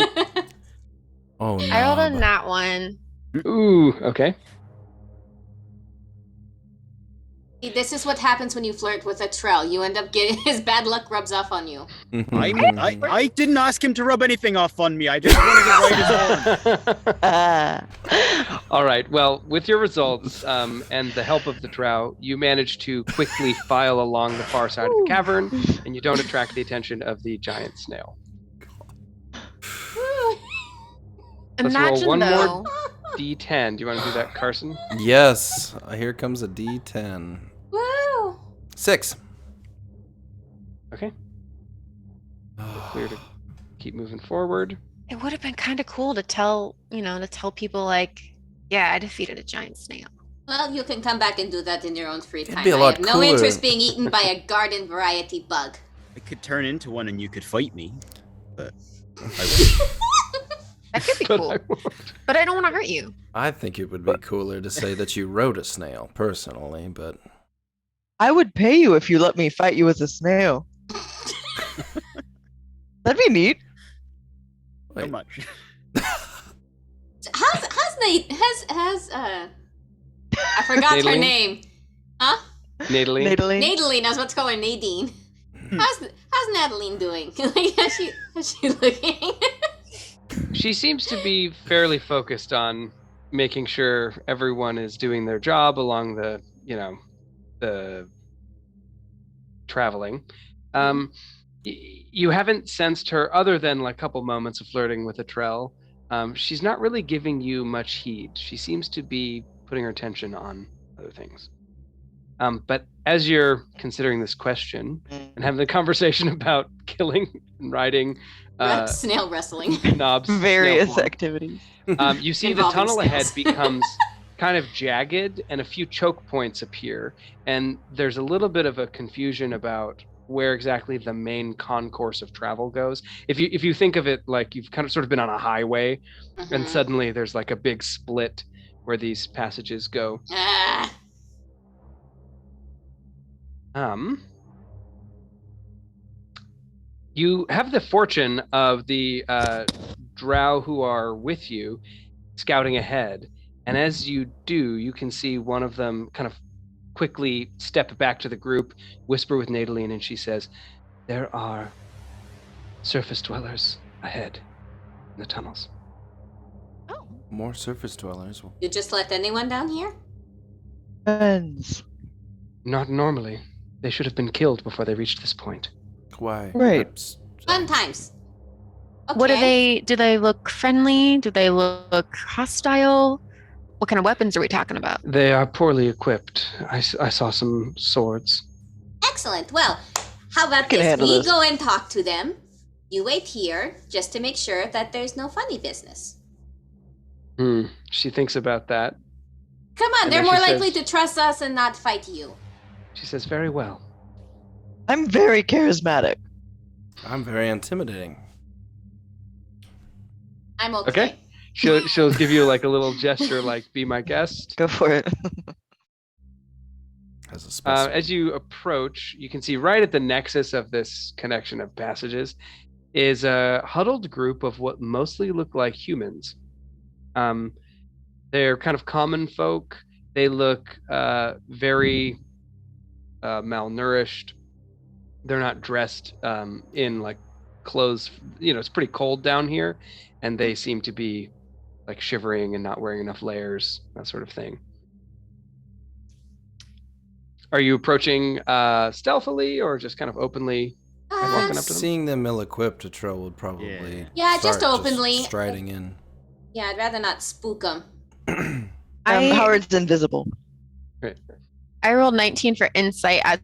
Oh no. I rolled a nat one. Ooh, okay. This is what happens when you flirt with a trail. You end up getting his bad luck rubs off on you. I didn't ask him to rub anything off on me. I just wanted to write his own. All right. Well, with your results and the help of the drow, you manage to quickly file along the far side of the cavern, and you don't attract the attention of the giant snail. Let's roll Imagine one more though. D10. Do you want to do that, Carson? Yes. Here comes a D10. Woo! 6. Okay. Clear to keep moving forward. It would have been kind of cool to tell people like, yeah, I defeated a giant snail. Well, you can come back and do that in your own free time. be a I lot have no cooler. interest being eaten by a garden variety bug. I could turn into one and you could fight me, but I won't. That could be But cool. I won't. But I don't want to hurt you. I think it would be cooler to say that you rode a snail, personally, but I would pay you if you let me fight you as a snail. That'd be neat. How wait. much? I forgot her Nadaline? name. Huh? Nadaline? Nadaline. Nadaline, I was about to call her Nadine. How's Nadaline doing? Like, how's she looking? She seems to be fairly focused on making sure everyone is doing their job along the traveling. You haven't sensed her other than like a couple moments of flirting with a trell. She's not really giving you much heed. She seems to be putting her attention on other things. But as you're considering this question and having the conversation about killing and riding Snail wrestling. knobs, Various snail activities. form, you see the Involving tunnel ahead snails. becomes kind of jagged and a few choke points appear. And there's a little bit of a confusion about where exactly the main concourse of travel goes. If you think of it like you've kind of sort of been on a highway and Mhm. suddenly there's like a big split where these passages go. Ah, You have the fortune of the drow who are with you scouting ahead. And as you do, you can see one of them kind of quickly step back to the group, whisper with Nadaline, and she says, "There are surface dwellers ahead in the tunnels." Oh. More surface dwellers. you just let anyone down here? Friends. Not normally. They should have been killed before they reached this point. Why? Right. Fun times. Okay. What do they look friendly? Do they look hostile? What kind of weapons are we talking about? They are poorly equipped. I saw some swords. Excellent. Well, how about can this? handle We this. go and talk to them. You wait here just to make sure that there's no funny business. She thinks about that. Come on, And they're then more she likely says- to trust us and not fight you. She says, "Very well." I'm very charismatic. I'm very intimidating. I'm okay. She'll give you like a little gesture, like "Be my guest." Go for it. As a specimen. As you approach, you can see right at the nexus of this connection of passages is a huddled group of what mostly look like humans. They're kind of common folk. They look very malnourished. They're not dressed in like clothes. It's pretty cold down here, and they seem to be like shivering and not wearing enough layers, that sort of thing. Are you approaching stealthily or just kind of openly walking up to them? Seeing them ill-equipped, a troll would probably just start openly. striding in. Yeah, I'd rather not spook them. Howard's invisible. I rolled 19 for insight as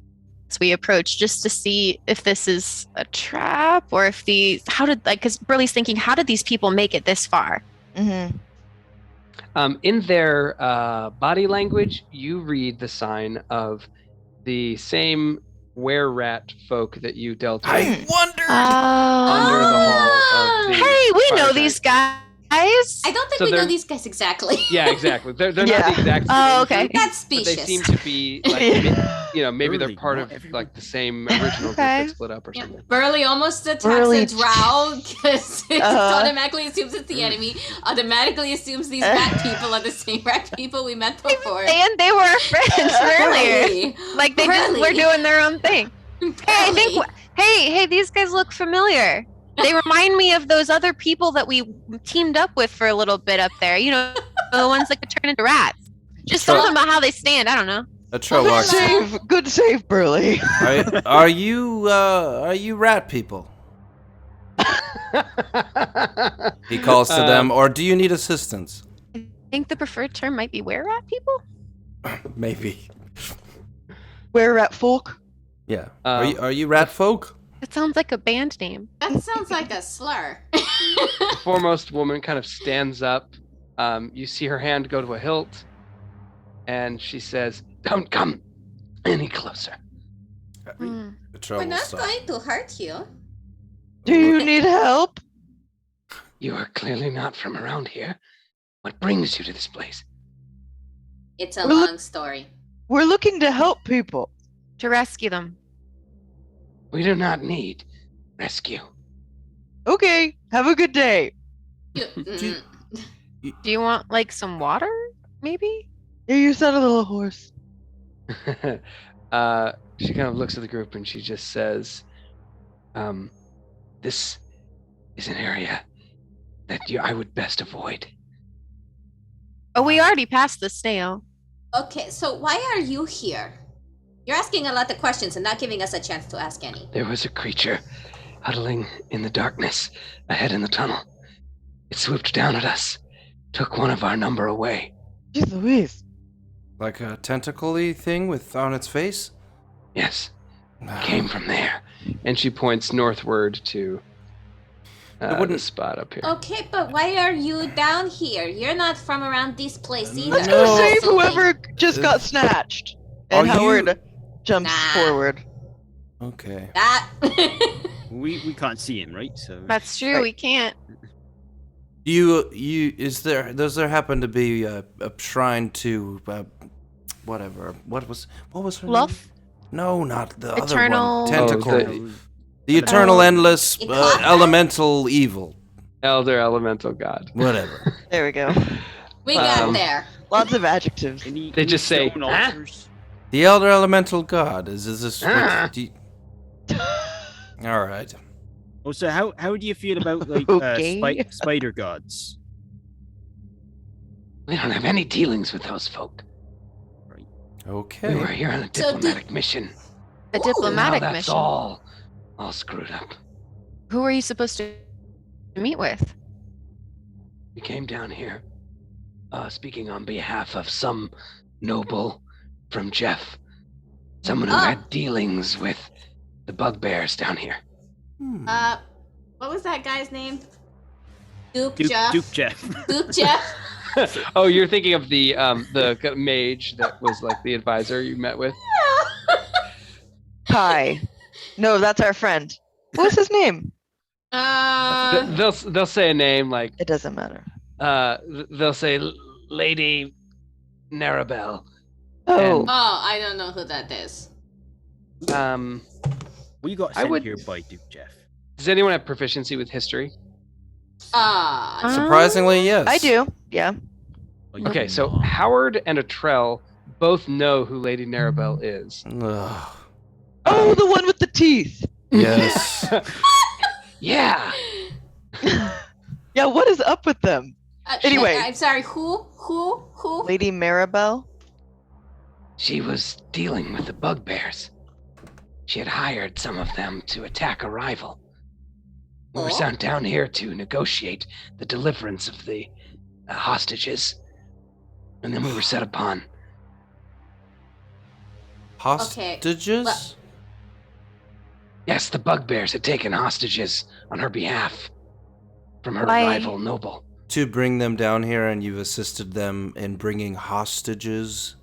we approach, just to see if this is a trap or if because Burley's thinking, how did these people make it this far? Mm-hmm. In their body language, you read the sign of the same were-rat folk that you dealt with I wondered. under the hall of the Hey, we know Fireside. these guys. I don't think So we know they're- these guys exactly. Yeah, exactly. They're not Yeah. the exact same Oh, okay. group, That's but they specious. seem to be like, maybe they're Burley, part not of everyone. like the same original group Okay. that split up or Yeah, something. Burley almost attacks Burley- a drow because it Uh-huh. automatically assumes it's the enemy. Automatically assumes these rat people are the same rat people we met before. And they were our friends earlier. Burley. Like they just were Burley. doing their own thing. Hey, I think. Burley. Hey, these guys look familiar. They remind me of those other people that we teamed up with for a little bit up there. The ones that could turn into rats. Just Sure. something about how they stand. I don't know. A troll Hello. walks. Good save, Burley. Are you rat people? He calls to them, or do you need assistance? I think the preferred term might be were-rat people. Maybe. We're at folk. Yeah. Are you rat folk? It sounds like a band name. That sounds like a slur. The foremost woman kind of stands up. You see her hand go to a hilt, and she says, "Don't come any closer." Hmm. The troll We're will not stop. going to hurt you. Do you need help? You are clearly not from around here. What brings you to this place? It's a Well, look- long story. We're looking to help people. To rescue them. We do not need rescue. Okay, have a good day. You- Do- Do you want like some water? Maybe. Yeah, you sound a little hoarse. She kind of looks at the group and she just says, "This is an area that I would best avoid." Oh, we already passed the snail. Okay, so why are you here? You're asking a lot of questions and not giving us a chance to ask any. There was a creature huddling in the darkness ahead in the tunnel. It swooped down at us, took one of our number away. Jeez Louise. Like a tentacle-y thing on its face? Yes, came from there. And she points northward to the wouldn't- spot up here. Okay, but why are you down here? You're not from around this place either. Let's No. go save Something- whoever just got snatched. And Are you- Howard jumps Nah. forward. Okay. That. We can't see him, right? So That's true. Right. We can't. Does there happen to be a shrine to whatever? What was her name? Luff? No, not the Eternal- other one. Tentacle. Oh, the eternal, endless, Ikata? elemental evil. Elder elemental god. Whatever. There we go. We got Um, there. Lots of adjectives. They just say, stone "Huh?" altars? The elder elemental god. Is this? Ah. All right. Oh, so how do you feel about like Okay. spider gods? We don't have any dealings with those folk. Okay. We were here on a So diplomatic mission. A Ooh, diplomatic Now that's mission. all screwed up. Who are you supposed to meet with? We came down here, speaking on behalf of some noble from Jeff, someone who Ah. had dealings with the bugbears down here. Hmm. What was that guy's name? Duke Jeff. Duke Jeff. Duke Jeff. Oh, you're thinking of the mage that was like the advisor you met with. Hi. No, that's our friend. What was his name? They'll say a name like It doesn't matter. they'll say Lady Narabelle. Oh, And- I don't know who that is. We got I sent would- here by Duke Jeff. Does anyone have proficiency with history? Surprisingly, yes. I do. Yeah. Oh, you Okay, so know. Howard and Atrell both know who Lady Narabelle is. Ugh. Oh, the one with the teeth. Yes. Yeah. Yeah, what is up with them? Anyway. I'm sorry. Who? Lady Maribel? She was dealing with the bugbears. She had hired some of them to attack a rival. We were Oh. sent down here to negotiate the deliverance of the hostages. And then we were set upon. Hostages? well- Yes, the bugbears had taken hostages on her behalf from her Why- rival noble. To bring them down here, and you've assisted them in bringing hostages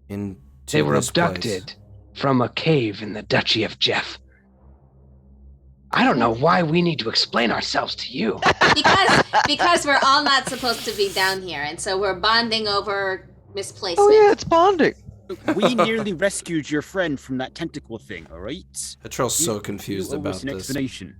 into They were this abducted place. from a cave in the Duchy of Jeff. I don't know why we need to explain ourselves to you. because we're all not supposed to be down here, and so we're bonding over misplacement. Oh, yeah, it's bonding. We nearly rescued your friend from that tentacle thing, alright? Atrell's so You confused owe about us an this. explanation.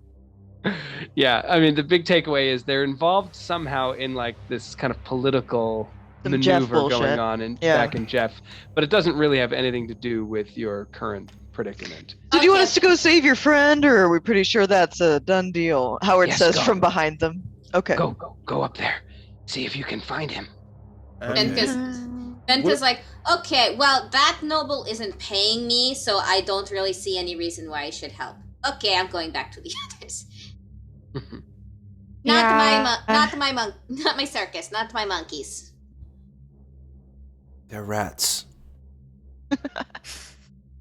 Yeah, I mean, the big takeaway is they're involved somehow in like this kind of political Some Jeff maneuver going bullshit. on in, Yeah. back in Jeff, but it doesn't really have anything to do with your current predicament. Did you want Okay. us to go save your friend, or are we pretty sure that's a done deal? Howard Yes, says go. from behind them. Okay. Go up there. See if you can find him. And this- Venta's like, okay, well, that noble isn't paying me, so I don't really see any reason why I should help. Okay, I'm going back to the others. Not my circus, not my monkeys. They're rats.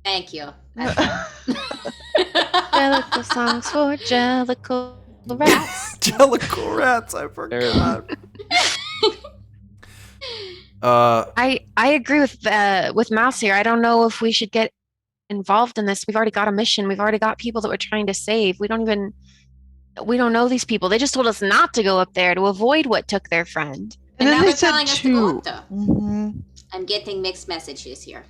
Thank you. Jellicle songs for Jellicle rats. Jellicle rats, I forgot. I agree with Mouse here. I don't know if we should get involved in this. We've already got a mission. We've already got people that we're trying to save. We don't know these people. They just told us not to go up there to avoid what took their friend. And then now they they're said telling us to go two. up there. Mhm. I'm getting mixed messages here.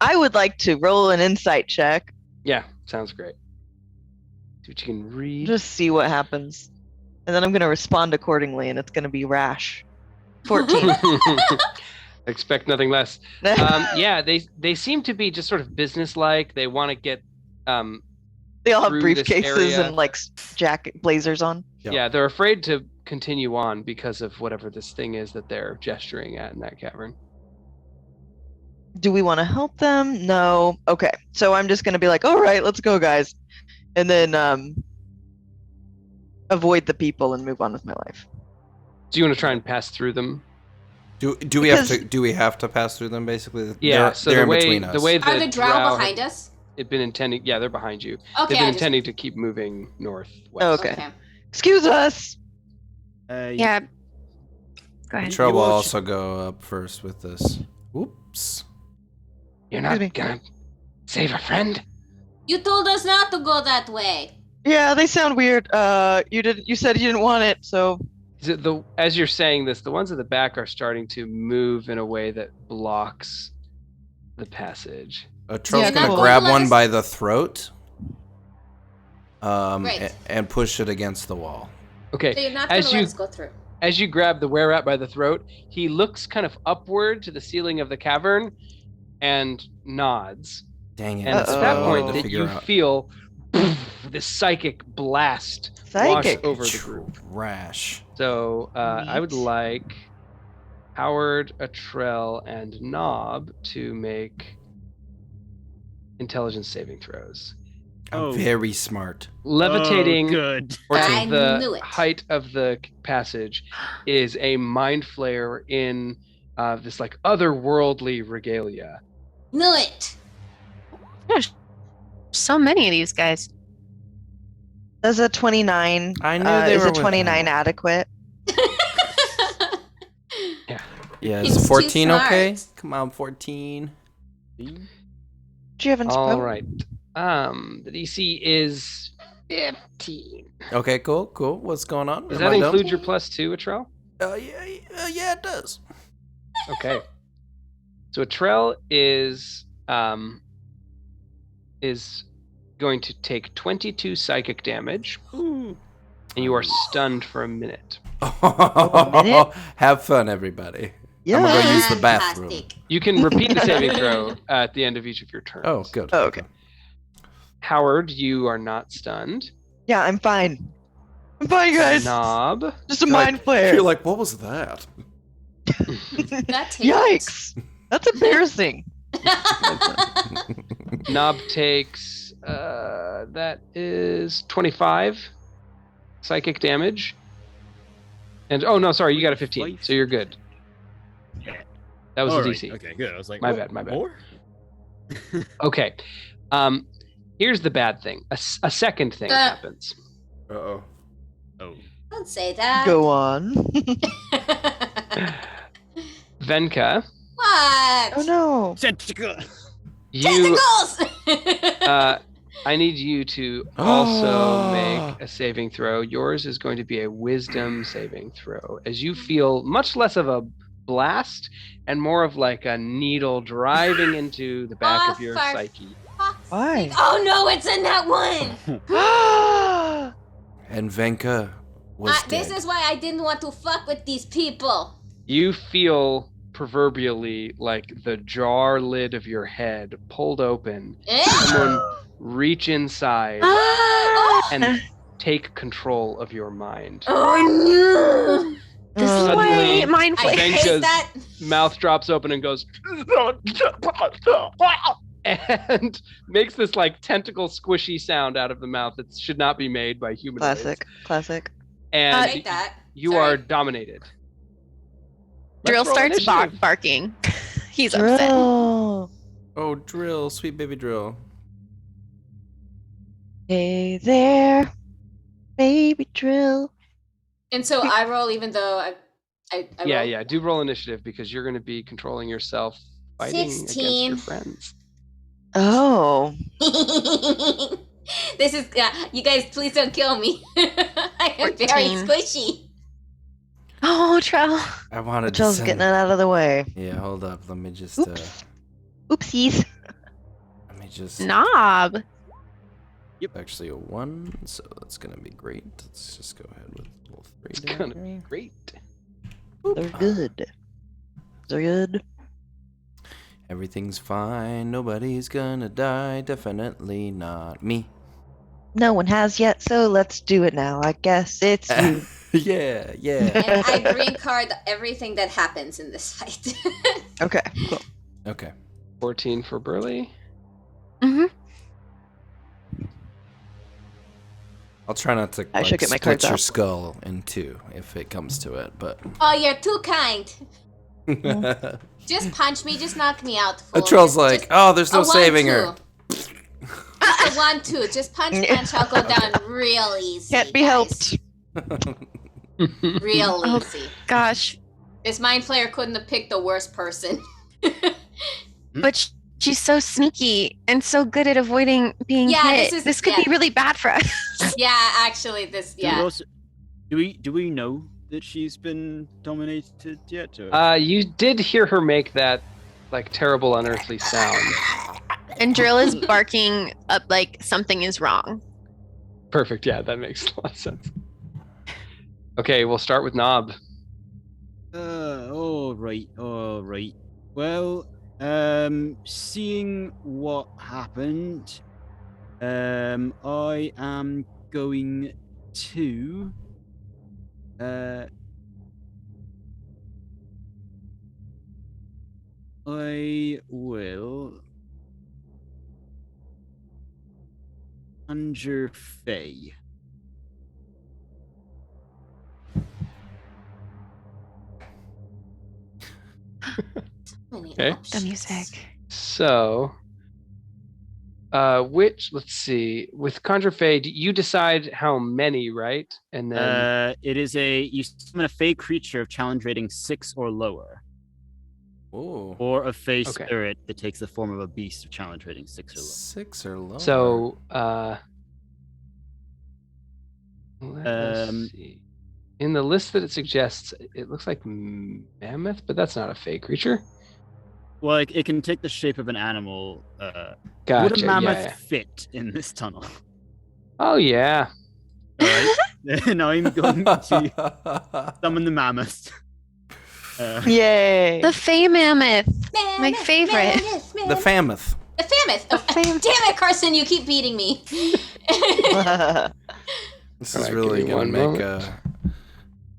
I would like to roll an insight check. Yeah, sounds great. See what you can read. Just see what happens. And then I'm going to respond accordingly, and it's going to be rash. 14. Expect nothing less. Yeah, they seem to be just sort of businesslike. They want to get They all have through this briefcases area. and like jacket blazers on. Yeah. yeah, they're afraid to continue on because of whatever this thing is that they're gesturing at in that cavern. Do we want to help them? No. Okay. So I'm just going to be like, all right, let's go, guys. And then avoid the people and move on with my life. Do you want to try and pass through them? Do we have to pass through them basically? Yeah. They're, So they're the in way between us. the way Are the the drow drow behind us? had been intending. Yeah, they're behind you. Okay, They've been I just- intending to keep moving northwest. Oh, okay. Excuse us. Yeah. Go ahead. Atrell will will also go up first with this. Whoops. You're not Excuse me. gonna save a friend? You told us not to go that way. Yeah, they sound weird. You said you didn't want it, so Is it as you're saying this, the ones at the back are starting to move in a way that blocks the passage. Atrell's Yeah, gonna cool. grab Let one us- by the throat. Right. And push it against the wall. Okay. So you're not going As to let you us go through. as you grab the were-rat by the throat, he looks kind of upward to the ceiling of the cavern and nods. Dang it. And it's that's at that what I point wanted to that you figure out. feel this psychic blast Psychic. wash over the group. Rash. So I would Neat. like Howard, Atrell, and Knob to make intelligence saving throws. I'm Oh. very smart. Levitating Oh, good. towards I knew the it. height of the passage is a mind flayer in this like otherworldly regalia. Knew it. There's so many of these guys. does a 29. I knew they is were a 29 with adequate? Yeah, He's is too 14 okay? smart. Come on, 14. Do you have inspo? All right. The DC is 15. Okay, cool. What's going on? Does Am that I done? include your +2, Atrell? Yeah, it does. Okay. So Atrell is going to take 22 psychic damage, and you are stunned for a minute. minute? Have fun, everybody. Yeah. I'm gonna go use the bathroom. Fantastic. You can repeat the saving throw at the end of each of your turns. Oh, good. Oh, okay. Howard, you are not stunned. Yeah, I'm fine. I'm fine, guys. Knob. Just a You're mind flare. You're like, what was that? That takes. Yikes. That's embarrassing. Knob takes that is 25 psychic damage. And oh no, sorry, you got a 15, so you're good. That was the Alright, DC. Okay, good. I was like, My oh, bad. More? Okay. Here's the bad thing. A second thing happens. Uh-oh. Oh. Don't say that. Go on. Venka, What? Oh no. Sentica! you Tentacles! I need you to also make a saving throw. Yours is going to be a wisdom saving throw, as you feel much less of a blast and more of like a needle driving into the back of your far- psyche. Why? Oh no, it's in that one. And Venka was This dead. is why I didn't want to fuck with these people. You feel proverbially like the jar lid of your head pulled open. Someone reach inside Oh, and take control of your mind. no. This is Suddenly, why mind I flare. hate Venka's that. mouth drops open and goes and makes this like tentacle squishy sound out of the mouth that should not be made by humanoids. Classic. I And hate that. you Sorry. are dominated. Drill Let's roll starts initiative. barking. He's upset. Drill. Oh, Drill, sweet baby Drill. Hey there, baby drill. And so I roll even though I Yeah, roll. yeah. Do roll initiative because you're going to be controlling yourself, fighting 16. against your friends. Oh. This is you guys please don't kill me. I am very 14. squishy. Oh, Trell. I wanted to Jill's send... getting it out of the way. Yeah, hold up. Let me just Oops. Oopsies. let me just Knob. actually a 1, so that's gonna be great. Let's just go ahead with level 3. It's down going to here. be great. They're good. They're good. Everything's fine. Nobody's gonna die. Definitely not me. No one has yet, so let's do it now. I guess it's you. Yeah. And I green card everything that happens in this fight. Okay, cool. Okay. 14 for Burley. Mm-hmm. I'll try not to I should get my split cards your out. skull in two if it comes to it, but Oh, you're too kind. Just punch me, just knock me out. Fool. a troll's Just- like, just oh, there's no a saving her. 1-2. Just a 1-2. Just punch, I'll go down real easy. Can't be guys. helped. Real Oh. easy. Gosh. This mind flayer couldn't have picked the worst person. But she's so sneaky and so good at avoiding being Yeah, hit. this Could is- be really bad for us. Yeah, actually, this, Do we yeah. also- do we know that she's been dominated yet? Or? You did hear her make that like terrible unearthly sound. And Drill is barking up like something is wrong. Perfect. Yeah, that makes a lot of sense. Okay, we'll start with Knob. All right. Well, seeing what happened, I am going to, I will conjure Fae. Many Okay. options. The music. So, let's see. With Conjure Fade, you decide how many, right? And then It is you summon a Fae creature of challenge rating 6 or lower, Ooh. or a Fae Okay. spirit that takes the form of a beast of challenge rating 6 or lower. 6 or lower. so see. In the list that it suggests, it looks like mammoth, but that's not a fey creature. Well, it can take the shape of an animal. Gotcha. Would a mammoth yeah. fit in this tunnel? Oh yeah. All right. Then I'm going to summon the mammoth. Yay! The Fey Mammoth. My favorite. The Fammoth. The Fammoth. Oh, damn it, Carson! You keep beating me. This All is right, really give me going to one make.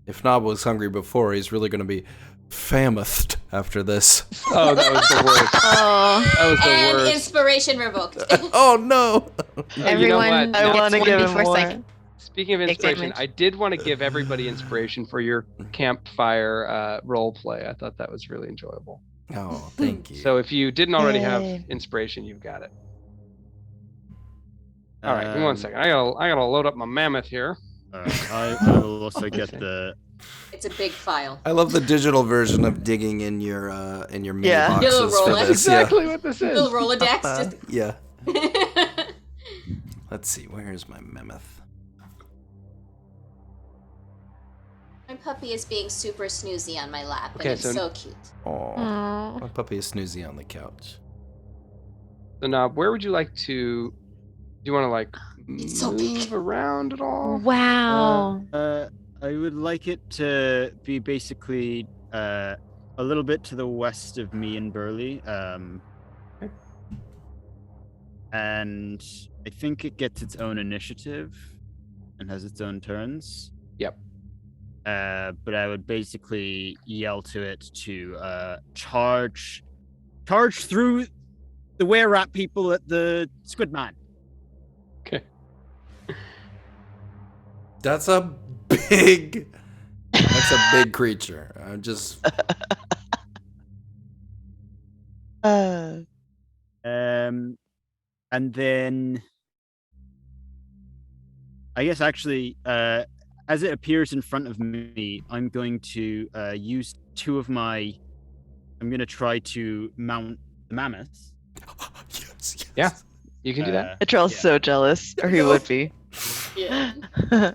If Nob was hungry before, he's really going to be famothed after this. Oh, that was the worst. Oh, That was the And worst. inspiration revoked. Oh no! Oh, you know everyone what? I gets want to one give him before more. second. Speaking of inspiration, damage. I did want to give everybody inspiration for your campfire role play. I thought that was really enjoyable. Oh, thank you. So if you didn't already have Yay. inspiration, you've got it. All right, give me 1 second. I gotta load up my mammoth here. I will also get the. It's a big file. I love the digital version of digging in your mini Yeah. boxes Little for Rolex. this. Exactly what this is. Little Rolodex. Yeah. Just... Let's see. Where's my mammoth? My puppy is being super snoozy on my lap, Okay, and it's so- so cute. Oh, Aw. my puppy is snoozy on the couch. So now, where would you like to? Do you want to like It's so move big. around at all? Wow. I would like it to be basically a little bit to the west of me and Burley. And I think it gets its own initiative and has its own turns. Yep. But I would basically yell to it to charge through the were-rat people at the Squid Man. Okay. That's a big creature. I'm just And then I guess actually, as it appears in front of me, I'm going to use two of my. I'm going to try to mount the mammoth. yes. Yeah. You can do that. Atrell's yeah. so jealous, or he would be. Yeah. I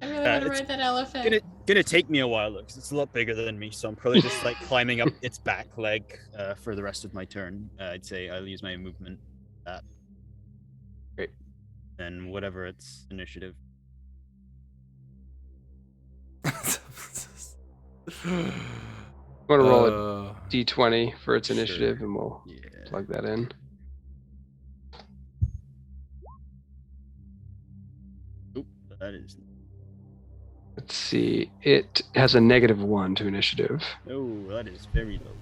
really want to it's ride that elephant. Gonna take me a while because it's a lot bigger than me, so I'm probably just like climbing up its back leg for the rest of my turn. I'd say I'll use my movement. Great. And whatever its initiative. I'm gonna roll a Uh, d20 for its Sure. initiative, and we'll Yeah. plug that in. Oop, that is. Let's see. It has a -1 to initiative. Oh, that is very low.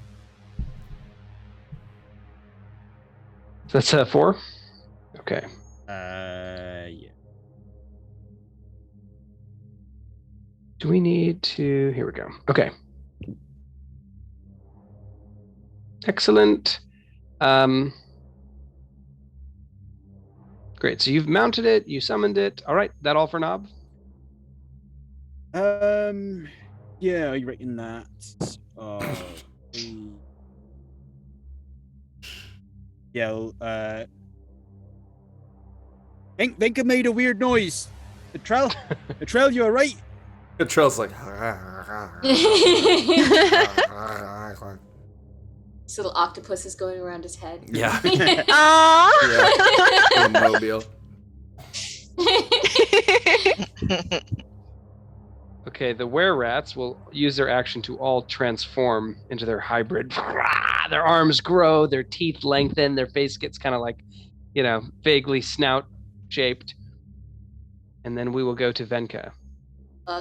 That's a 4. Okay. Yeah. Do we need to? Here we go. Okay. Excellent. Great. So you've mounted it. You summoned it. All right. That all for Nob? Yeah, I reckon that. Yeah, Venka made a weird noise. Atrell, you alright? Atrell's like. This little octopus is going around his head. Yeah. Aww. Yeah. Mobile. Okay. The were-rats will use their action to all transform into their hybrid. Their arms grow, their teeth lengthen, their face gets kind of like, vaguely snout-shaped. And then we will go to Venka.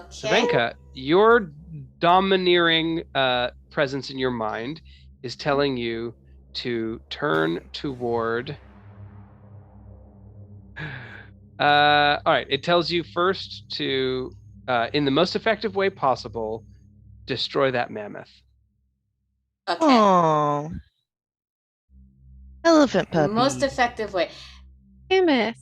So Okay. Venka, your domineering presence in your mind is telling you to turn toward. All right, it tells you first to, in the most effective way possible, destroy that mammoth. Okay. Oh, elephant puppy. Most effective way. Mammoth.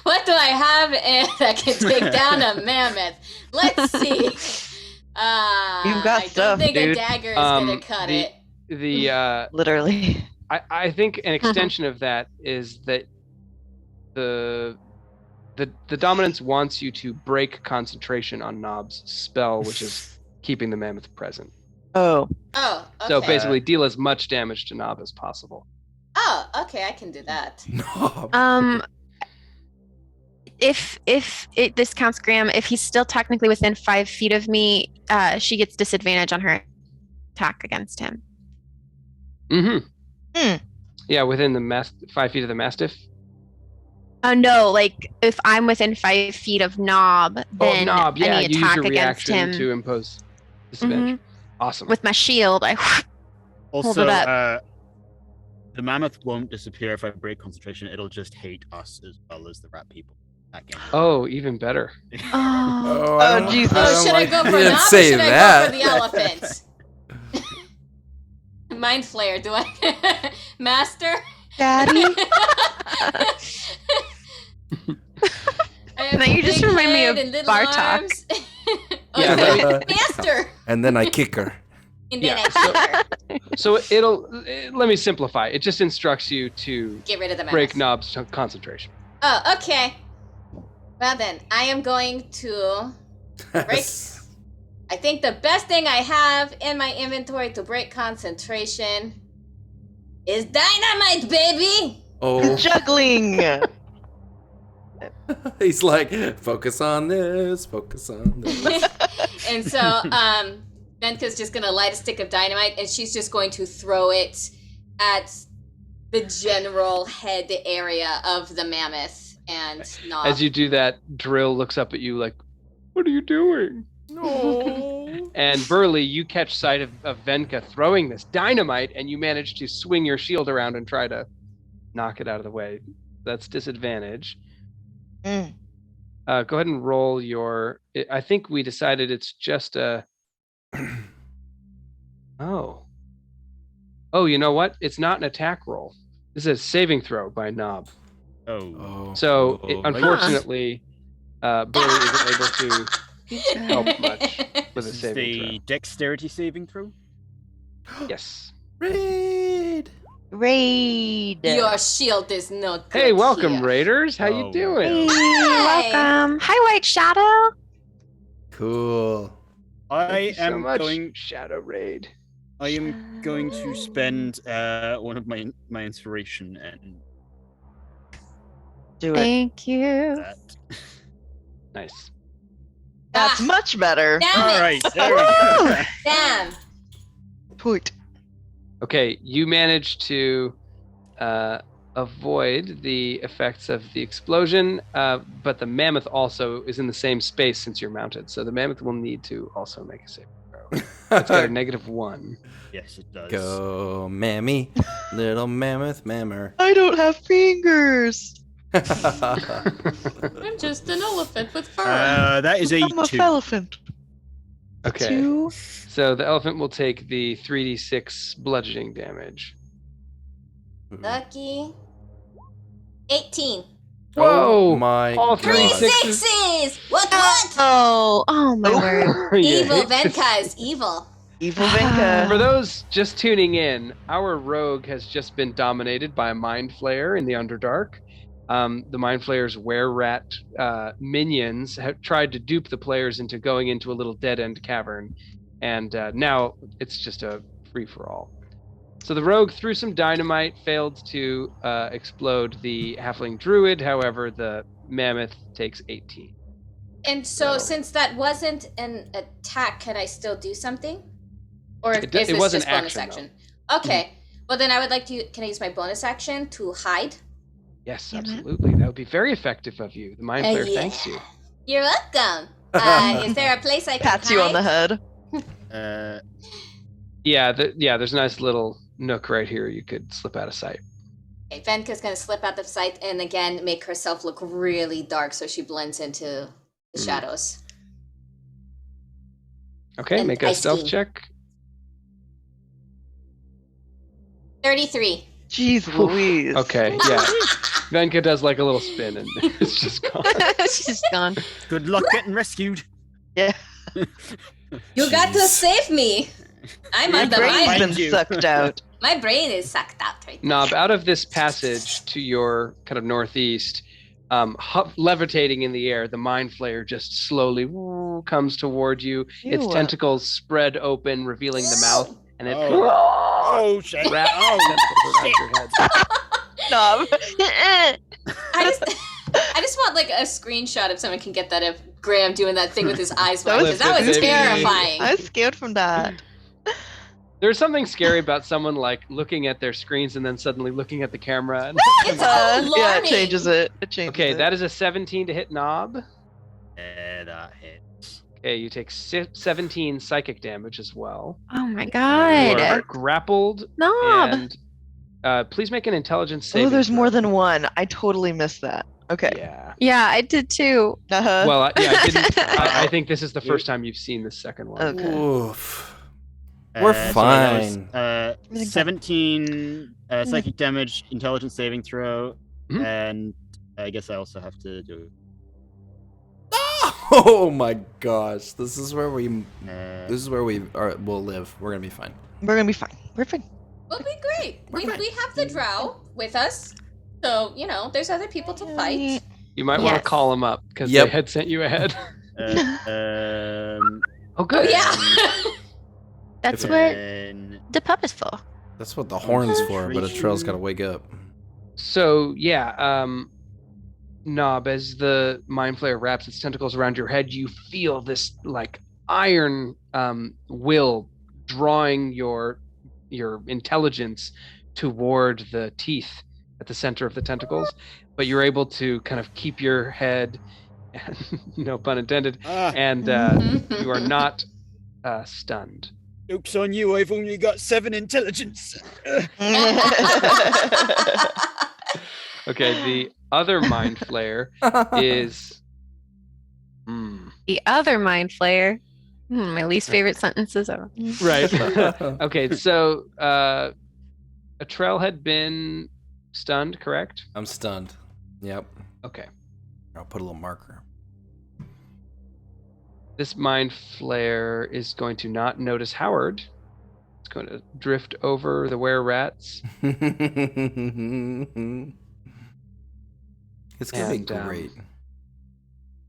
What do I have that can take down a mammoth? Let's see. You've got I stuff, don't think a dude. dagger is gonna cut the- it. The Literally. I think an extension of that is that the the dominance wants you to break concentration on Nob's spell, which is keeping the mammoth present. Oh. Oh, okay. So basically, deal as much damage to Nob as possible. Oh, okay, I can do that. No. If this counts, Graham, if he's still technically within 5 feet of me, she gets disadvantage on her attack against him. Mm-hmm. Yeah, within the 5 feet of the mastiff. No, like if I'm within 5 feet of Nob, then Nob, yeah, any you use attack your against reaction him to impose disadvantage. Awesome. with my shield, I Also, it up. the mammoth won't disappear if I break concentration. It'll just hate us as well as the rat people. Oh, even better. Oh, Oh, Jesus. Oh, should I go for You didn't Nob or say should that. I go for the elephant? Mind Flayer, do I? Master? Daddy? I have Now a you just big remind me head of and little Bartok. arms. Oh, Yeah, yeah, Master! And then I kick her. And then Yeah, I kick her. So let me simplify. It just instructs you to Get rid of the mammoth. break Nob's concentration. Oh, okay. Well then, I am going to break. I think the best thing I have in my inventory to break concentration is dynamite, baby! Oh, Juggling. he's like, focus on this, focus on this. And so, Venka's just gonna light a stick of dynamite and she's just going to throw it at the general head area of the mammoth and Nob. As you do that, Drill looks up at you like, "What are you doing?" No. And Burley, you catch sight of Venka throwing this dynamite, and you manage to swing your shield around and try to knock it out of the way. That's disadvantage. Mm. Go ahead and roll your. I think we decided it's just a. Oh, you know what? It's not an attack roll. This is a saving throw by Nob. Oh. So Oh. unfortunately, Burley isn't able to help much with a This is saving the dexterity saving throw. throw. Yes. Raid. Raid. Your shield is no good. Hey, welcome, here. Raiders. How you Oh. doing? Hi. welcome. Hi, White Shadow. Cool. Thank I you so am much, going. Shadow Raid. I am going to spend one of my inspiration and Do it. Thank you. that. Nice. That's much better. Damn All it. right. There we go. Damn. Point. Okay, you managed to avoid the effects of the explosion, but the mammoth also is in the same space since you're mounted. So the mammoth will need to also make a saving throw. It's got a -1. Yes, it does. Go, mammy, little mammoth mammer. I don't have fingers. I'm just an elephant with fur. That is a I'm a 2. elephant. Okay, 2. so the elephant will take the 3d6 bludgeoning damage. Lucky. 18. Whoa! Oh my All Three three God. sixes. sixes! What? Oh my word. Yeah. Evil Venka is evil. Evil Vinka. For those just tuning in, our rogue has just been dominated by a Mind Flayer in the Underdark. The Mind Flayer's were-rat minions have tried to dupe the players into going into a little dead-end cavern, and now it's just a free-for-all. So the rogue threw some dynamite, failed to explode the halfling druid. However, the mammoth takes 18. And so, So- since that wasn't an attack, can I still do something? Or It is this was an just bonus action, action? Okay. Well, then I would like to. Can I use my bonus action to hide? Yes, Damn it. absolutely. That would be very effective of you. The Mind Flayer Yeah. thanks you. You're welcome. Is there a place I can Pats you on the hide? head. Yeah, there's a nice little nook right here. You could slip out of sight. Okay, Venka's gonna slip out of sight and again make herself look really dark so she blends into the shadows. Okay, And make a ice stealth king. check. 33. Jeez Louise. Okay, yeah. Venka does like a little spin and it's just gone. She's gone. Good luck getting rescued. Yeah. You got to save me. I'm My on the brain's mind. been Mind you. sucked out. My brain is sucked out right now. Nob, out of this passage to your kind of northeast, levitating in the air, the mind flayer just slowly comes toward you. Its Ew. tentacles spread open, revealing the mouth, and it Oh shit! wraps Oh, tentacles around your head. Knob. I just want like a screenshot if someone can get that of Graham doing that thing with his eyes That wide, was because that was spooky. terrifying. I was scared from that. There's something scary about someone like looking at their screens and then suddenly looking at the camera. And... It's Yeah, it alarming. changes it. It changes Okay, it. that is a 17 to hit Knob. that hits. Okay, you take 17 psychic damage as well. Oh my You god. are grappled, Knob. and please make an intelligence saving. Oh, there's more throw. than one. I totally missed that. Okay. Yeah. Yeah, I did too. Uh-huh. Well, I didn't. I think this is the first time you've seen the second one. Okay. Oof. We're So that fine. was, 17 psychic damage, intelligence saving throw, Mhm. and I guess I also have to do. Oh my gosh. This is where we Uh, will live. We're gonna be fine. We're gonna be fine. We're fine. We'll be great. We're We, great. we have the drow with us. So, there's other people to fight. You might want Yes. to call them up because Yep. they had sent you ahead. Oh, Oh, good. yeah. That's what then the pup is for. That's what the horn's for, but a trail's gotta wake up. So yeah, Knob, as the mind flayer wraps its tentacles around your head, you feel this like iron will drawing your intelligence toward the teeth at the center of the tentacles, but you're able to kind of keep your head, no pun intended, and you are not stunned. Joke's on you, I've only got 7 intelligence. Okay, the other mind flayer is. The other mind flayer. My least favorite sentences ever. Right. Okay, so a trail had been stunned, correct? I'm stunned. Yep. Okay. I'll put a little marker. This mind flare is going to not notice Howard. It's going to drift over the were-rats. It's gonna be And, great.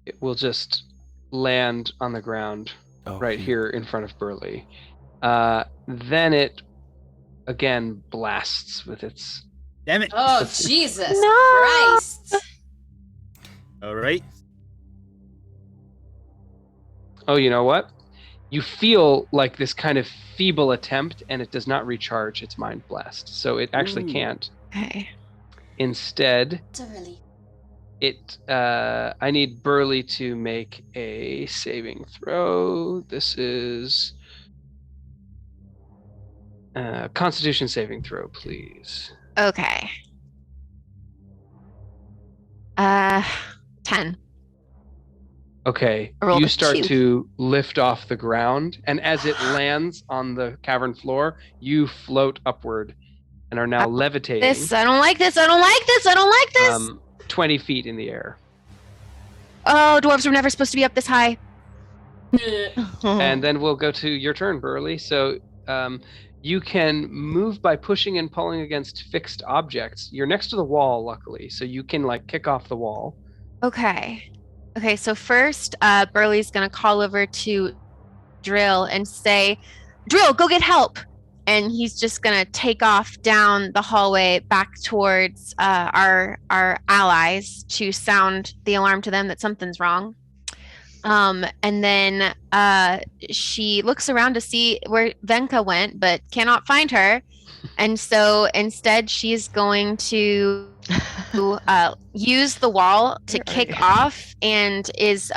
It will just land on the ground Oh, right here in front of Burley. Then it again blasts with its. Damn it. Oh, Jesus No. Christ. All right. Oh, you know what? You feel like this kind of feeble attempt, and it does not recharge its mind blast. So it actually Ooh. can't. Okay. Instead, It's a relief. I need Burley to make a saving throw. This is Constitution saving throw, please. Okay. 10. Okay, I rolled you a start 2. to lift off the ground, and as it lands on the cavern floor, you float upward and are now levitating I don't like this. I don't like this. I don't like this. 20 feet in the air. Oh, dwarves were never supposed to be up this high. And then we'll go to your turn, Burley. So you can move by pushing and pulling against fixed objects. You're next to the wall, luckily, so you can like kick off the wall. Okay. Okay, so first, Burley's gonna call over to Drill and say, Drill, go get help. And he's just gonna take off down the hallway back towards our allies to sound the alarm to them that something's wrong. And then she looks around to see where Venka went, but cannot find her. And so instead, she's going to use the wall to kick off and is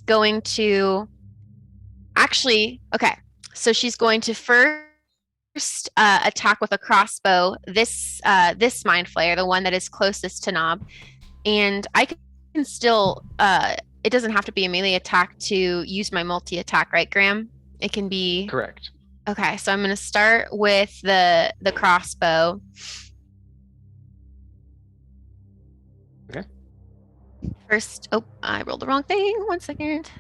going to actually, okay, so she's going to first attack with a crossbow this mind flayer, the one that is closest to Knob, and I can still it doesn't have to be a melee attack to use my multi-attack, right, Graham? It can be Correct. okay. So I'm going to start with the crossbow. Okay. First, oh, I rolled the wrong thing. 1 second.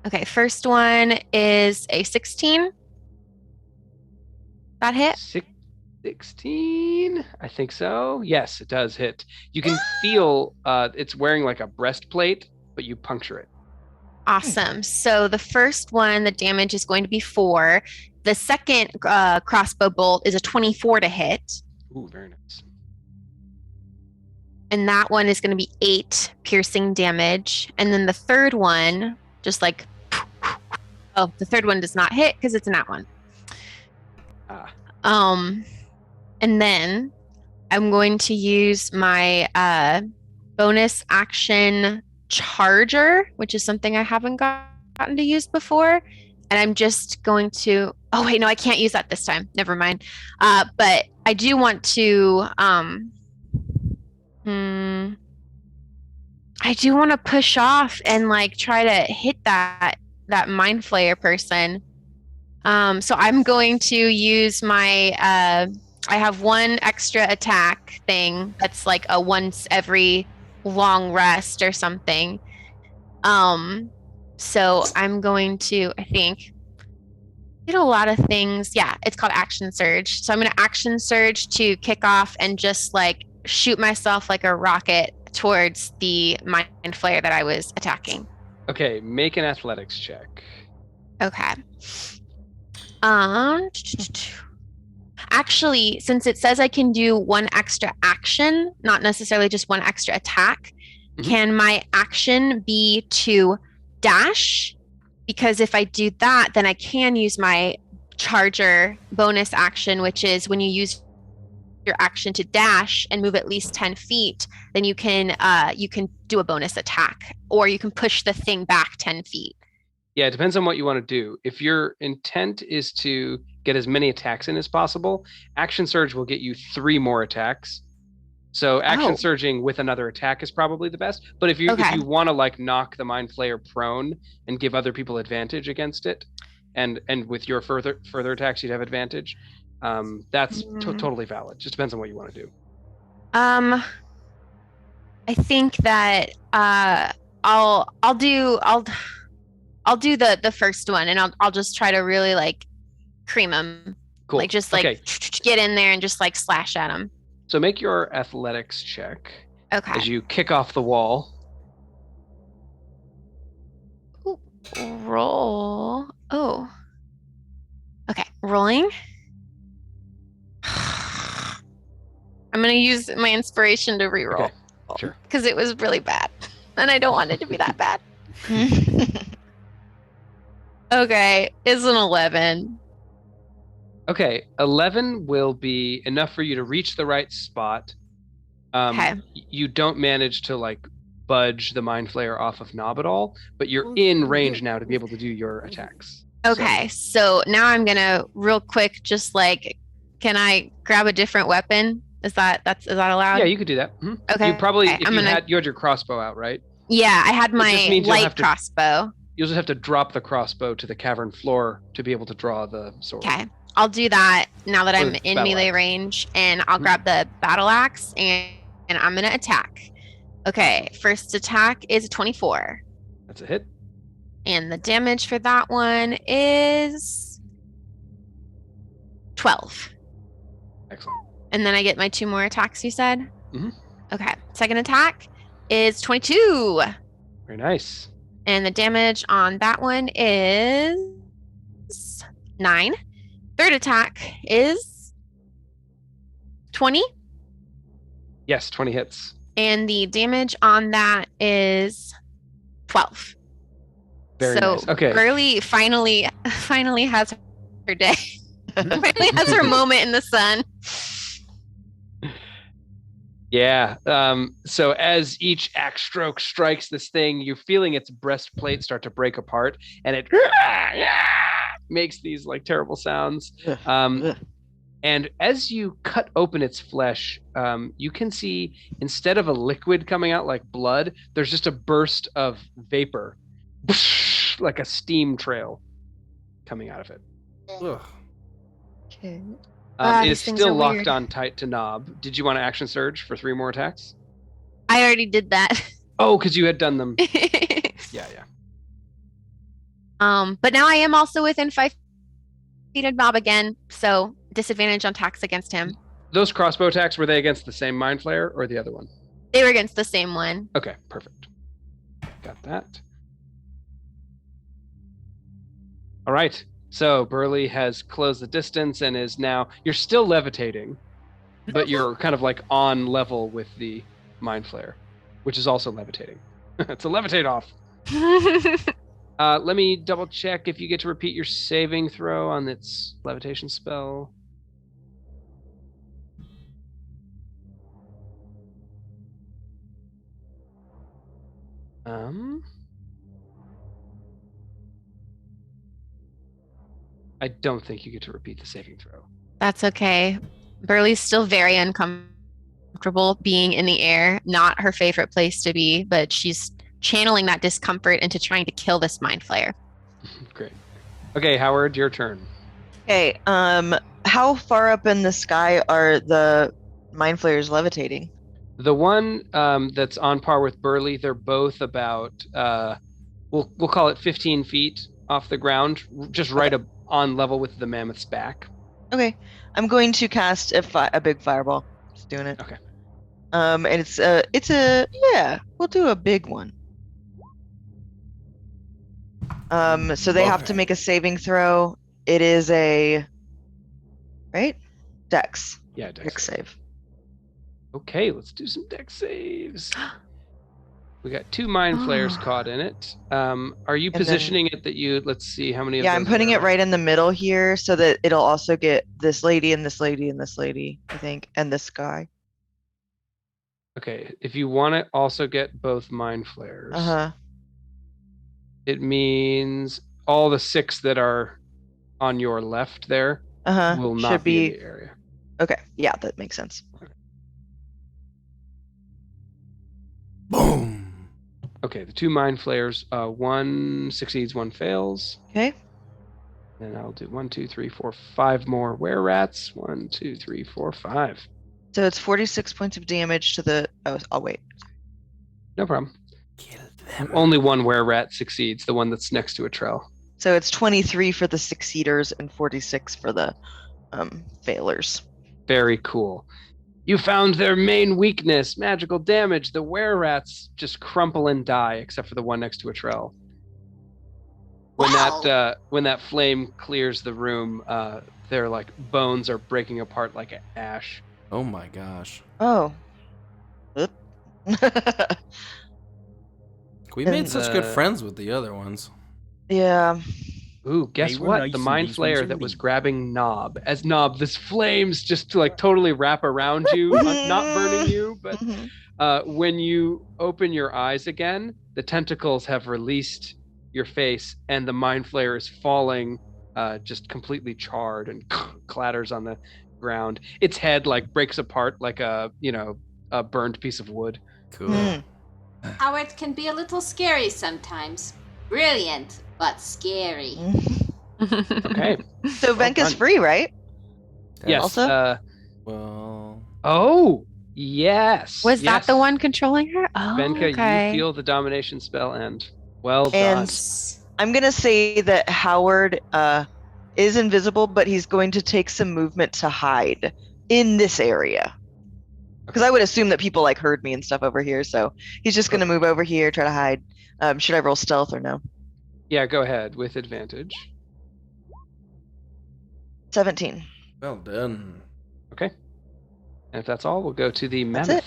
Okay, first one is a 16. That hit? 16. I think so. Yes, it does hit. You can feel it's wearing like a breastplate, but you puncture it. Awesome. So the first one, the damage is going to be 4. The second crossbow bolt is a 24 to hit. Ooh, very nice. And that one is going to be 8 piercing damage. And then the third one, just like, oh, the third one does not hit because it's an that one. And then I'm going to use my bonus action charger, which is something I haven't gotten to use before. And I'm just going to, oh wait, no, I can't use that this time. Never mind. But I do want to, I do want to push off and like try to hit that mind flayer person. So I'm going to use my, I have one extra attack thing that's like a once every long rest or something. So I'm going to, I think, did a lot of things. Yeah, it's called Action Surge. So I'm going to Action Surge to kick off and just like shoot myself like a rocket towards the mind flayer that I was attacking. Okay, make an athletics check. Okay. Actually, since it says I can do one extra action, not necessarily just one extra attack, can my action be to dash? Because if I do that, then I can use my charger bonus action, which is when you use your action to dash and move at least 10 feet, then you can do a bonus attack, or you can push the thing back 10 feet. Yeah, it depends on what you want to do. If your intent is to get as many attacks in as possible, Action Surge will get you 3 more attacks. So Action Surging with another attack is probably the best. But if you want to like knock the Mind Flayer prone and give other people advantage against it, and with your further attacks you'd have advantage, that's totally valid. Just depends on what you want to do. I think that I'll do the first one, and I'll just try to really like cream him. Cool. Like just like get in there and just like slash at him. So make your athletics check. Okay. As you kick off the wall. Ooh, roll. Oh. Okay, rolling. I'm gonna use my inspiration to reroll. Okay. Sure. Because it was really bad, and I don't want it to be that bad. Okay, it's an 11. Okay, 11 will be enough for you to reach the right spot. Okay. You don't manage to like budge the Mind Flayer off of Knob at all, but you're in range now to be able to do your attacks. Okay, so now I'm gonna real quick just like, can I grab a different weapon? Is that allowed? Yeah, you could do that. Mm-hmm. Okay. You probably okay, you had your crossbow out, right? Yeah, I had my light crossbow. You'll just have to drop the crossbow to the cavern floor to be able to draw the sword. Okay. I'll do that now that I'm in melee range, and I'll grab the battle axe and I'm gonna attack. Okay, first attack is a 24. That's a hit. And the damage for that one is 12. Excellent. And then I get my 2 more attacks, you said? Mm-hmm. Okay, second attack is 22. Very nice. And the damage on that one is 9. Third attack is 20. Yes, 20 hits. And the damage on that is 12. Very nice. Okay. Burley finally has her day. Finally has her moment in the sun. Yeah. So as each axe stroke strikes this thing, you're feeling its breastplate start to break apart, and it makes these like terrible sounds. And as you cut open its flesh, you can see instead of a liquid coming out like blood, there's just a burst of vapor, like a steam trail coming out of it. Ugh. Okay. It is these things still are locked weird. on tight to Knob. Did you want to action surge for 3 more attacks? I already did that. Oh, because you had done them. Yeah. But now I am also within 5 feet of Bob again, so disadvantage on attacks against him. Those crossbow attacks, were they against the same mind flayer or the other one? They were against the same one. Okay, perfect. Got that. All right. So Burley has closed the distance and is now, you're still levitating, but you're kind of like on level with the mind flayer, which is also levitating. It's a levitate off. Let me double check if you get to repeat your saving throw on its levitation spell. I don't think you get to repeat the saving throw. That's okay. Burley's still very uncomfortable being in the air. Not her favorite place to be, but she's channeling that discomfort into trying to kill this mind flayer. Great. Okay, Howard, your turn. Okay. How far up in the sky are the mind flayers levitating? The one that's on par with Burley, they're both about we'll call it 15 feet off the ground, just right up on level with the mammoth's back. Okay. I'm going to cast a big fireball. Just doing it. Okay. And we'll do a big one. So they have to make a saving throw. It is a Dex. Yeah, Dex save. Okay, let's do some dex saves. We got 2 mind flayers caught in it. Are you positioning it that you, let's see how many of Yeah, those I'm putting are- it right in the middle here so that it'll also get this lady and this lady and this lady, I think, and this guy. Okay, if you want to also get both mind flayers, it means all the 6 that are on your left there will not Should be in the area. Okay, yeah, that makes sense. Boom. Okay, the 2 mind flayers, 1 succeeds, 1 fails. Okay. Then I'll do 1, 2, 3, 4, 5 more were rats. 1, 2, 3, 4, 5. So it's 46 points of damage to the. Oh, I'll wait. No problem. Kill them. Only 1 were rat succeeds, the one that's next to a trail. So it's 23 for the succeeders and 46 for the failers. Very cool. You found their main weakness, magical damage. The were-rats just crumple and die, except for the one next to a trail. When Wow. when that flame clears the room, their like bones are breaking apart like ash. Oh my gosh. Oh. Oop. We made And, such good friends with the other ones. Yeah. Ooh, guess They were what? nice The and mind these ones flayer are that was mean. grabbing Knob. As Knob, this flames just to like totally wrap around you, not burning you, but Mhm. when you open your eyes again, the tentacles have released your face, and the mind flayer is falling, just completely charred and clatters on the ground. Its head like breaks apart like a burned piece of wood. Cool. Mm. Howard can be a little scary sometimes. Brilliant, but scary. Okay. So Venka's fun. free, right? Yes. Also? Well, Oh, yes. Was that yes. the one controlling her? Oh, Venka, okay. you feel the domination spell end. Well done. And I'm going to say that Howard is invisible, but he's going to take some movement to hide in this area. Because I would assume that people like heard me and stuff over here, so he's just going to move over here, try to hide. Should I roll stealth or no? Yeah, go ahead with advantage. 17. well done. Okay. And if that's all, we'll go to the That's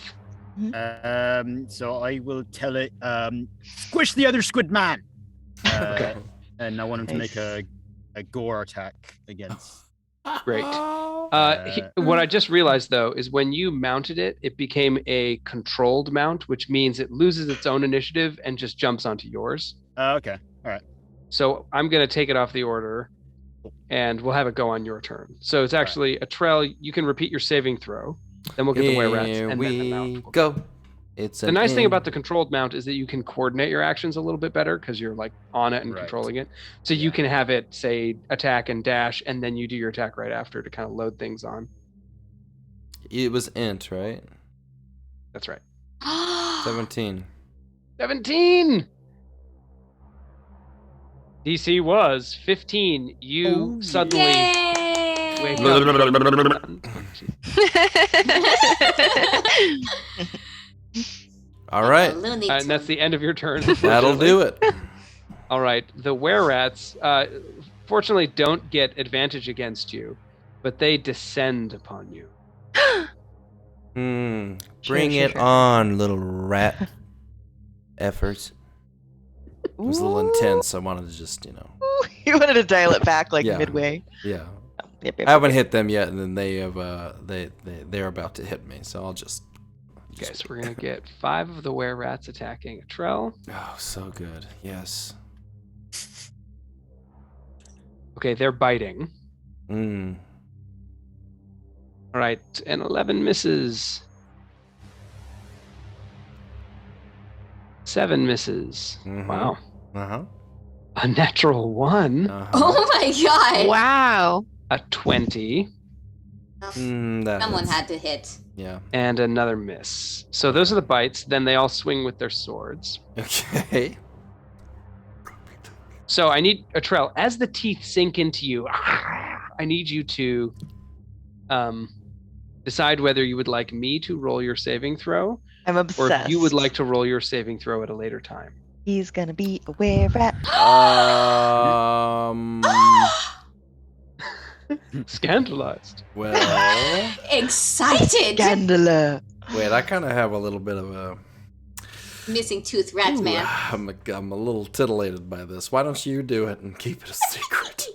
mammoth. So I will tell it, squish the other squid man. Okay. And I want him to Nice. make a gore attack against. Great. What I just realized though is when you mounted it, it became a controlled mount, which means it loses its own initiative and just jumps onto yours. Okay. All right. So I'm going to take it off the order, and we'll have it go on your turn. So it's actually a trail. You can repeat your saving throw. Then we'll get the were-rats, Here and then the we mount. go. It's The nice thing about the controlled mount is that you can coordinate your actions a little bit better because you're like on it and Right. controlling it. So you can have it say attack and dash, and then you do your attack right after to kind of load things on. It was int, right? That's right. 17. 17. DC was 15. You Oh, suddenly Yay! Wake Yay! up. All right. Looney And that's the end of your turn. That'll do it. All right. The were-rats, fortunately, don't get advantage against you, but they descend upon you. Bring it on, little rat efforts. It was a little intense. I wanted to just, You wanted to dial it back like Yeah. midway. yeah. Yep, I haven't hit them yet, and then they have they're about to hit me, so I'll just. Okay, so we're going to get 5 of the were-rats attacking Atrell. Oh, so good. Yes. Okay, they're biting. Mm. All right, and 11 misses. 7 misses. Mhm. Wow. Uh-huh. A natural 1, Uh-huh. Oh my god! Wow. a 20, That Someone hits. had to hit. Yeah. and another miss. So those are the bites. Then they all swing with their swords. Okay. So I need Atrell, as the teeth sink into you, I need you to decide whether you would like me to roll your saving throw, I'm or obsessed. if you would like to roll your saving throw at a later time. He's gonna be a were-rat. Scandalized. Well, Excited! Scandala. wait, I kind of have a little bit of a. Missing tooth rat man. I'm a little titillated by this. Why don't you do it and keep it a secret?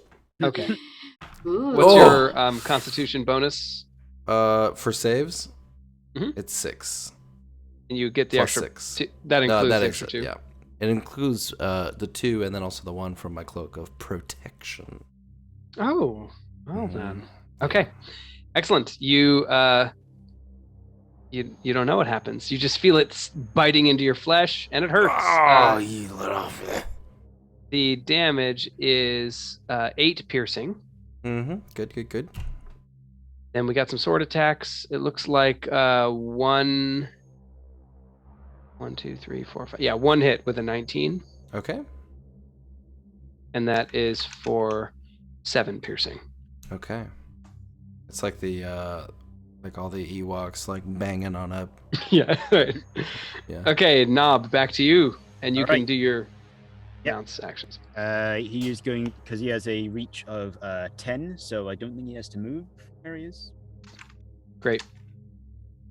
Okay. Ooh. What's your Constitution bonus? For saves, Mhm. it's 6. And you get the Plus extra. 6. That includes that the extra, extra 2. yeah. It includes the 2 and then also the 1 from my cloak of protection. Oh, well Mhm. then. Okay, excellent. You don't know what happens. You just feel it biting into your flesh, and it hurts. you little. The damage is 8 piercing. Mm-hmm. Good. Then we got some sword attacks. It looks like 1, 2, 3, 4, 5. Yeah, 1 hit with a 19, Okay. and that is for 7 piercing. Okay. It's like the like all the Ewoks like banging on up. Yeah. Right. Yeah. Okay, Knob, back to you, and you All can right. do your Yep. bounce actions. He is going because he has a reach of 10, so I don't think he has to move where he is. Great.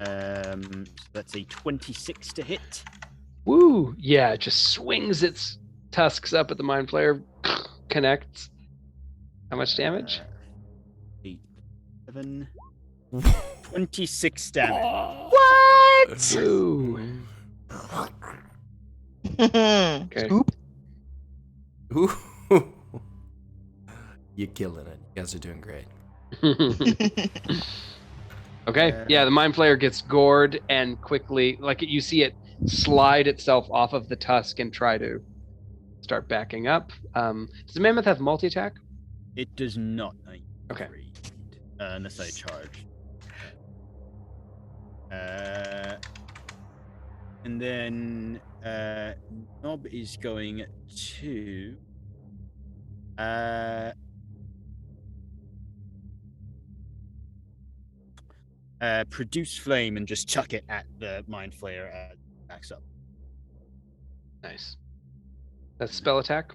So that's a 26 to hit. Woo! Yeah, it just swings its tusks up at the Mind Flayer, connects. How much damage? 8, 7, 26 damage. What? Woo! Okay. Scoop. Ooh. You're killing it. You guys are doing great. Okay. Yeah, the Mind Flayer gets gored and quickly, like you see it slide itself off of the tusk and try to start backing up. Does the Mammoth have multi-attack? It does not. Okay. Unless I charge. And then Nob is going to produce flame and just chuck it at the Mind Flayer as it backs up. Nice. That's spell attack?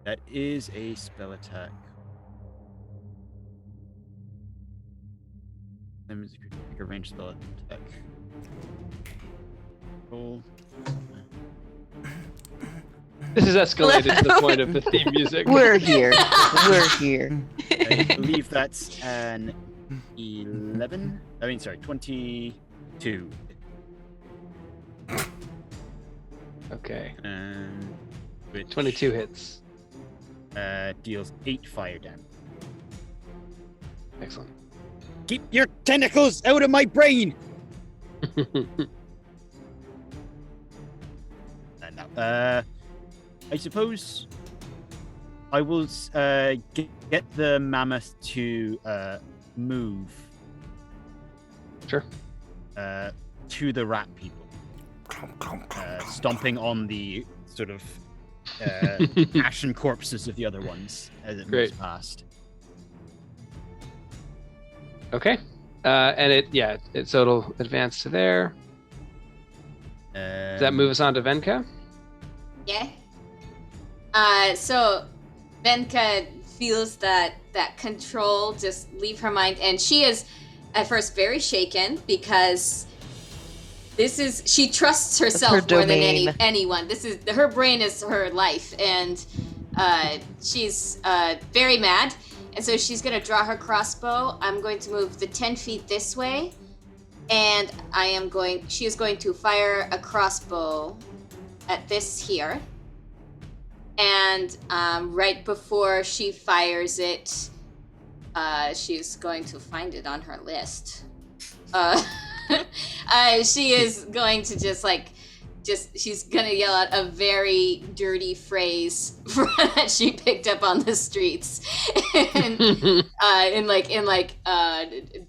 That is a spell attack. That is a ranged spell attack. Roll. This is escalated to the point of the theme music. We're here. We're here. I believe that's an 11. 22. Okay. Which 22 hits. deals 8 fire damage. Excellent. Keep your tentacles out of my brain! I suppose I will get the mammoth to move. Sure. To the rat people. Stomping on the sort of ashen corpses of the other ones as it moves Great. past. Okay. So it'll advance to there. Does that move us on to Venka? Yeah. So Venka feels that control just leave her mind, and she is at first very shaken because she trusts herself more than anyone. Her brain is her life, and she's very mad, and so she's gonna draw her crossbow. I'm going to move the 10 feet this way, and she is going to fire a crossbow at this here. And right before she fires it, she's going to find it on her list. She is going to she's gonna yell out a very dirty phrase that she picked up on the streets, and in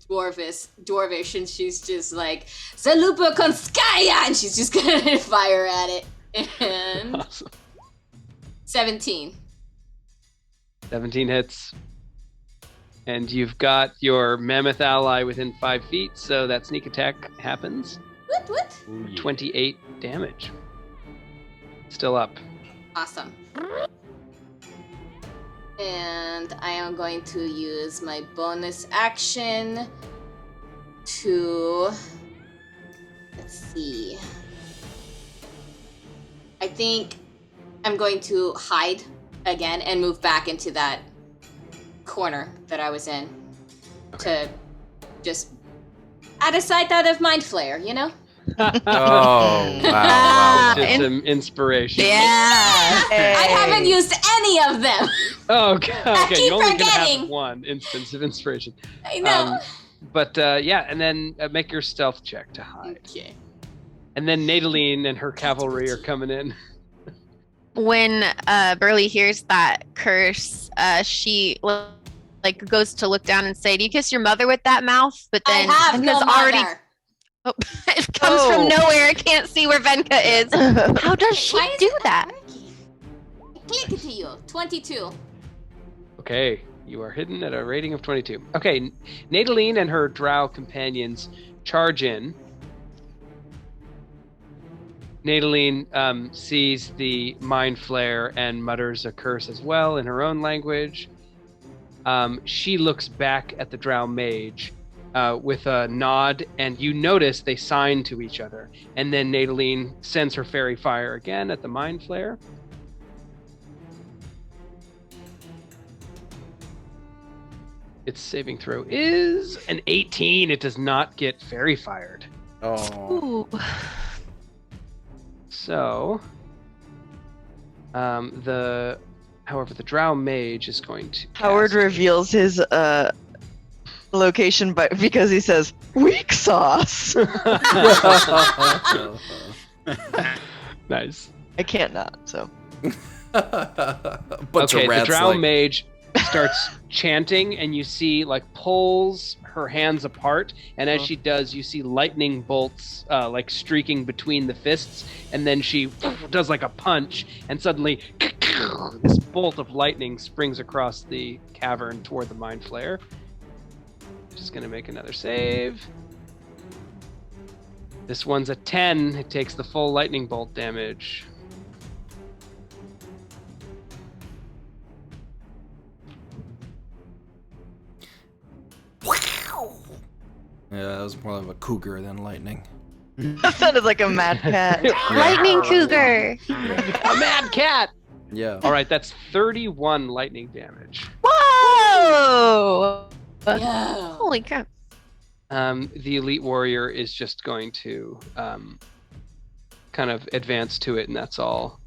dwarvish, and she's just like Zalupa Konskaya, and she's just gonna fire at it. And Awesome. 17. 17 hits. And you've got your mammoth ally within 5 feet, so that sneak attack happens. What? Ooh, yeah. 28 damage. Still up. Awesome. And I am going to use my bonus action to... Let's see. I think I'm going to hide again and move back into that corner that I was in to just out of sight, out of mind flare, you know? Oh, wow. Just some inspiration. Yeah. I haven't used any of them. Oh, okay. keep You're only going to forgetting. have one instance of inspiration. I know. And then make your stealth check to hide. Okay. And then Nadaline and her cavalry are coming in. When Burley hears that curse, she goes to look down and say, "Do you kiss your mother with that mouth?" But then I have no already mother. it comes from nowhere. I can't see where Venka is. How does she Why is do it that? not working? I click it to you. 22. Okay, you are hidden at a rating of 22. Okay, Nadaline and her drow companions charge in. Nadaline sees the mind flare and mutters a curse as well in her own language. She looks back at the drow mage with a nod, and you notice they sign to each other. And then Nadaline sends her fairy fire again at the mind flare. Its saving throw is an 18. It does not get fairy fired. Oh. Ooh. So, however, the drow mage is going to Howard cast- reveals his location because he says weak sauce. Nice. I can't not, so. Bunch Okay, of the rats drow like, mage starts chanting, and you see pulls her hands apart, and as she does, you see lightning bolts streaking between the fists, and then she does a punch, and suddenly this bolt of lightning springs across the cavern toward the mind flare. Just gonna make another save. This one's a 10. It takes the full lightning bolt damage. Yeah, that was more of a cougar than lightning. That sounded like a mad cat. Lightning cougar. A mad cat! Yeah. All right, that's 31 lightning damage. Whoa! Yeah. Holy crap! The elite warrior is just going to kind of advance to it, and that's all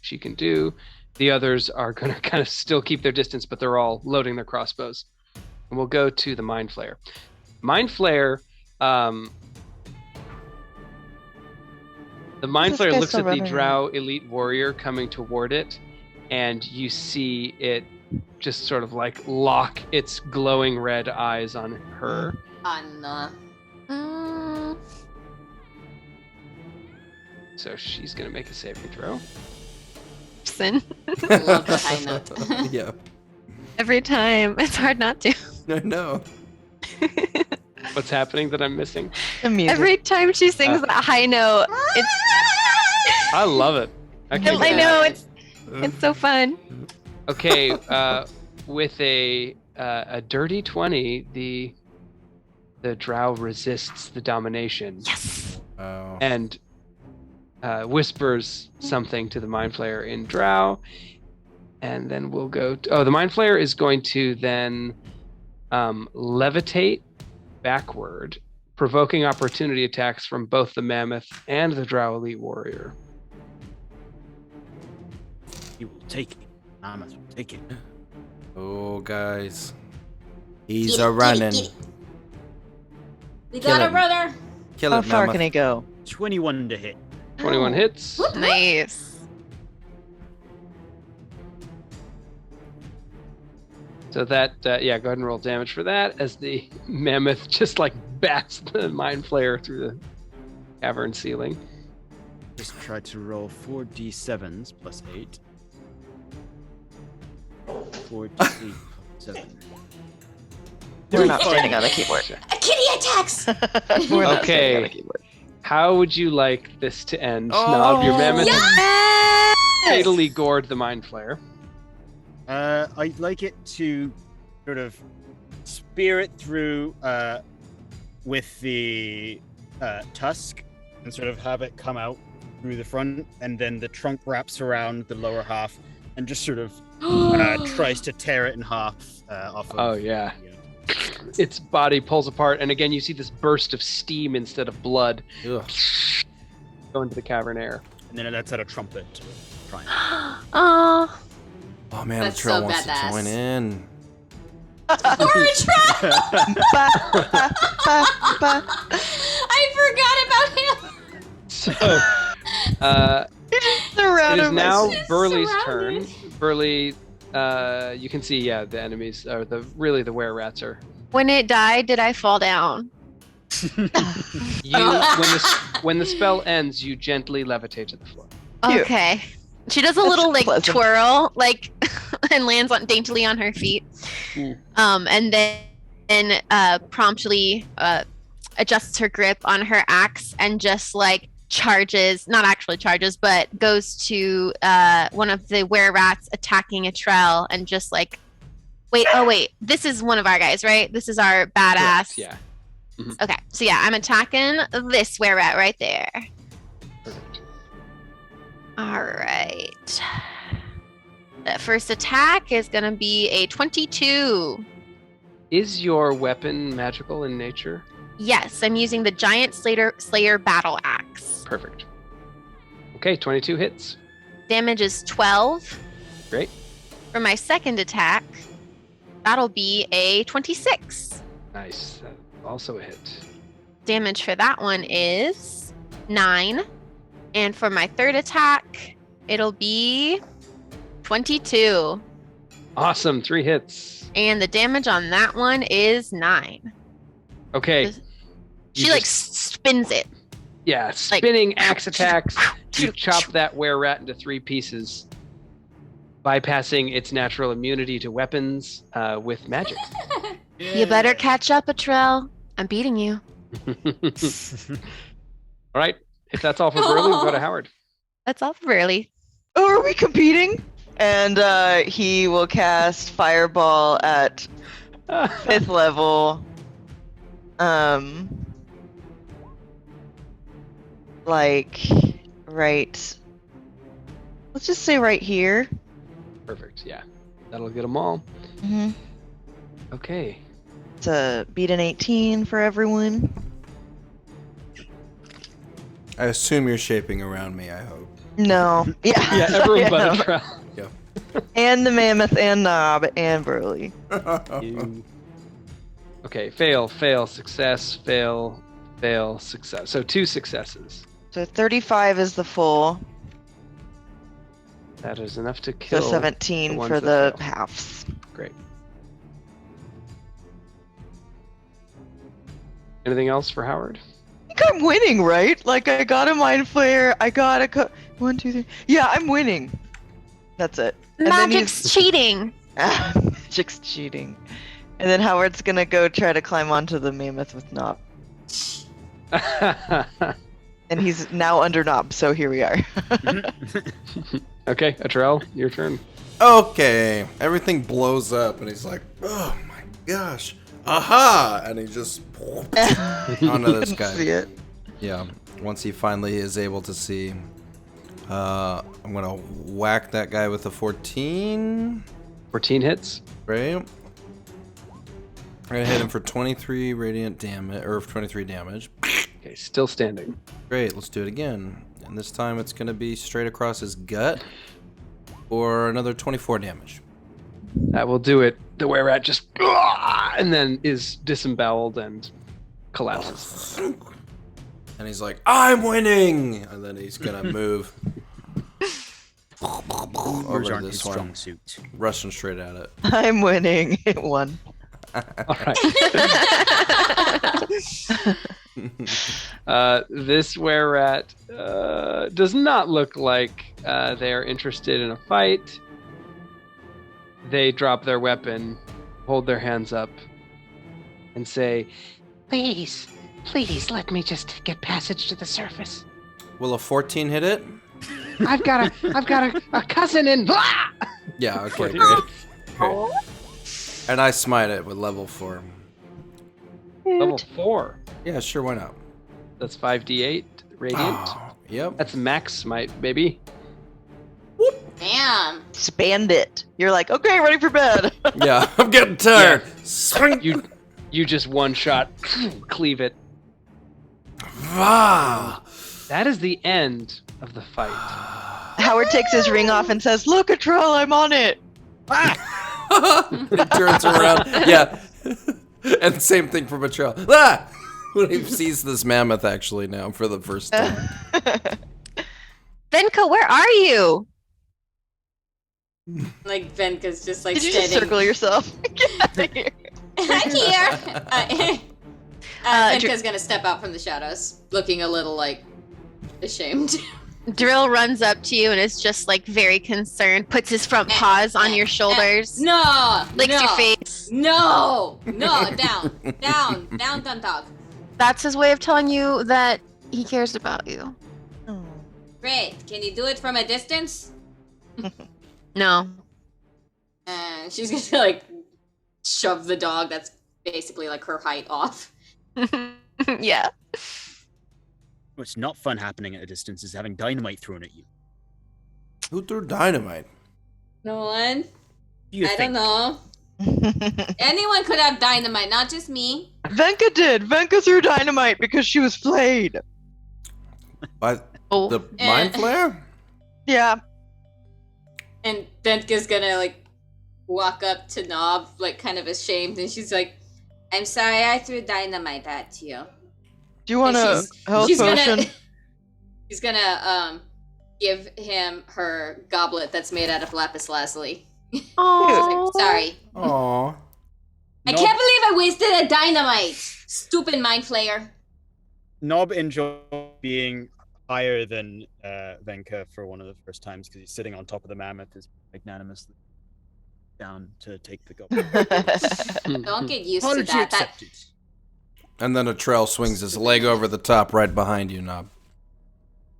she can do. The others are going to kind of still keep their distance, but they're all loading their crossbows. And we'll go to the Mind Flayer. Mind Flayer, the Mind This Flayer guy's looks still at the running drow elite warrior coming toward it, and you see it just sort of lock its glowing red eyes on her. Anna. So she's going to make a saving throw. Sin. Love the high note. Yeah. Every time. It's hard not to. No. What's happening that I'm missing? The music. Every time she sings that high note, it's I love it. Okay, I know it's so fun. Okay, with a dirty 20, the drow resists the domination. Yes. Oh. And whispers something to the Mind Flayer in drow. And then we'll go the Mind Flayer is going to then levitate backward, provoking opportunity attacks from both the Mammoth and the drow elite warrior. You will take it. Mammoth will take it. Oh, guys. He's Get it, a get it, running. get it. We Kill got a him. runner. Kill How it, far Mammoth. can he go? 21 to hit. 21 hits. Nice. So that, go ahead and roll damage for that as the Mammoth just like bats the Mind Flayer through the cavern ceiling. Just try to roll 4d7s plus 8. 4d8 plus 7. We're not standing on the keyboard. A kitty attacks. We're not Okay. standing on the keyboard. How would you like this to end? Oh, Snob, your Mammoth Yes! fatally gored the Mind Flayer. I'd like it to sort of spear it through with the tusk and sort of have it come out through the front, and then the trunk wraps around the lower half and just sort of tries to tear it in half off of. Oh, yeah. Its body pulls apart, and again, you see this burst of steam instead of blood Ugh. go into the cavern air. And then that's at a trumpet. Trying. Oh, Oh, man, That's the trail so wants badass. to join in. Orange trap! Ba, ba, ba. I forgot about him. So, Surround it is him. now Just Burley's surrounded. turn. Burley, you can see, the enemies, or the were-rats are. when it died, did I fall down? When the spell ends, you gently levitate to the floor. Cute. Okay. She does a That's little like pleasant. twirl, like, and lands daintily on her feet. Mm. And then promptly adjusts her grip on her axe and just like charges, not actually charges, but goes to one of the were-rats attacking a trail and just like, wait, this is one of our guys, right? This is our badass. Correct, yeah. Okay, so yeah, I'm attacking this were-rat right there. Perfect. All right. The first attack is going to be a 22. Is your weapon magical in nature? Yes, I'm using the Giant Slayer Battle Axe. Perfect. Okay, 22 hits. Damage is 12. Great. For my second attack, that'll be a 26. Nice. Also a hit. Damage for that one is 9. And for my third attack, it'll be 22. Awesome, 3 hits. And the damage on that one is 9. Okay. She You like just- spins it. Yeah, spinning axe attacks. You chop that were-rat into 3 pieces, bypassing its natural immunity to weapons with magic. You better catch up, Atrell. I'm beating you. All right. If that's all for Burley, we'll go to Howard. That's all for Burley. Oh, are we competing? And he will cast Fireball at 5th level. Like, right. Let's just say right here. Perfect. Yeah. That'll get them all. Mm-hmm. Okay. To beat an 18 for everyone. I assume you're shaping around me, I hope. No. Yeah. Yeah, everyone Yeah, but no. Atrell. And the Mammoth and Knob and Burley. Okay, fail, success, fail, success. So 2 successes. So 35 is the full. That is enough to So kill. 17 the ones for that the fail. halves. Great. Anything else for Howard? I think I'm winning, right? Like, I got a Mind Flayer. I got a... 1, 2, 3. Yeah, I'm winning. That's it. And then Magic's cheating. Magic's cheating. And then Howard's gonna go try to climb onto the mammoth with Knob. And he's now under Knob, so here we are. Okay, Atrell, your turn. Okay, everything blows up, and he's like, "Oh my gosh, aha!" And he just onto this Couldn't guy. see it. Yeah, once he finally is able to see, I'm gonna whack that guy with a 14. 14 hits. Right. I'm gonna hit him for 23 radiant damage, or 23 damage. Okay, still standing. Great, let's do it again. And this time it's gonna be straight across his gut, or another 24 damage. That will do it. The were-rat just and then is disemboweled and collapses. And he's like, "I'm winning!" And then he's gonna move Words over aren't his this strong one, suit. rushing straight at it. I'm winning. It won. All right. This were-rat does not look like they're interested in a fight. They drop their weapon, hold their hands up, and say, "Please, please let me just get passage to the surface. Will a 14 hit it? I've got a cousin in blah!" Yeah, okay, 14 great. hits. Great. And I smite it with level 4. Level 4. Yeah, sure, why not? That's 5d8 radiant. Oh, yep. That's max smite, baby. Damn. Expand it. You're like, okay, ready for bed. Yeah, I'm getting tired. Swing. You just one shot cleave it. Ah. That is the end of the fight. Howard takes his ring off and says, "Look, a troll, I'm on it." He turns around. Yeah. And same thing for Betrayal. Ah! When he sees this mammoth actually now for the first time. Venka, where are you? Like Venka's just like Did you standing. just circle yourself? Get out of here. I'm here. Dr- Venka's gonna step out from the shadows, looking a little like ashamed. Drill runs up to you and is just like very concerned, puts his front paws on your shoulders, No, licks no, your face. No, down, dog. That's his way of telling you that he cares about you. Great. Can you do it from a distance? No. And she's gonna like shove the dog that's basically like her height off. Yeah. What's not fun happening at a distance is having dynamite thrown at you. Who threw dynamite? No one? You I think? don't know. Anyone could have dynamite, not just me. Venka did. Venka threw dynamite because she was flayed. By Oh. the mind flare? Yeah. And Bentka's gonna like walk up to Knob, like kind of ashamed, and she's like, "I'm sorry I threw dynamite at you." Do you want a health she's potion? gonna she's gonna give him her goblet that's made out of lapis lazuli. Oh. Sorry. Aww. I can't believe I wasted a dynamite. Stupid mind flayer. Nob enjoys being higher than Venka for one of the first times because he's sitting on top of the mammoth, is magnanimously down to take the goblet. Don't get used to Apology that. That accepted. And then a trail swings his leg over the top right behind you, Knob.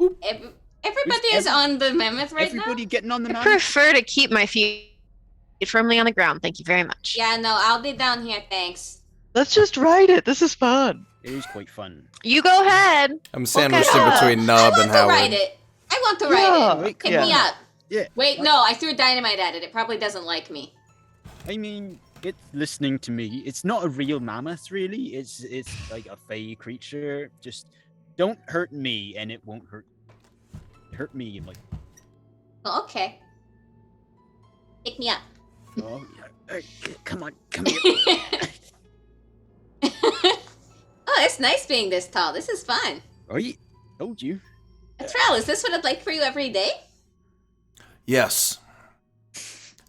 everybody is on the mammoth right Everybody getting on the I mammoth? prefer to keep my feet firmly on the ground. Thank you very much. now. Yeah, no, I'll be down here, thanks. Let's just ride it. This is fun. It is quite fun. You go ahead. I'm sandwiched in up. between I Knob want and to Howard. ride it. I want to ride Yeah, it. Pick yeah. me up. Yeah. Wait, no, I threw dynamite at it. It probably doesn't like me. I mean, it's listening to me. It's not a real mammoth, really. It's like a fey creature. Just don't hurt me, and it won't hurt. Hurt me, and like, Oh, okay. Pick me up. oh, yeah, come on, come here. Oh, it's nice being this tall. This is fun. Right? Told you. Atrell, is this what it's like for you every day? Yes.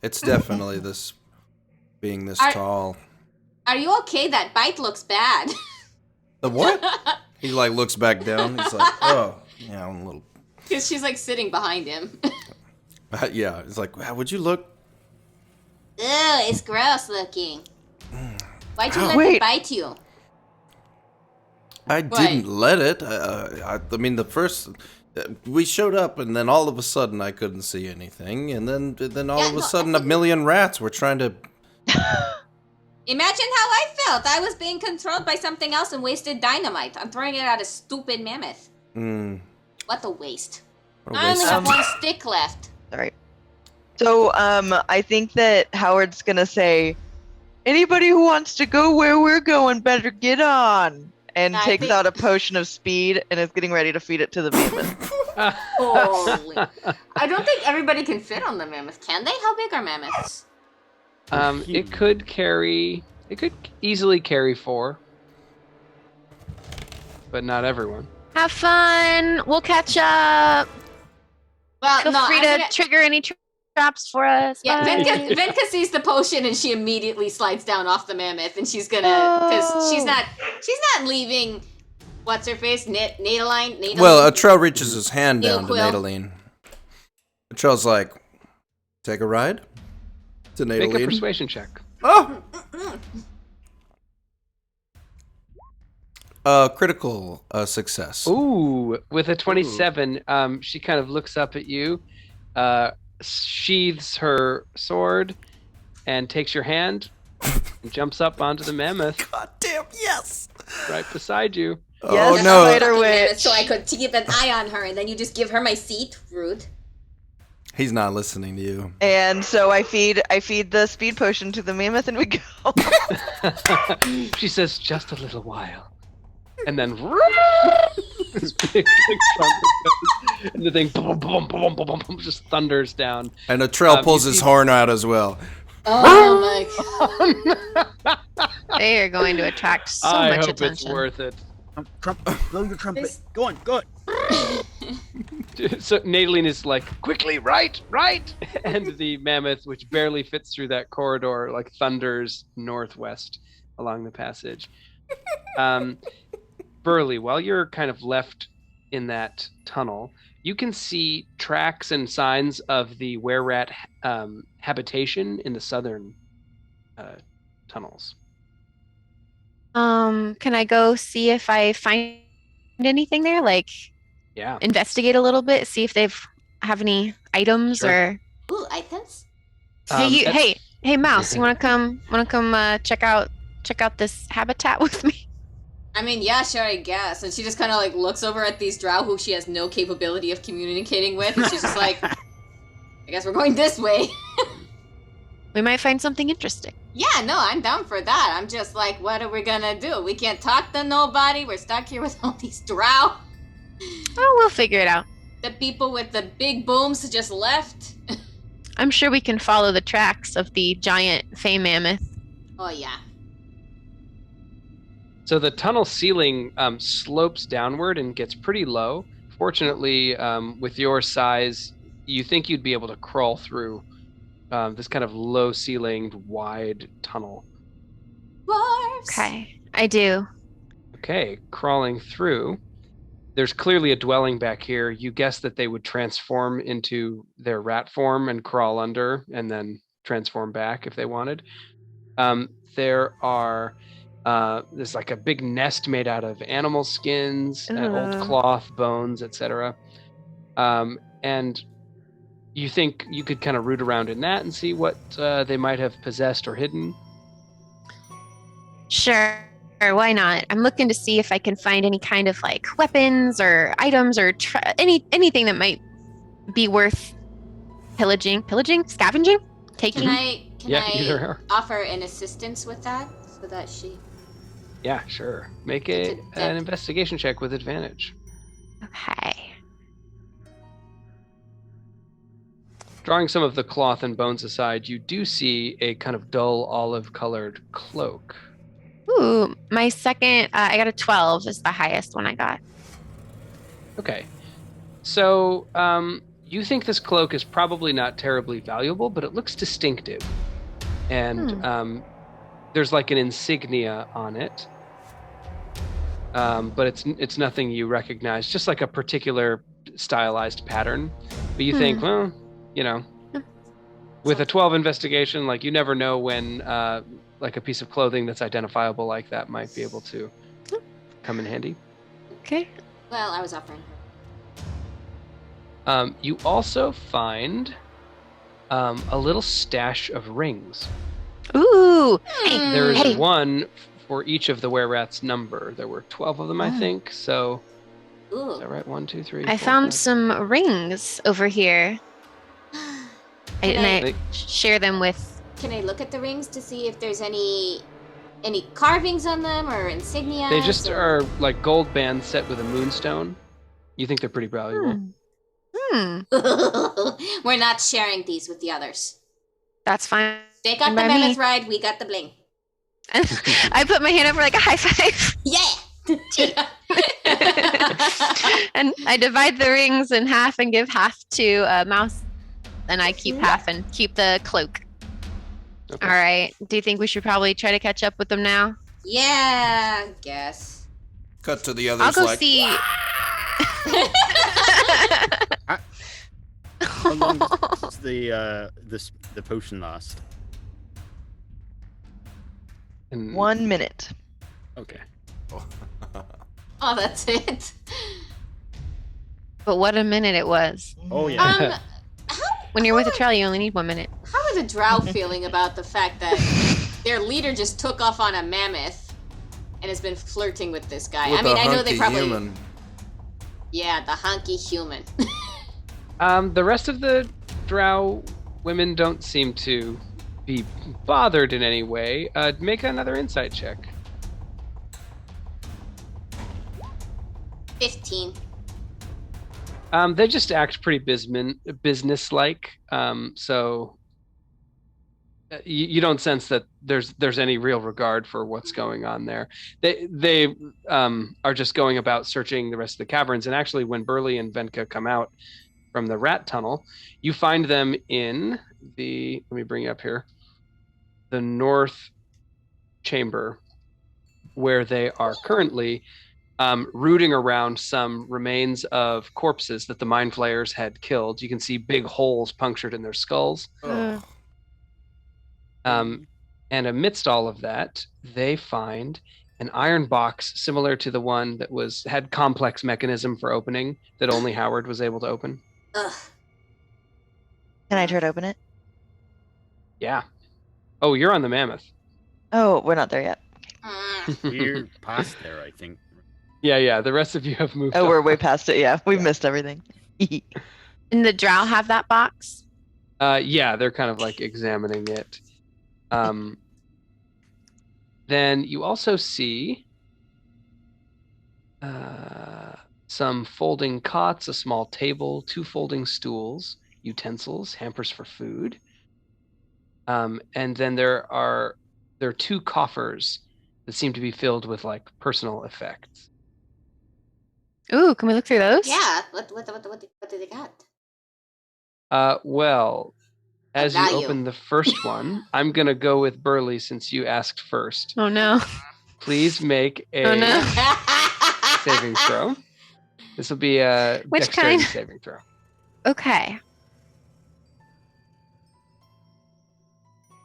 It's definitely this being this Are- tall. Are you okay? That bite looks bad. The what? He like looks back down. He's like, oh, yeah, I'm a little. Because she's like sitting behind him. Yeah, it's like, wow, would you look? Ew, it's gross looking. Why'd you Ow. let it Wait. bite you? I didn't let it. I mean, the first we showed up, and then all of a sudden I couldn't see anything, and then all Yeah, of a no, sudden I a million rats were trying to. Imagine how I felt. I was being controlled by something else and wasted dynamite. I'm throwing it at a stupid mammoth. What a waste. What a I only waste. have one stick left. Sorry. So, I think that Howard's gonna say, anybody who wants to go where we're going better get on. And I takes think- out a potion of speed and is getting ready to feed it to the mammoth. Holy. I don't think everybody can fit on the mammoth, can they? How big are mammoths? It could easily carry 4, but not everyone. Have fun. We'll catch up. Well, Feel no, free I'm to gonna- trigger any traps for us. Yeah, Bye. Venka sees the potion and she immediately slides down off the mammoth, and she's gonna, because she's not leaving. What's her face? Nadaline. Well, Atrell reaches his hand Needle down to quill. Nadaline. Atrell's like, "Take a ride." To Make a Nadaline. persuasion check. Oh. Critical success. Ooh, with a 27, she kind of looks up at you, sheathes her sword, and takes your hand, and jumps up onto the mammoth God damn, yes. right beside you. Yes, Oh no. spider Fucking mammoth, witch. so I could keep an eye on her, and then you just give her my seat. Rude. He's not listening to you. And so I feed the speed potion to the mammoth and we go. She says, just a little while. And then this big trumpet goes, and the thing boom, boom, boom, boom, boom, boom, just thunders down. And Atrell pulls you his see- horn out as well. Oh my god. They are going to attract so I much hope attention. it's worth it. Blow your trumpet. Go on. So Nadaline is like, quickly, right, and the mammoth, which barely fits through that corridor, like thunders northwest along the passage. Burley, while you're kind of left in that tunnel, you can see tracks and signs of the were-rat habitation in the southern tunnels. Can I go see if I find anything there? Like Yeah. investigate a little bit, see if they've have any items Sure. or Ooh, items? hey mouse, you wanna come check out this habitat with me? I mean, yeah, sure, I guess. And she just kind of like looks over at these drow who she has no capability of communicating with, and she's just like, I guess we're going this way. We might find something interesting. Yeah, no, I'm down for that. I'm just like, what are we gonna do? We can't talk to nobody. We're stuck here with all these drow. Oh, we'll figure it out. The people with the big booms just left. I'm sure we can follow the tracks of the giant fey mammoth. Oh, yeah. So the tunnel ceiling slopes downward and gets pretty low. Fortunately, with your size, you think you'd be able to crawl through this kind of low-ceilinged, wide tunnel. Dwarves! Okay, I do. Okay, crawling through. There's clearly a dwelling back here. You guess that they would transform into their rat form and crawl under and then transform back if they wanted. There's like a big nest made out of animal skins, and old cloth, bones, etc. And you think you could kind of root around in that and see what they might have possessed or hidden? Sure, why not? I'm looking to see if I can find any kind of like weapons or items or anything that might be worth pillaging, scavenging, taking. Can either I or. offer an assistance with that so that she... Yeah, sure. Make It's an investigation check with advantage. Okay. Drawing some of the cloth and bones aside, you do see a kind of dull olive-colored cloak. Ooh, my second, I got a 12 is the highest one I got. Okay. So, you think this cloak is probably not terribly valuable, but it looks distinctive. And there's like an insignia on it. But it's nothing you recognize, just like a particular stylized pattern. But you think, well, With a 12 investigation, like you never know when like a piece of clothing that's identifiable like that might be able to come in handy. Okay. Well, I was offering her. You also find a little stash of rings. Ooh. There's Hey. one for each of the were-rats number. There were 12 of them, I think. So, Ooh. is that right? 1, 2, 3, I 4, found 5. some rings over here. Can I share them with. Can I look at the rings to see if there's any carvings on them or insignia? They just are like gold bands set with a moonstone. You think they're pretty valuable. We're not sharing these with the others. That's fine. They got the By me. mammoth ride, we got the bling. I put my hand up for like a high five. Yeah! And I divide the rings in half and give half to Mouse. And I keep half and keep the cloak. Okay. All right. Do you think we should probably try to catch up with them now? Yeah, guess. Cut to the others. I'll go like, see. How long does the potion last? And- 1 minute. Okay. Oh, that's it. But what a minute it was. Oh yeah. When you're with a trail, you only need 1 minute. How are the drow feeling about the fact that their leader just took off on a mammoth and has been flirting with this guy? with I mean, a I know they hunky probably... human. Yeah, the hunky human. The rest of the drow women don't seem to be bothered in any way. Make another insight check. 15. They just act pretty business-like. So you don't sense that there's any real regard for what's going on there. They are just going about searching the rest of the caverns. And actually, when Burley and Venka come out from the rat tunnel, you find them in the, let me bring you up here, the north chamber, where they are currently rooting around some remains of corpses that the mind flayers had killed. You can see big holes punctured in their skulls. Oh. And amidst all of that, they find an iron box similar to the one that had complex mechanism for opening that only Howard was able to open. Ugh. Can I try to open it? Yeah. Oh, you're on the mammoth. Oh, we're not there yet. We're past there, I think. Yeah. The rest of you have moved. Oh, on. we're way past it. Yeah, we've missed everything. And the drow have that box? Yeah, they're kind of like examining it. Then you also see some folding cots, a small table, 2 folding stools, utensils, hampers for food. And then there are 2 coffers that seem to be filled with like personal effects. Ooh, can we look through those? Yeah, what do they got? Well, as you value. open the first one, I'm gonna go with Burley since you asked first. Oh no. Please make a Oh no. saving throw. This will be a Which dexterity kind? saving throw. Okay.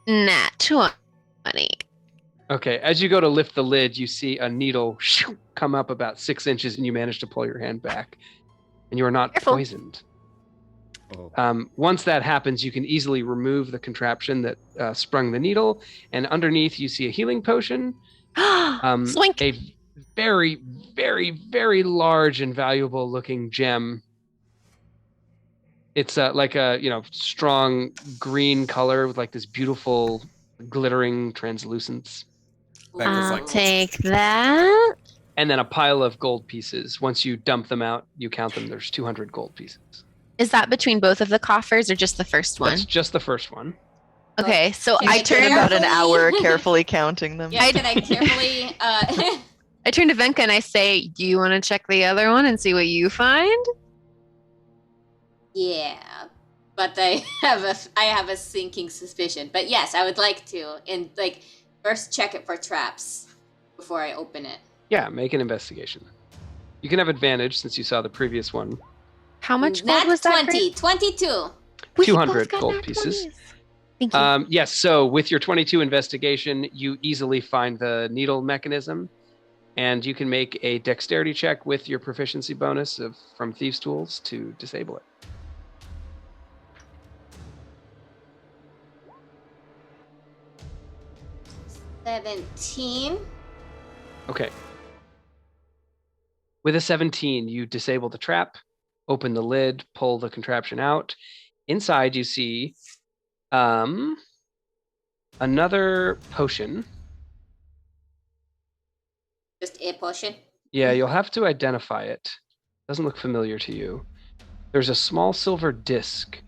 Nat 20. Okay, as you go to lift the lid, you see a needle come up about 6 inches, and you manage to pull your hand back, and you are not Careful. poisoned. Oh. Once that happens, you can easily remove the contraption that sprung the needle, and underneath you see a healing potion, Swink. a very, very, very large and valuable looking gem. It's like a strong green color with like this beautiful glittering translucence. Becca's I'll like, take that. And then a pile of gold pieces. Once you dump them out, you count them. There's 200 gold pieces. Is that between both of the coffers or just the first one? That's just the first one. Okay, so Can I I I spent turned about an Carefully. hour carefully counting them. Yeah, can I carefully... I turn to Venka and I say, "Do you want to check the other one and see what you find?" Yeah, but I have a sinking suspicion. But yes, I would like to, and like first check it for traps before I open it. Yeah, make an investigation. You can have advantage since you saw the previous one. How much gold Nat was that? 20, 22. We 200 both got gold nat pieces. 20s. Thank you. Yes, so with your 22 investigation, you easily find the needle mechanism, and you can make a dexterity check with your proficiency bonus from Thieves' Tools to disable it. $17. Okay. With a 17, you disable the trap, open the lid, pull the contraption out. Inside, you see another potion. Just a potion. Yeah, you'll have to identify it. Doesn't look familiar to you. There's a small silver disc,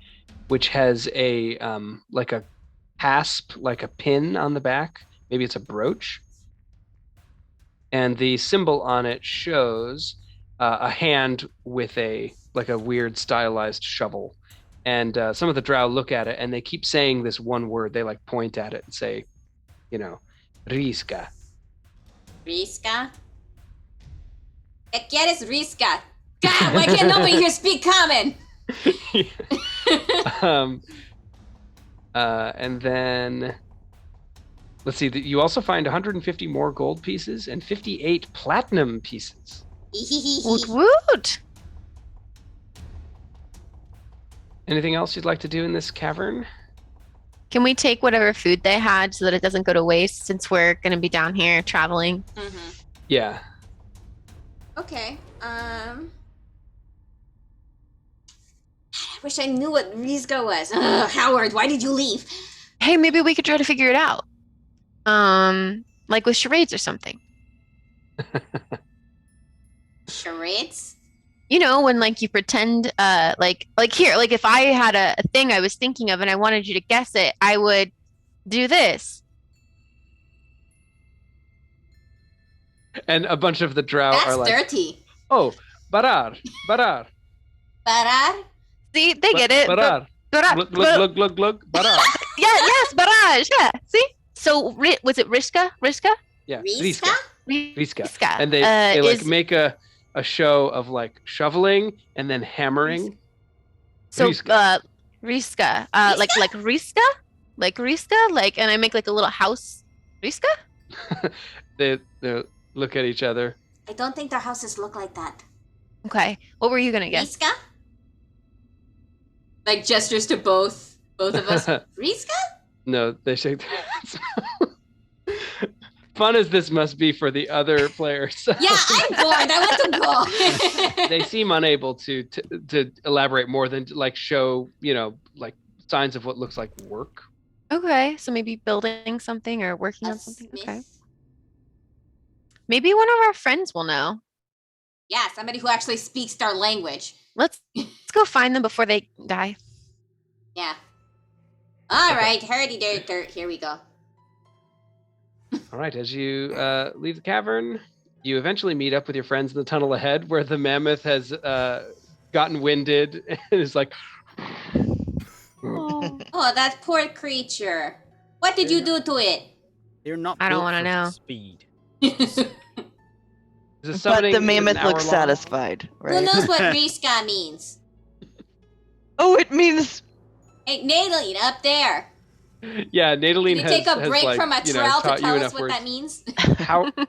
which has a like a hasp, like a pin on the back. Maybe it's a brooch. And the symbol on it shows a hand with a weird stylized shovel. And some of the drow look at it and they keep saying this one word. They like point at it and say, Riska. Riska? ¿Qué quieres, Riska? God, why can't nobody here speak common? And then let's see. You also find 150 more gold pieces and 58 platinum pieces. Woot woot! Anything else you'd like to do in this cavern? Can we take whatever food they had so that it doesn't go to waste since we're going to be down here traveling? Mm-hmm. Yeah. Okay. I wish I knew what Riska was. Ugh, Howard, why did you leave? Hey, maybe we could try to figure it out. Like with charades or something. Charades? You know, when like you pretend like here, like if I had a thing I was thinking of and I wanted you to guess it, I would do this. And a bunch of the drow That's are like, dirty. oh, barar. Parar? See, they get it. Barar. Glug, glug, glug, barar. Yeah, yes, barrage. Yeah. See? So was it Riska? Yeah, Riska? Riska. Riska. And they like make a show of like shoveling and then hammering. So Riska. Riska. Like Riska? Like Riska? Like, and I make like a little house. Riska? They look at each other. I don't think their houses look like that. Okay. What were you gonna guess? Riska? Like gestures to both of us. Riska? No, they shake their heads. Fun as this must be for the other players. Yeah, I'm bored. I want to go. They seem unable to elaborate more than like show, like signs of what looks like work. Okay. So maybe building something or working A on something. smith? Okay. Maybe one of our friends will know. Yeah, somebody who actually speaks our language. Let's go find them before they die. Yeah. All right, herdy dirt. Here we go. All right, as you leave the cavern, you eventually meet up with your friends in the tunnel ahead where the mammoth has gotten winded and is like... Oh, that poor creature. What did you do to it? They're not. I don't built wanna for know. Speed. But the mammoth looks satisfied, Who right? knows what Riska means? Oh, it means Hey, Nadaline, up there. Yeah, Nadaline Can you has take a break like, from a you know, trail to taught you tell us enough what words. that means?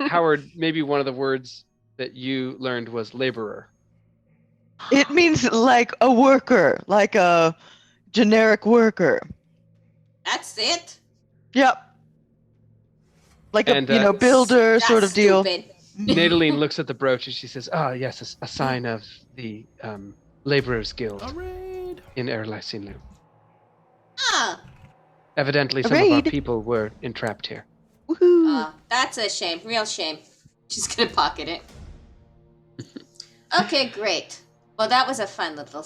Howard, maybe one of the words that you learned was laborer. it means like a worker, like a generic worker. That's it? Yep. Like And, a builder That's sort of deal. stupid. Nadaline looks at the brooch and she says, "Ah, yes, a sign of the laborers' guild Raid. in Erlasinlu. Ah, Evidently, A some of our raid? people were entrapped here." Woohoo. that's a shame. Real shame. She's gonna pocket it. Okay, great. Well, that was a fun little...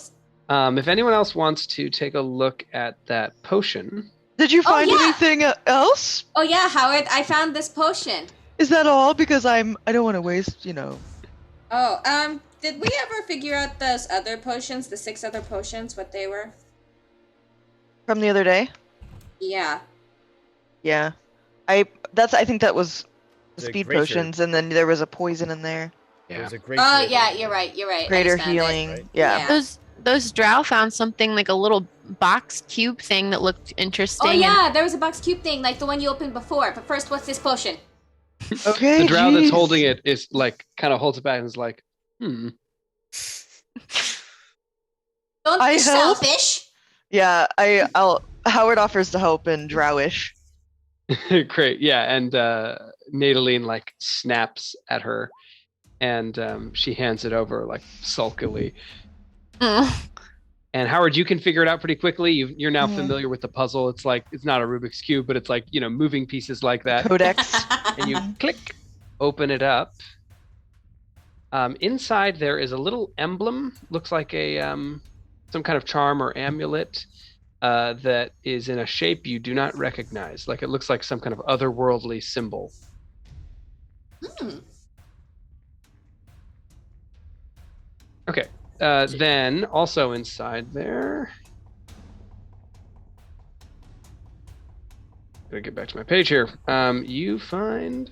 If anyone else wants to take a look at that potion, Did you find yeah. anything else? Oh yeah, Howard, I found this potion. Is that all? Because I don't want to waste, Oh, did we ever figure out those other potions, the 6 other potions, what they were? from the other day. Yeah. Yeah. I think that was The speed greater- potions, and then there was a poison in there. There was a great. Oh yeah, you're right. I Greater just found it. healing. Right. Yeah. Yeah. those drow found something like a little box cube thing that looked interesting. Oh yeah, there was a box cube thing like the one you opened before. But first, what's this potion? Okay. The drow that's jeez. holding it is like kind of holds it back and is like, Don't I be help? selfish. Yeah, I'll. Howard offers to help in drowish. great. Yeah. And Nadaline like snaps at her and she hands it over like sulkily. Mm. And Howard, you can figure it out pretty quickly. You're now Mhm. familiar with the puzzle. It's like, it's not a Rubik's Cube, but it's like, moving pieces like that. Codex. And you click, open it up. Inside there is a little emblem. Looks like a some kind of charm or amulet that is in a shape you do not recognize. Like it looks like some kind of otherworldly symbol. Hmm. Okay. Then also inside there. Gotta get back to my page here. You find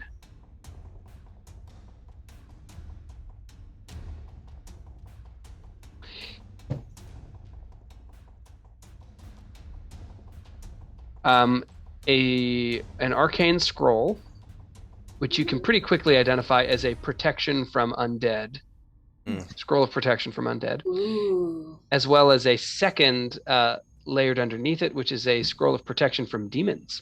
an arcane scroll, which you can pretty quickly identify as a protection from undead. Scroll of protection from undead. Ooh. As well as a second layered underneath it, which is a scroll of protection from demons.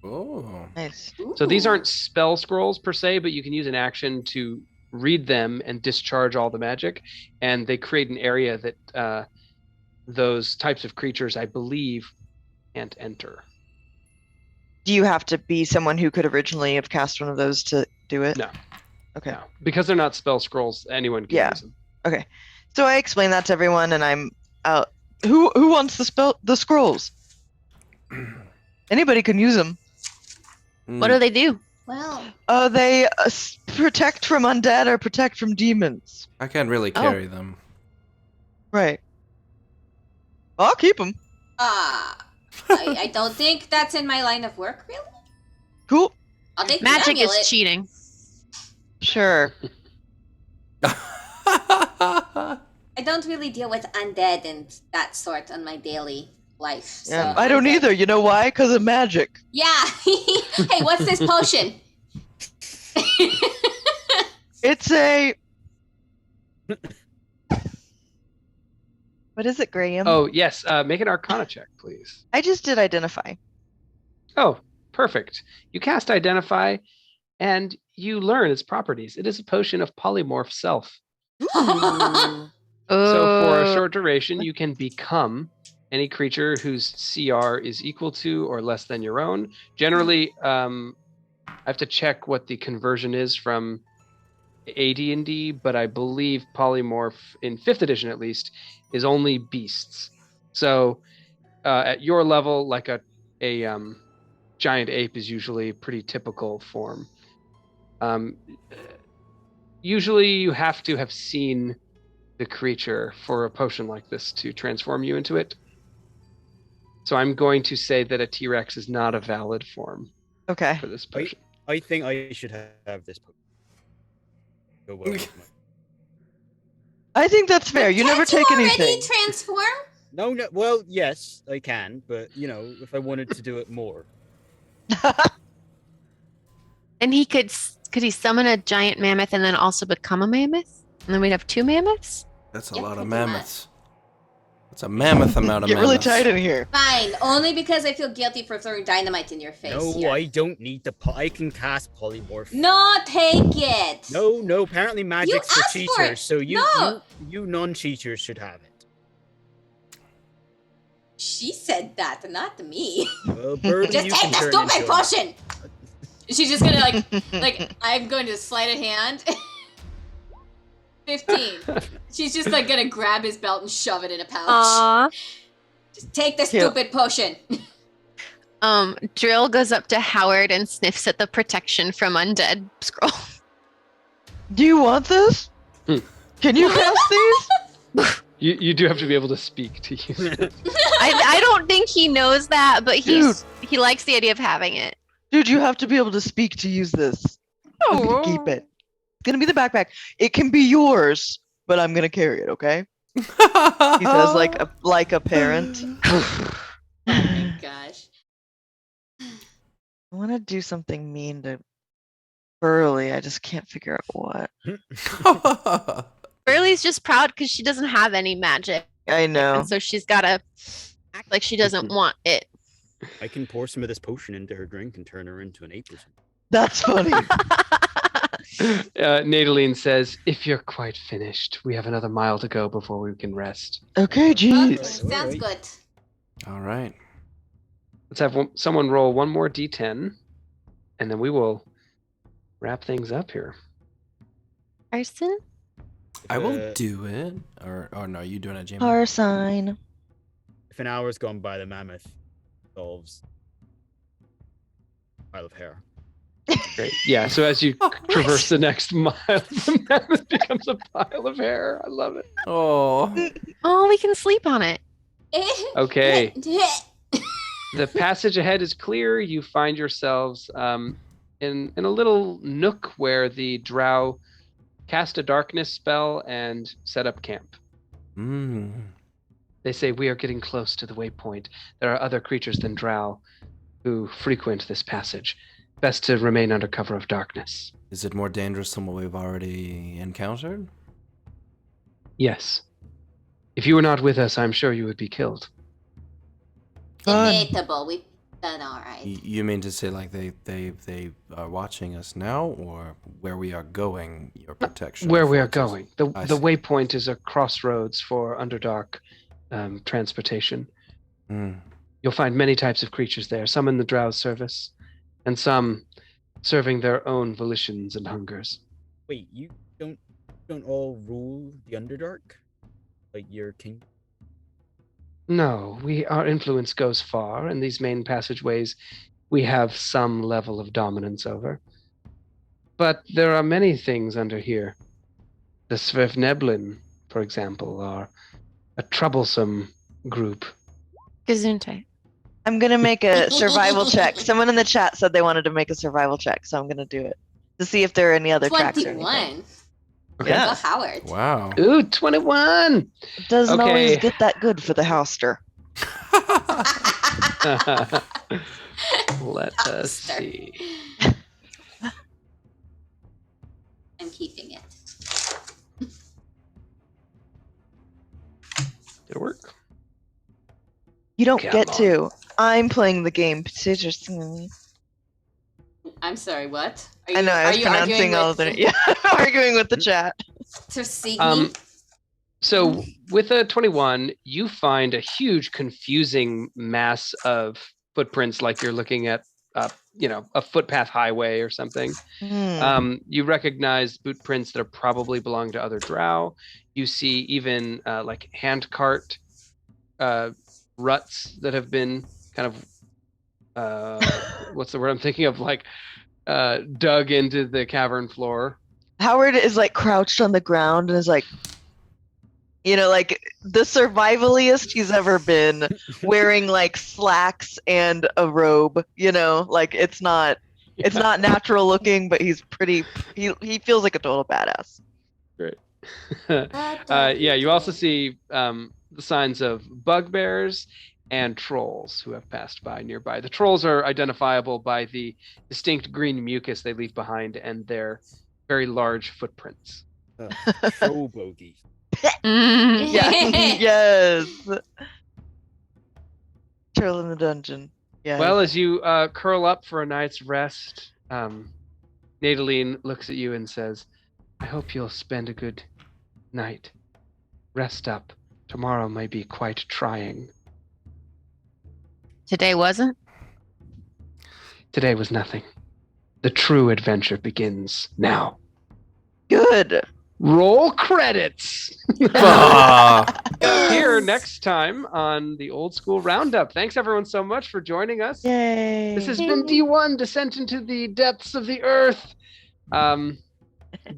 Oh. Nice. So these aren't spell scrolls per se, but you can use an action to read them and discharge all the magic. And they create an area that those types of creatures, I believe, can't enter. Do you have to be someone who could originally have cast one of those to do it? No. Okay. No. Because they're not spell scrolls, anyone can Yeah. use them. Okay. So I explain that to everyone, and I'm out. Who wants the scrolls? Anybody can use them. What do they do? Well, They protect from undead or protect from demons. I can't really Oh. carry them. Right. I'll keep them. I don't think that's in my line of work, really. Cool. I'll take the Magic amulet. is cheating. Sure. I don't really deal with undead and that sort on my daily life. Yeah, so I don't okay. either. You know why? Because of magic. Yeah. Hey, what's this potion? It's a. What is it, Graham? Oh, yes. Make an Arcana check, please. I just did identify. Oh, perfect. You cast Identify, and you learn its properties. It is a potion of polymorph self. So for a short duration, you can become any creature whose CR is equal to or less than your own. Generally, I have to check what the conversion is from AD&D, but I believe polymorph, in 5th edition at least, is only beasts. So at your level, like a giant ape is usually a pretty typical form. Usually you have to have seen the creature for a potion like this to transform you into it. So I'm going to say that a T-Rex is not a valid form Okay. for this potion. I think I should have this. Go well with my- I think that's fair. You never Can't you take already anything. transform? No, no. Well, yes, I can, but if I wanted to do it more, And he could he summon a giant mammoth and then also become a mammoth? And then we'd have 2 mammoths? That's a Yep, lot pretty of much. mammoths. That's a mammoth amount of Get really mammoths. tight in here. Fine, only because I feel guilty for throwing dynamite in your face. no, here. I don't need the. I can cast polymorph. No, take it. No. Apparently, magic's for asked for cheaters, it. so No. you non-cheaters should have it. She said that, not me. Well, Birdie, Just you take can the turn stupid into a- potion. She's just gonna like I'm going to sleight of hand. 15. She's just like gonna grab his belt and shove it in a pouch. Aww. Just take the Cute. stupid potion. Drill goes up to Howard and sniffs at the protection from undead scroll. Do you want this? Hmm. Can you cast these? You do have to be able to speak to use it. I don't think he knows that, but he likes the idea of having it. Dude, you have to be able to speak to use this. I'm gonna keep it. It's gonna be the backpack. It can be yours, but I'm gonna carry it, okay? He says like a parent. Oh my gosh. I want to do something mean to Burley. I just can't figure out what. Burley's just proud because she doesn't have any magic. I know. And so she's got to act like she doesn't want it. I can pour some of this potion into her drink and turn her into an ape or something. That's funny. Nadaline says, if you're quite finished, we have another mile to go before we can rest. Okay, jeez. Sounds good. All right. Let's have someone roll one more d10, and then we will wrap things up here. Carson? I will do it. Or no, you doing it, Jamie? Star sign. If an hour's gone by, the mammoth solves pile of hair. Great. Yeah, so as you traverse the next mile, the mammoth becomes a pile of hair. I love it. Oh. Oh, we can sleep on it. Okay. The passage ahead is clear. You find yourselves in a little nook where the drow cast a darkness spell and set up camp. They say we are getting close to the waypoint. There are other creatures than drow who frequent this passage. Best to remain under cover of darkness. Is it more dangerous than what we've already encountered? Yes. If you were not with us, I'm sure you would be killed. Debatable. We've done all right. You mean to say like they are watching us now, or where we are going? Your protection. Where we are affords us? going. I The see. waypoint is a crossroads for Underdark transportation. You'll find many types of creatures there, some in the drow's service, and some serving their own volitions and hungers. Wait, you don't all rule the Underdark? Like your king? No, our influence goes far. In these main passageways, we have some level of dominance over. But there are many things under here. The Svevneblin, for example, are a troublesome group. Gesundheit. I'm gonna make a survival check. Someone in the chat said they wanted to make a survival check, so I'm gonna do it to see if there are any other tracks or anything. 21. Okay. Yeah. Go Howard. Wow. Ooh, 21! It doesn't Okay. always get that good for the houster. Let us Start. see. I'm keeping it. Did it work? You don't Come get on. to. I'm playing the game. Citrusly. I'm sorry, what? I know, I was pronouncing all of it. Yeah, arguing with the chat. Tersigni? So with a 21, you find a huge confusing mass of footprints, like you're looking at, a footpath highway or something. You recognize boot prints that are probably belong to other drow. You see even like hand cart ruts that have been kind of, what's the word I'm thinking of? Like dug into the cavern floor. Howard is like crouched on the ground and is like, like the survivaliest he's ever been, wearing like slacks and a robe. Like it's not natural looking, but he's pretty. He feels like a total badass. Great. Yeah, you also see the signs of bugbears and trolls who have passed by nearby. The trolls are identifiable by the distinct green mucus they leave behind and their very large footprints. Troll bogey. Yeah. Yes. Troll in the dungeon. Yeah. Well, as you curl up for a night's rest, Nadaline looks at you and says, I hope you'll spend a good night. Rest up. Tomorrow may be quite trying. Today wasn't? Today was nothing. The true adventure begins now. Good. Roll credits! Ah. Here next time on the Old School Roundup. Thanks everyone so much for joining us. Yay. This has been D1, Descent into the Depths of the Earth.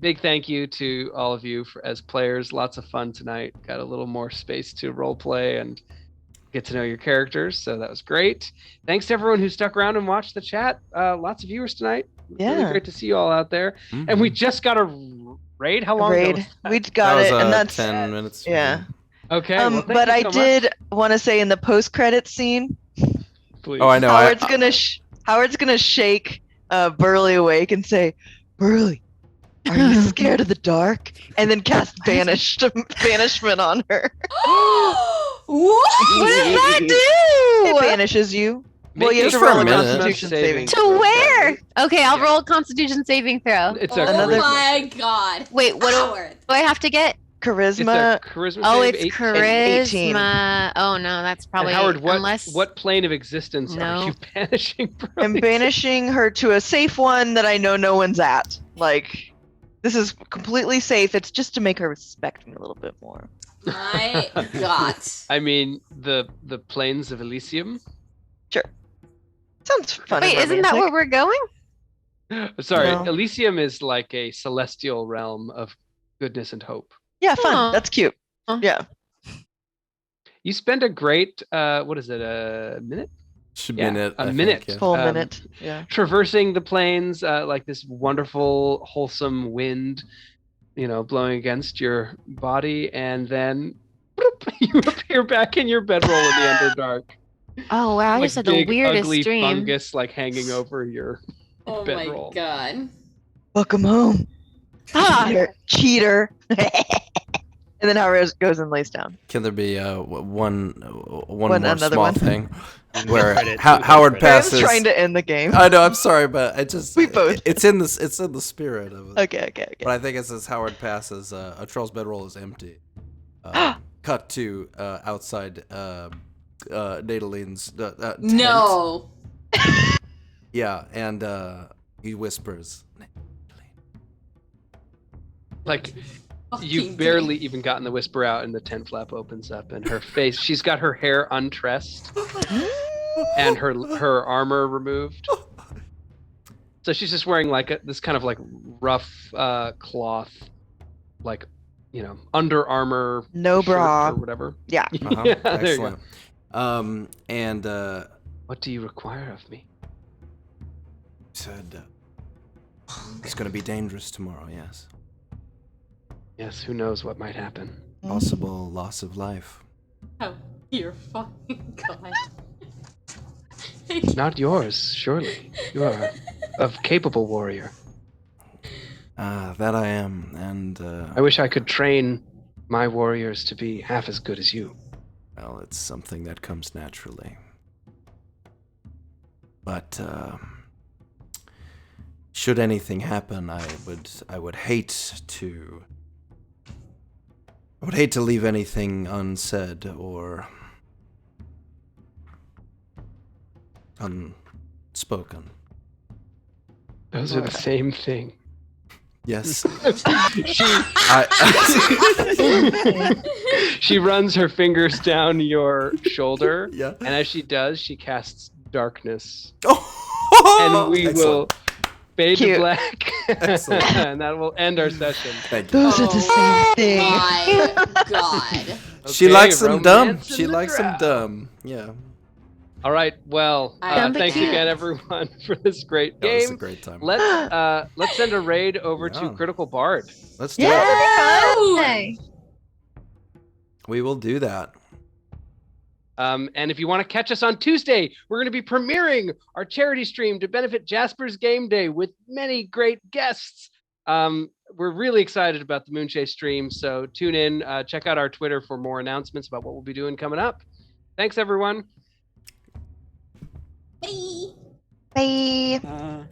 Big thank you to all of you as players. Lots of fun tonight. Got a little more space to role play and get to know your characters, so that was great. Thanks to everyone who stuck around and watched the chat. Lots of viewers tonight. Really Yeah. great to see you all out there. And we just got a raid. How long ago was Raid. that? We got that was, it, and that's 10 minutes. yeah. Okay. well, thank But you I so much. did want to say in the post-credit scene, Please. Oh, I know. Howard's gonna shake Burley awake and say, "Burley, are you scared of the dark?" And then cast banishment on her. What? What does that It do? banishes you. Well, you have Just to for roll a a minute. Constitution saving. To where? Okay, I'll Yeah. roll a Constitution saving throw. It's Oh a Another- my god. Wait, what Howard. do I have to get? It's a Charisma. charisma Oh, save, it's 18. charisma. Oh no, that's And probably Howard, unless what plane of existence No. are you banishing? I'm banishing her to a safe one that I know no one's at. Like, this is completely safe. It's just to make her respect me a little bit more. My god. I mean, the plains of Elysium. Sounds fun. Wait, and isn't that where we're going? Sorry, No. Elysium is like a celestial realm of goodness and hope. Yeah, fun. Aw. That's cute. Aw. Yeah. You spend a great, what is it, a minute? Yeah, minute. a I think, minute. yeah. Full Um, minute. Yeah. Traversing the plains, like this wonderful, wholesome wind, blowing against your body, and then bloop, you appear back in your bedroll in the Underdark. Oh wow, I Like just had the big, weirdest ugly dream. fungus like hanging over your Oh my bedroll. god. Welcome home. Ah! Cheater. And then Howard goes and lays down. Can there be one more another small one? thing where Credits, Howard credits. Graham's passes? trying to end the game. I know. I'm sorry, but I just We both- It's in this. It's in the spirit of it. Okay. But I think it says Howard passes. A troll's bedroll is empty. Cut to outside Nadaline's tent. No. Yeah, and he whispers. Like, Fucking you've barely even gotten the whisper out, and the tent flap opens up, and her face, she's got her hair untressed and her armor removed. So she's just wearing like this kind of like rough cloth, like, Under Armour No shirt bra. or whatever. Yeah. Uh-huh. Yeah, there you go. Excellent. And What do you require of me? said it's going to be dangerous tomorrow. Yes, Yes, who knows what might happen. possible loss of life. Oh, dear fucking god. Not yours, surely. You are a capable warrior. That I am, and I wish I could train my warriors to be half as good as you. well, it's something that comes naturally. But should anything happen, I would hate to leave anything unsaid or unspoken. Those are the same thing. Yes. She I, she runs her fingers down your shoulder, yeah. and as she does, she casts darkness, Oh, and we excellent. will fade to Cute. black, Excellent. and that will end our session. Thank you. Those are the same thing. My god. She Okay, likes them dumb. romance in She the likes them draft. dumb. Yeah. All right. Well, I thanks think- again, everyone, for this great That was a game. great time. Let's send a raid over to Yeah. Critical Bard. Let's do Yeah. it. Hey. We will do that. And if you want to catch us on Tuesday, we're going to be premiering our charity stream to benefit Jasper's Game Day with many great guests. We're really excited about the Moonchase stream, so tune in, check out our Twitter for more announcements about what we'll be doing coming up. Thanks, everyone. Bye. Bye.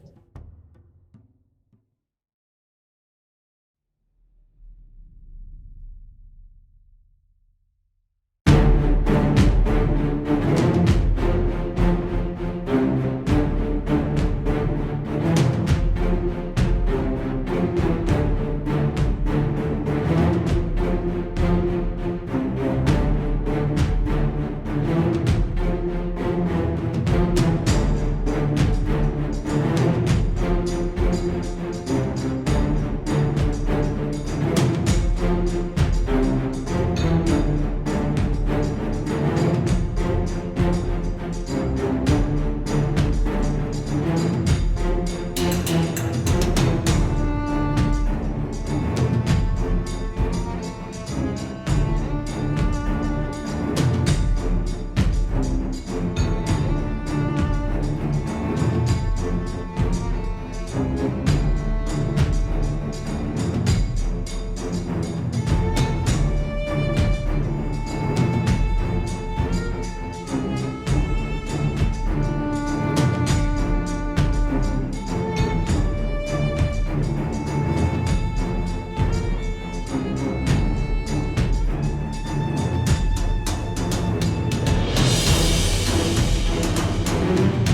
Bye.